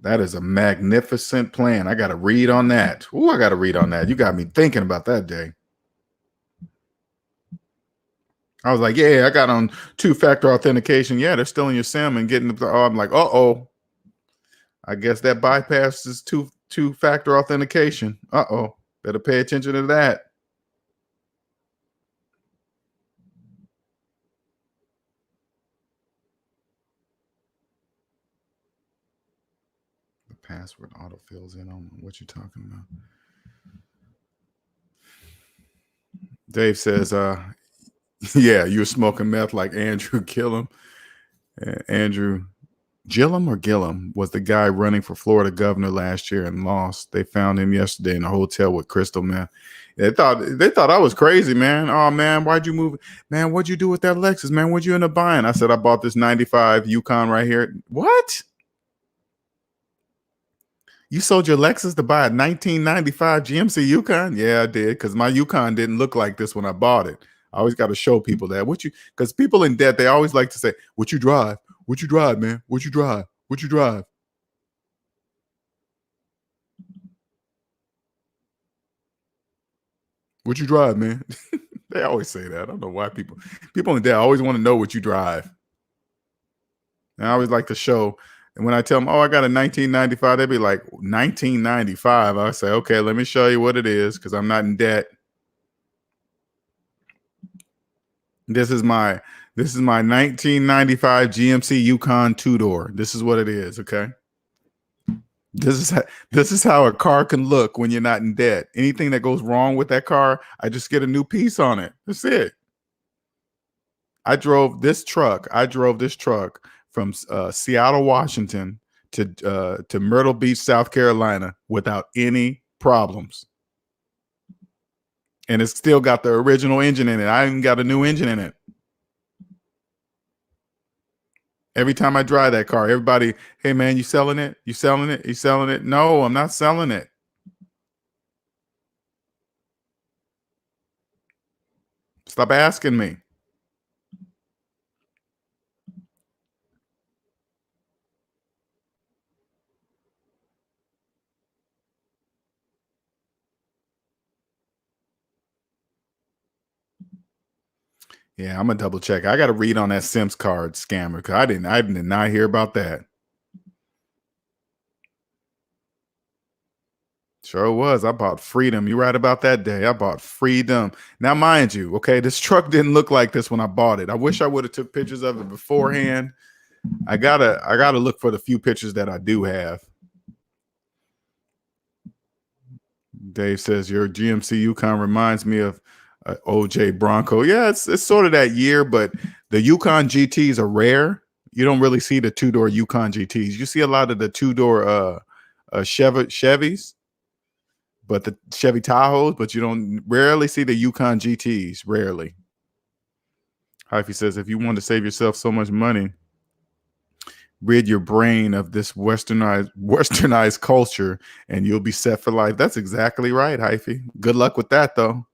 That is a magnificent plan. I got to read on that. Ooh, I got to read on that. You got me thinking about that day. I was like, yeah, I got on 2-factor authentication. Yeah, they're stealing your SIM and getting the. Oh, I'm like, uh-oh. I guess that bypasses two-factor authentication. Uh-oh. Better pay attention to that. The password autofills in on what you're talking about. Dave says, yeah, you were smoking meth like Andrew Gillum. Andrew Gillum or Gillum was the guy running for Florida governor last year and lost. They found him yesterday in a hotel with crystal meth. They thought I was crazy, man. Oh man, why'd you move? Man, what'd you do with that Lexus, man? What'd you end up buying? I said I bought this 95 Yukon right here. What? You sold your Lexus to buy a 1995 GMC Yukon? Yeah, I did, because my Yukon didn't look like this when I bought it. I always got to show people that. Because people in debt, they always like to say, what you drive? What you drive, man? What you drive? What you drive? What you drive, man? They always say that. I don't know why people in there always want to know what you drive. And I always like to show. And when I tell them, oh, I got a 1995, they be like, 1995. I say, okay, let me show you what it is because I'm not in debt. This is my 1995 GMC Yukon 2-door. This is what it is, okay? This is how a car can look when you're not in debt. Anything that goes wrong with that car, I just get a new piece on it. That's it. I drove this truck from Seattle, Washington to Myrtle Beach, South Carolina without any problems. And it's still got the original engine in it. I even got a new engine in it. Every time I drive that car, everybody, hey man, you selling it? You selling it? You selling it? No, I'm not selling it. Stop asking me. Yeah, I'm gonna double check. I got to read on that Sims card scammer because I did not hear about that. Sure was. I bought freedom. You're right about that day. I bought freedom. Now, mind you, okay, this truck didn't look like this when I bought it. I wish I would have took pictures of it beforehand. I gotta look for the few pictures that I do have. Dave says your GMC Yukon reminds me of OJ Bronco. Yeah, it's sort of that year, but the Yukon GTs are rare. You don't really see the 2-door Yukon GTs. You see a lot of the 2-door Chevys, but the Chevy Tahoes, but you don't rarely see the Yukon GTs. Rarely. Hyphy says if you want to save yourself so much money, rid your brain of this westernized culture and you'll be set for life. That's exactly right, Hyphy. Good luck with that though.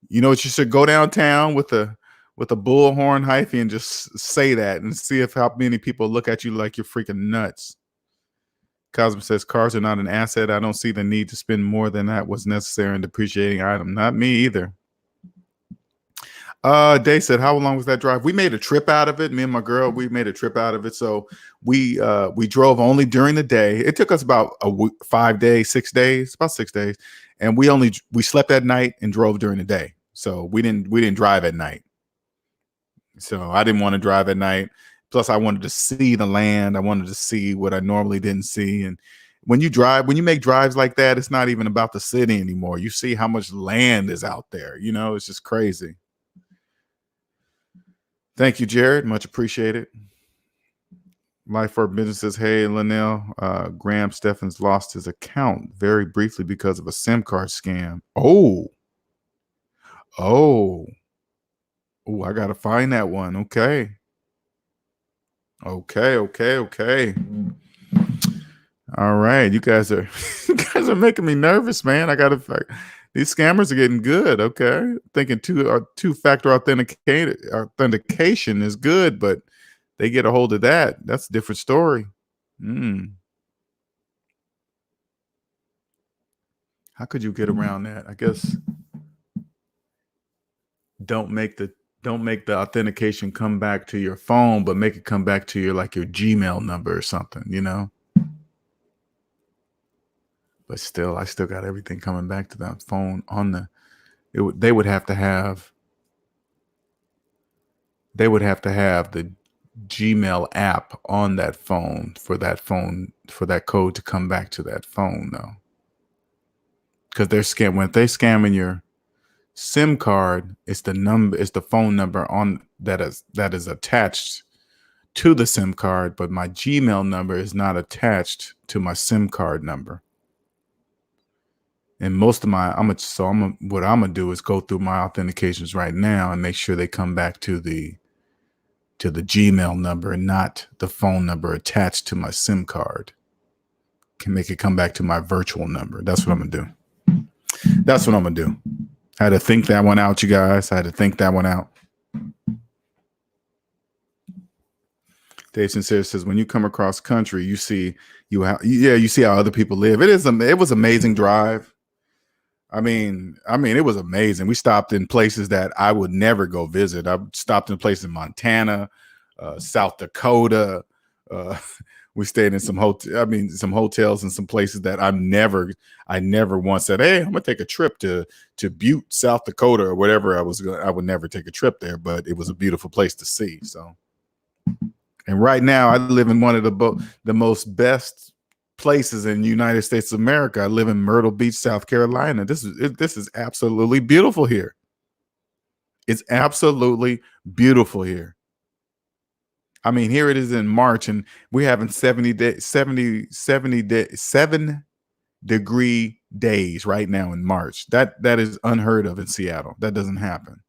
You know what, you should go downtown with a bullhorn, Hyphy, and just say that and see if how many people look at you like you're freaking nuts. Cosmo says cars are not an asset. I don't see the need to spend more than that was necessary in depreciating item. Not me either. Dave said, how long was that drive? We made a trip out of it. Me and my girl, we made a trip out of it. So we drove only during the day. It took us about 5 days, 6 days, about 6 days. And we slept at night and drove during the day. So we didn't drive at night. So I didn't want to drive at night. Plus I wanted to see the land. I wanted to see what I normally didn't see. And when you make drives like that, it's not even about the city anymore. You see how much land is out there. You know, it's just crazy. Thank you, Jared. Much appreciated. Life for Businesses. Hey, Linnell. Graham Steffens lost his account very briefly because of a SIM card scam. Oh, I got to find that one. Okay. All right. You guys are making me nervous, man. These scammers are getting good. Okay. Thinking two-factor authentication is good, but they get a hold of that. That's a different story. How could you get around that? I guess don't make the authentication come back to your phone, but make it come back to your Gmail number or something, you know? But still, I still got everything coming back to that phone on they would have to have the Gmail app on that phone for that code to come back to that phone though. Because when they scamming your SIM card, it's the phone number on that is attached to the SIM card, but my Gmail number is not attached to my SIM card number. And most of what I'm gonna do is go through my authentications right now and make sure they come back to the Gmail number and not the phone number attached to my SIM card. Can make it come back to my virtual number. That's what I'm gonna do. I had to think that one out, you guys. I had to think that one out. Dave Sincere says, when you come across country, you see how other people live. It was amazing drive. It was amazing. We stopped in places that I would never go visit. I stopped in places in Montana, South Dakota. Uh, we stayed in some some hotels and some places that I never once said, "Hey, I'm gonna take a trip to Butte, South Dakota, or whatever." I would never take a trip there, but it was a beautiful place to see. So, and right now, I live in one of the most best places in the United States of America. I live in Myrtle Beach, South Carolina. This is absolutely beautiful here. It's absolutely beautiful here. I mean, here it is in March, and we're having 7-degree days right now in March. That is unheard of in Seattle. That doesn't happen.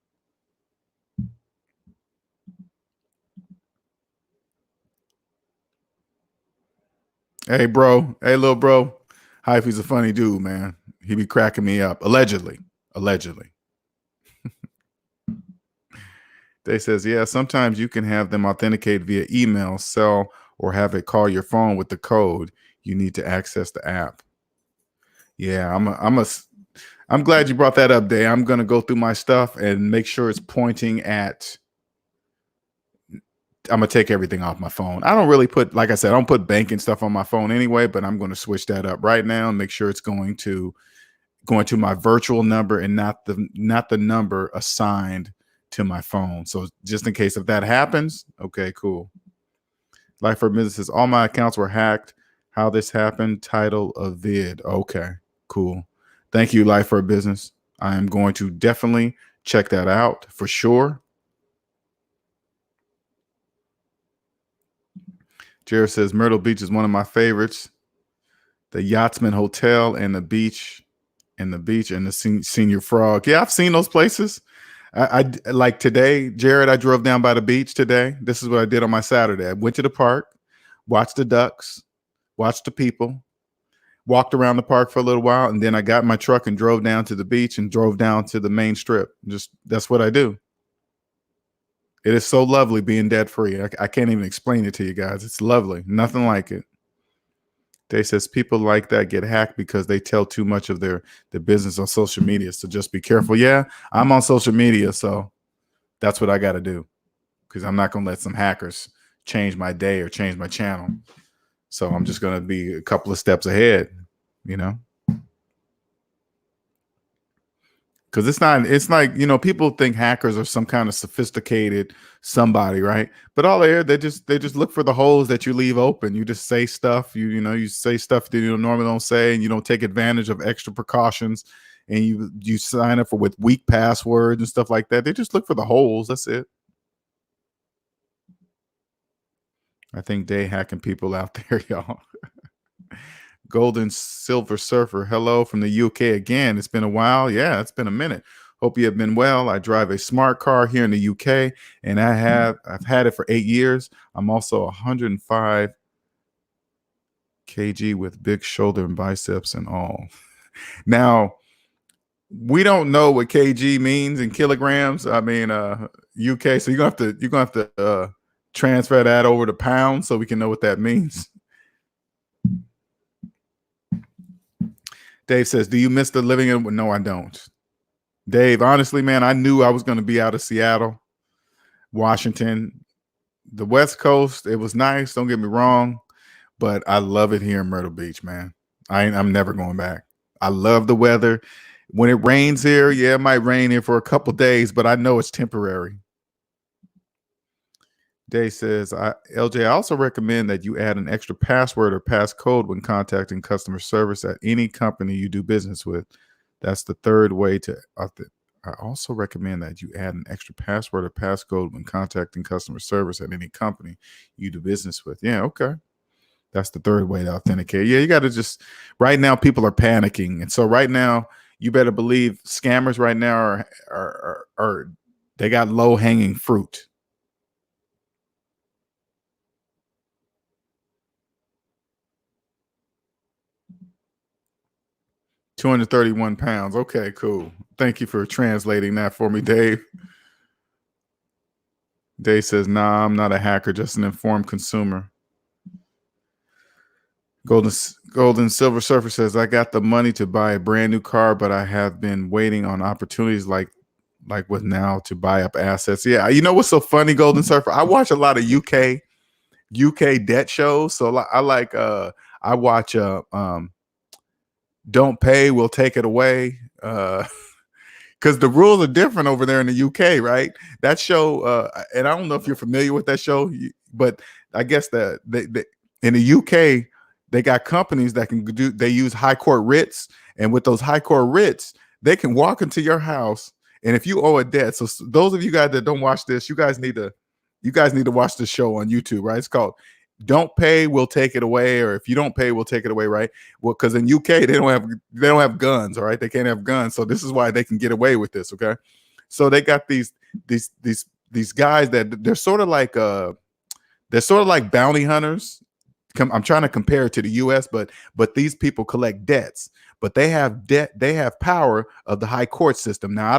Hey, bro. Hey, little bro. Hyphy's a funny dude, man. He be cracking me up. Allegedly. Allegedly. They says, yeah, sometimes you can have them authenticate via email, cell, or have it call your phone with the code. You need to access the app. Yeah, I'm glad you brought that up, Day. I'm gonna go through my stuff and make sure it's pointing at. I'm gonna take everything off my phone. I don't really put, like I said, I don't put banking stuff on my phone anyway, but I'm gonna switch that up right now and make sure it's going to my virtual number and not the number assigned to my phone. So just in case if that happens, okay, cool. Life for Businesses, all my accounts were hacked. How this happened, title of vid. Okay, cool. Thank you, Life for Business. I am going to definitely check that out for sure. Jared says Myrtle Beach is one of my favorites. The Yachtsman Hotel and the beach and the Senior Frog. Yeah, I've seen those places. I like today, Jared. I drove down by the beach today. This is what I did on my Saturday. I went to the park, watched the ducks, watched the people, walked around the park for a little while, and then I got in my truck and drove down to the beach and drove down to the main strip. Just that's what I do. It is so lovely being debt free. I can't even explain it to you guys. It's lovely. Nothing like it. They says people like that get hacked because they tell too much of their business on social media. So just be careful. Yeah, I'm on social media, so that's what I got to do because I'm not going to let some hackers change my day or change my channel. So I'm just going to be a couple of steps ahead, you know. Because it's like, people think hackers are some kind of sophisticated somebody, right? But all they just look for the holes that you leave open. You just say stuff, you say stuff that you normally don't say, and you don't take advantage of extra precautions, and you sign up with weak passwords and stuff like that. They just look for the holes. That's it. I think they hacking people out there, y'all. Golden Silver Surfer, hello from the UK again. It's been a while. Yeah, it's been a minute. Hope you have been well. I drive a smart car here in the UK, and I've had it for 8 years. I'm also 105 kg with big shoulder and biceps and all. Now, we don't know what kg means in kilograms. UK, so you're gonna have to transfer that over to pounds so we can know what that means. Dave says, do you miss the living in? No, I don't. Dave, honestly, man, I knew I was going to be out of Seattle, Washington, the West Coast. It was nice. Don't get me wrong, but I love it here in Myrtle Beach, man. I'm never going back. I love the weather. When it rains here, yeah, it might rain here for a couple days, but I know it's temporary. Dave says, LJ, I also recommend that you add an extra password or passcode when contacting customer service at any company you do business with. That's the third way to. I also recommend that you add an extra password or passcode when contacting customer service at any company you do business with. Yeah, okay. That's the third way to authenticate. Yeah, you got to just. Right now, people are panicking, and so right now, you better believe scammers right now are they got low hanging fruit. 231 pounds. Okay, cool. Thank you for translating that for me, Dave. Dave says, nah, I'm not a hacker, just an informed consumer. Golden Gold and Silver Surfer says, I got the money to buy a brand new car, but I have been waiting on opportunities like with now to buy up assets. Yeah, you know what's so funny, Golden Surfer? I watch a lot of UK debt shows. So I like I watch Don't Pay, We'll Take It Away. Because the rules are different over there in the UK, right? That show, and I don't know if you're familiar with that show, but I guess that in the UK they got companies that can do. They use high court writs, and with those high court writs, they can walk into your house, and if you owe a debt, so those of you guys that don't watch this, you guys need to watch this show on YouTube, right? It's called "Don't Pay, We'll Take It Away," or "If You Don't Pay, We'll Take It Away," right? Well, because in UK they don't have guns, all right? They can't have guns, so this is why they can get away with this, okay? So they got these guys that they're sort of like bounty hunters. I'm trying to compare it to the US, but these people collect debts, but they have debt, they have power of the high court system. Now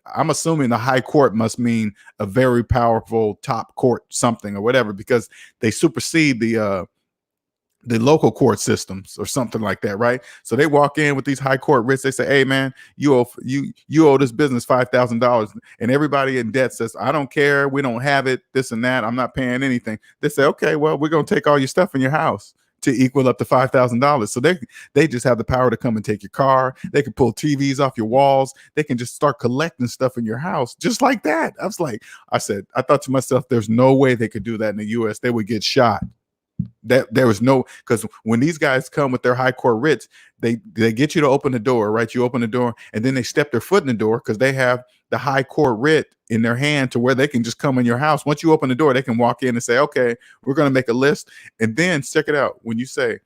I'm assuming the high court must mean a very powerful top court something or whatever, because they supersede the local court systems or something like that, right? So they walk in with these high court writs. They say, "Hey, man, you owe this business $5,000," and everybody in debt says, "I don't care. We don't have it. This and that. I'm not paying anything." They say, "Okay, well, we're gonna take all your stuff in your house to equal up to $5,000." So they just have the power to come and take your car. They can pull TVs off your walls. They can just start collecting stuff in your house just like that. I thought to myself, there's no way they could do that in the US. They would get shot. That there was no, because when these guys come with their high court writs, they get you to open the door, right? You open the door, and then they step their foot in the door because they have the high court writ in their hand to where they can just come in your house. Once you open the door, they can walk in and say, "Okay, we're going to make a list," and then check it out. When you say,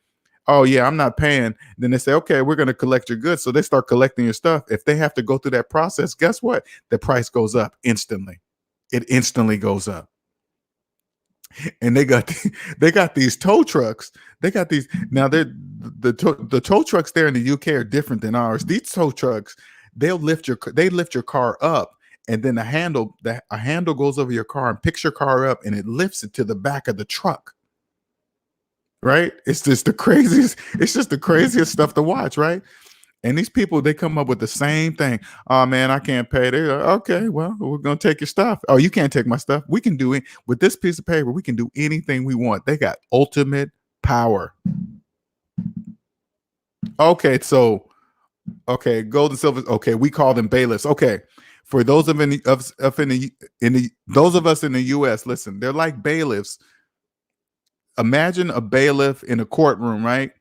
"Oh yeah, I'm not paying," then they say, "Okay, we're going to collect your goods." So they start collecting your stuff. If they have to go through that process, guess what? The price goes up instantly. It instantly goes up. And they got these tow trucks. They got these now. The tow trucks there in the UK are different than ours. These tow trucks, they lift your car up, and then a handle goes over your car and picks your car up, and it lifts it to the back of the truck. Right? It's just the craziest stuff to watch, right? And these people, they come up with the same thing. "Oh man, I can't pay." They're like, "Okay, well, we're gonna take your stuff." "Oh, you can't take my stuff. We can do it with this piece of paper. We can do anything we want." They got ultimate power. Okay, so gold and silver. Okay, we call them bailiffs. Okay, for those those of us in the U.S., listen, they're like bailiffs. Imagine a bailiff in a courtroom, right?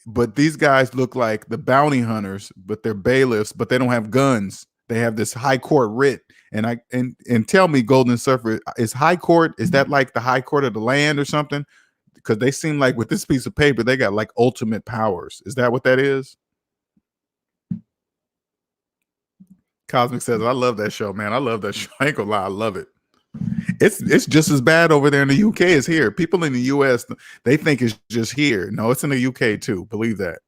But these guys look like the bounty hunters, but they're bailiffs, but they don't have guns. They have this high court writ. And tell me, Golden Surfer, is high court, is that like the high court of the land or something? Because they seem like with this piece of paper, they got like ultimate powers. Is that what that is? Cosmic says, "I love that show, man. I love that show. I ain't gonna lie, I love it." It's just as bad over there in the UK as here. People in the US, they think it's just here. No, it's in the UK too. Believe that.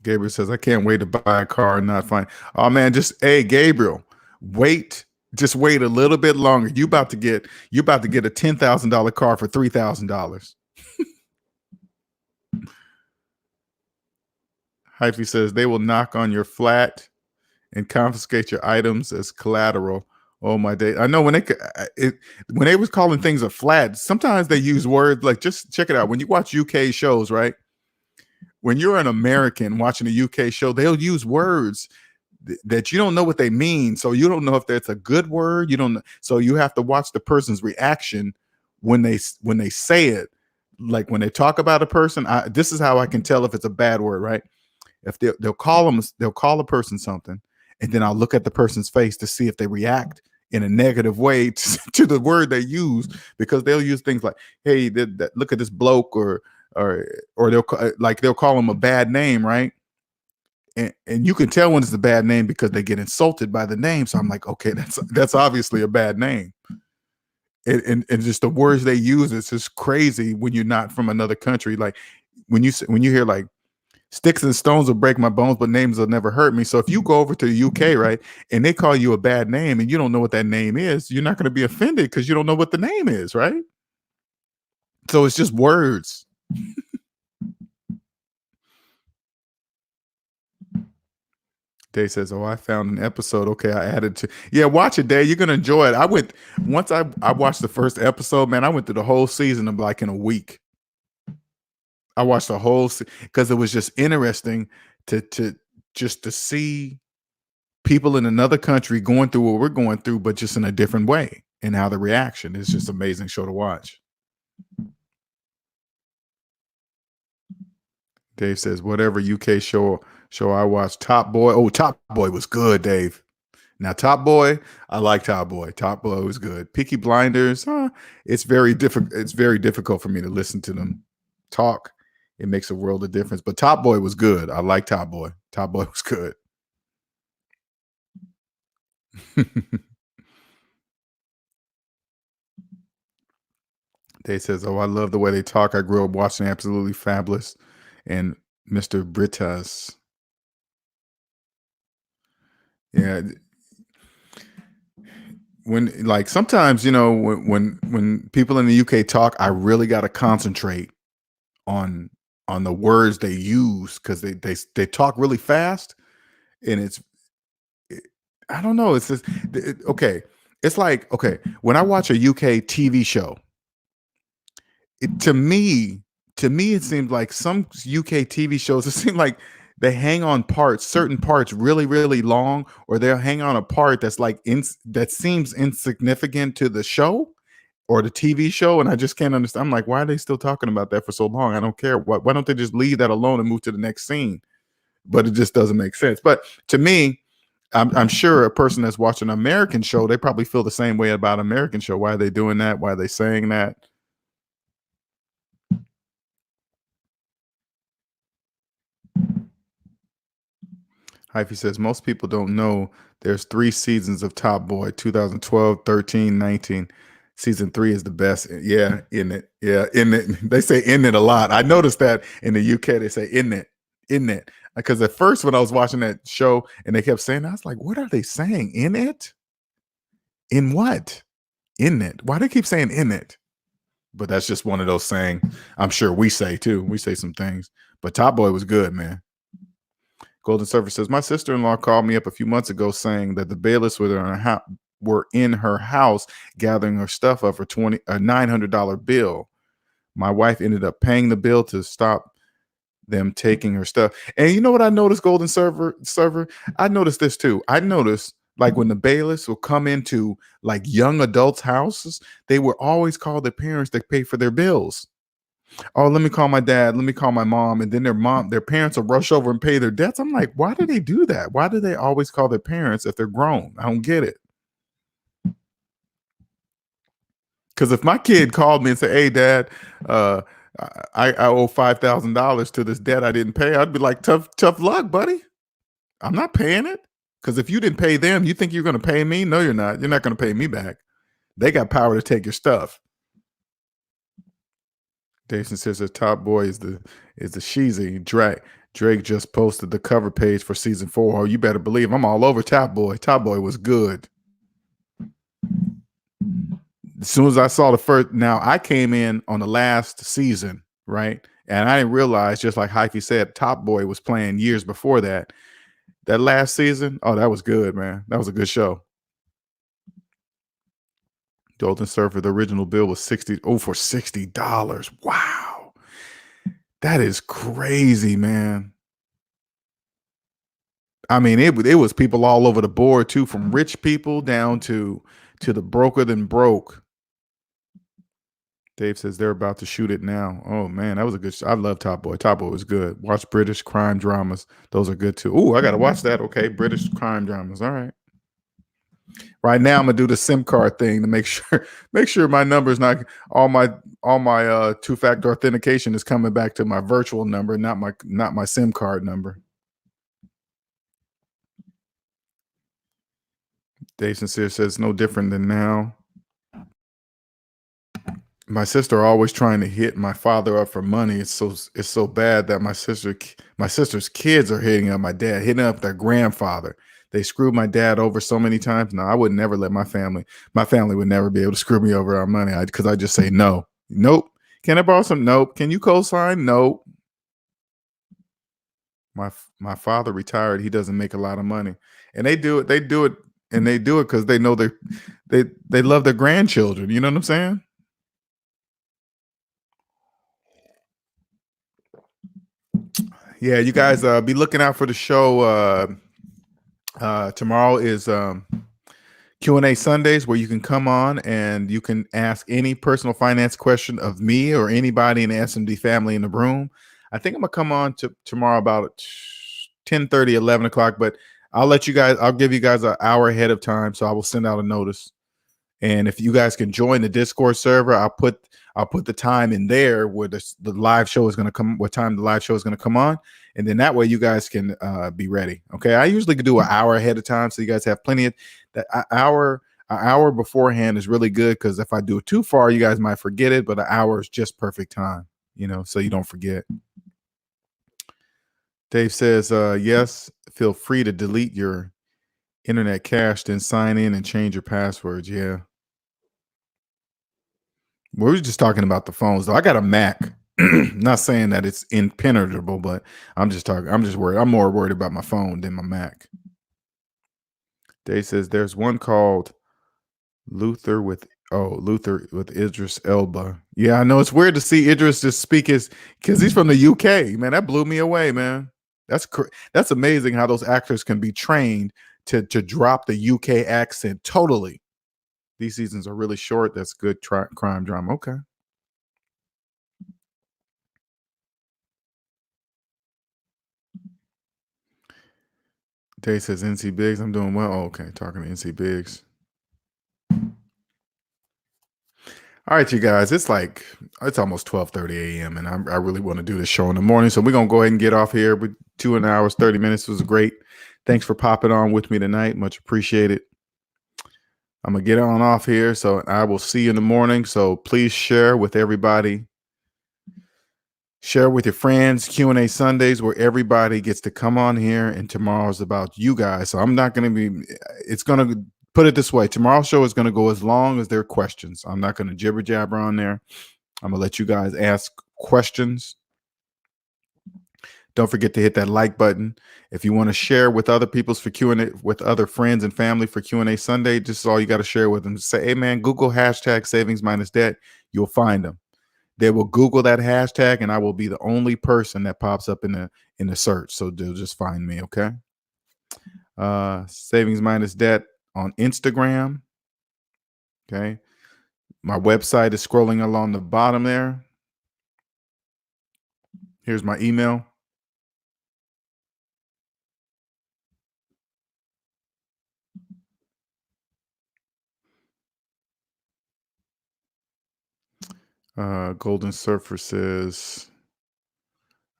Gabriel says, "I can't wait to buy a car and not find." Oh man, hey Gabriel, wait, just wait a little bit longer. You about to get a $10,000 car for $3,000. Hyphy says they will knock on your flat and confiscate your items as collateral. Oh my day! I know when they was calling things a flat, sometimes they use words like, just check it out. When you watch UK shows, right? When you're an American watching a UK show, they'll use words that you don't know what they mean. So you don't know if that's a good word. You don't know. So you have to watch the person's reaction when they say it. Like when they talk about a person, this is how I can tell if it's a bad word, right? If they'll call a person something, and then I'll look at the person's face to see if they react in a negative way to the word they use, because they'll use things like, "Hey, look at this bloke," or they'll call him a bad name, right? And you can tell when it's a bad name because they get insulted by the name. So I'm like, okay, that's obviously a bad name. And just the words they use, it's just crazy when you're not from another country. Like when you hear like Sticks and stones will break my bones, but names will never hurt me. So if you go over to the UK, right, and they call you a bad name and you don't know what that name is, you're not going to be offended because you don't know what the name is, right? So it's just words. Dave says, "Oh, I found an episode. Okay, I added to. Yeah, watch it, Dave. You're gonna enjoy it. I went once I watched the first episode. Man, I went through the whole season of like in a week. I watched the whole because it was just interesting to just to see people in another country going through what we're going through, but just in a different way, and how the reaction is just amazing show to watch." Dave says, "Whatever UK show I watched, Top Boy. Oh, Top Boy was good, Dave. Now, Top Boy, I like Top Boy. Top Boy was good. Peaky Blinders, it's very difficult. It's very difficult for me to listen to them talk. It makes a world of difference. But Top Boy was good. I like Top Boy. Top Boy was good." Dave says, "Oh, I love the way they talk. I grew up watching Absolutely Fabulous and Mr. Britas." Yeah, when like sometimes when people in the UK talk, I really got to concentrate on the words they use because they talk really fast, and it, I don't know. It's just okay. It's like okay when I watch a UK TV show, it, to me it seems like some UK TV shows. It seems like they hang on parts, certain parts, really really long, or they'll hang on a part that's like that seems insignificant to the show or the TV show, and I just can't understand. I'm like, why are they still talking about that for so long? I don't care. Why don't they just leave that alone and move to the next scene? But it just doesn't make sense. But to me, I'm sure a person that's watching an American show, they probably feel the same way about American show. Why are they doing that? Why are they saying that? Hyphy says most people don't know there's 3 seasons of Top Boy: 2012, 13, 19. Season 3 is the best. Yeah, in it. Yeah, in it. They say in it a lot. I noticed that in the UK they say in it. Because at first when I was watching that show and they kept saying, I was like, what are they saying? In it? In what? In it? Why do they keep saying in it? But that's just one of those saying. I'm sure we say too. We say some things. But Top Boy was good, man. Golden Surfer says, my sister-in-law called me up a few months ago saying that the bailiffs were in her house gathering her stuff up for a $900 bill. My wife ended up paying the bill to stop them taking her stuff. And you know what I noticed, Golden Server? I noticed this too. I noticed like when the bailiffs will come into like young adults' houses, they were always call their parents to pay for their bills. Oh, let me call my dad, let me call my mom, and then their parents will rush over and pay their debts. I'm like, why do they do that? Why do they always call their parents if they're grown? I don't get it. Because if my kid called me and said, "Hey, Dad, uh, I owe $5,000 to this debt I didn't pay," I'd be like, "Tough luck, buddy. I'm not paying it." Because if you didn't pay them, you think you're going to pay me? No, you're not. You're not going to pay me back. They got power to take your stuff. Jason says the Top Boy is the sheezy. Drake just posted the cover page for season 4. Oh, you better believe I'm all over Top Boy. Top Boy was good. As soon as I saw the first, now I came in on the last season, right? And I didn't realize, just like Hyphy said, Top Boy was playing years before that. That last season, oh, that was good, man. That was a good show. Golden Surfer, the original bill was 60. Oh, for $60. Wow. That is crazy, man. I mean, it was people all over the board too, from rich people down to the broker than broke. Dave says they're about to shoot it now. Oh man, that was a good. I love Top Boy. Top Boy was good. Watch British crime dramas; those are good too. Oh, I gotta watch that. Okay, British crime dramas. All right. Right now, I'm gonna do the SIM card thing to make sure my number's not all my 2-factor authentication is coming back to my virtual number, not my SIM card number. Dave Sincere says no different than now. My sister always trying to hit my father up for money. It's so bad that my sister My sister's kids are hitting up my dad, hitting up their grandfather. They screwed my dad over so many times. No, I would never let my family would never be able to screw me over our money because I just say no. Nope. Can I borrow some? Nope. Can you co-sign? Nope. My father retired. He doesn't make a lot of money, and they do it. They do it, and they do it because they know they love their grandchildren. You know what I'm saying? Yeah, you guys be looking out for the show. Tomorrow is Q&A Sundays where you can come on and you can ask any personal finance question of me or anybody in the SMD family in the room. I think I'm gonna come on to tomorrow about 10:30, 11 o'clock, but I'll give you guys an hour ahead of time. So I will send out a notice. And if you guys can join the Discord server, I'll put the time in there where the live show is going to come, what time the live show is going to come on, and then that way you guys can be ready. Okay, I usually do an hour ahead of time, so you guys have plenty of that hour. An hour beforehand is really good because if I do it too far, you guys might forget it. But an hour is just perfect time, so you don't forget. Dave says, yes, feel free to delete your internet cache, then sign in and change your passwords. Yeah. We were just talking about the phones, though. I got a Mac. Not saying that it's impenetrable, but I'm just talking. I'm just worried. I'm more worried about my phone than my Mac. Dave says there's one called Luther with Idris Elba. Yeah, I know it's weird to see Idris just speak his because he's from the UK. Man, that blew me away, man. That's amazing how those actors can be trained to drop the UK accent totally. These seasons are really short. That's good crime drama. Okay. Dave says NC Biggs. I'm doing well. Oh, okay, talking to NC Biggs. All right, you guys. It's almost 12:30 a.m. and I really want to do this show in the morning. So we're gonna go ahead and get off here. With 2 hours, 30 minutes was great. Thanks for popping on with me tonight. Much appreciated. I'm gonna get on off here. So I will see you in the morning. So please share with everybody. Share with your friends. Q&A Sundays where everybody gets to come on here, and tomorrow's about you guys. So I'm not going to be. It's going to put it this way. Tomorrow's show is going to go as long as there are questions. I'm not going to jibber jabber on there. I'm going to let you guys ask questions. Don't forget to hit that like button. If you want to share with other people's for Q&A, with other friends and family for Q&A Sunday, just all you got to share with them. Say, hey man, Google hashtag savings minus debt. You'll find them. They will Google that hashtag, and I will be the only person that pops up in the search. So they'll just find me. Okay. Savings minus debt on Instagram. Okay. My website is scrolling along the bottom there. Here's my email. Golden Surfer says,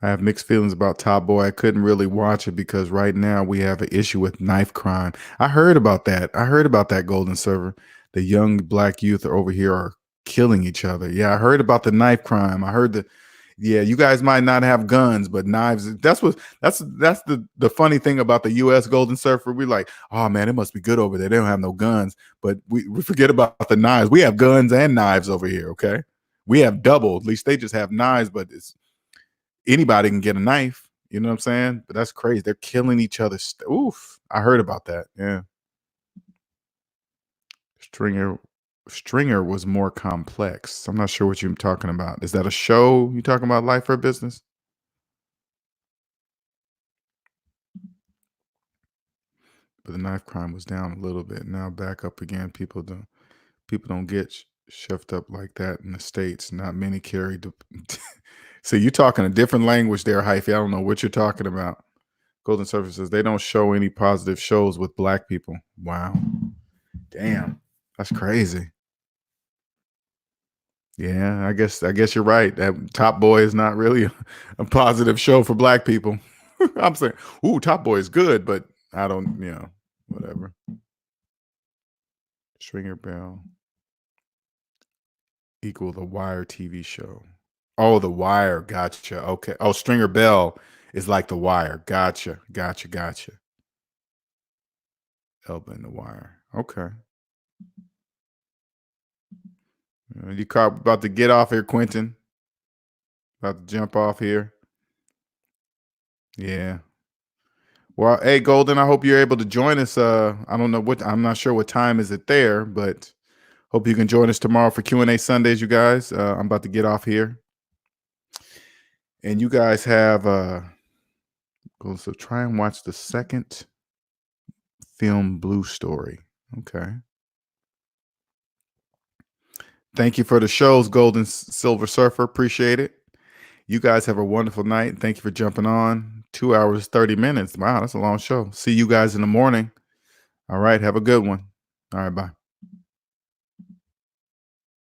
I have mixed feelings about Top Boy. I couldn't really watch it because right now we have an issue with knife crime. I heard about that. Golden Server. The young black youth are over here are killing each other. Yeah, I heard about the knife crime. I heard yeah, you guys might not have guns, but knives. That's the funny thing about the US Golden Surfer. We're like, oh man, it must be good over there. They don't have no guns. But we forget about the knives. We have guns and knives over here, okay? We have double. At least they just have knives, but it's anybody can get a knife. You know what I'm saying? But that's crazy. They're killing each other. Oof. I heard about that. Yeah. Stringer Stringer was more complex. I'm not sure what you're talking about. Is that a show you talking about, Life or Business? But the knife crime was down a little bit. Now back up again. People don't get shoved up like that in the States. Not many carry so you talking a different language there, Hyphy. I don't know what you're talking about. Golden Surfer says they don't show any positive shows with black people. Wow. Damn. That's crazy. Yeah, I guess you're right. That Top Boy is not really a positive show for black people. I'm saying, ooh, Top Boy is good, but I don't, whatever. Stringer Bell equal the Wire TV show. Oh, the wire. Gotcha. Okay. Oh, stringer bell is like the wire. Gotcha. Gotcha. Gotcha. Elbow in the wire. Okay. You caught about to get off here, Quentin. About to jump off here. Yeah. Well, hey, Golden, I hope you're able to join us. I don't know what I'm not sure what time is it there, but hope you can join us tomorrow for Q&A Sundays, you guys. I'm about to get off here. And you guys have so try and watch the second film Blue Story. Okay. Thank you for the shows, Golden Silver Surfer. Appreciate it. You guys have a wonderful night. Thank you for jumping on. 2 hours, 30 minutes. Wow, that's a long show. See you guys in the morning. All right. Have a good one. All right. Bye.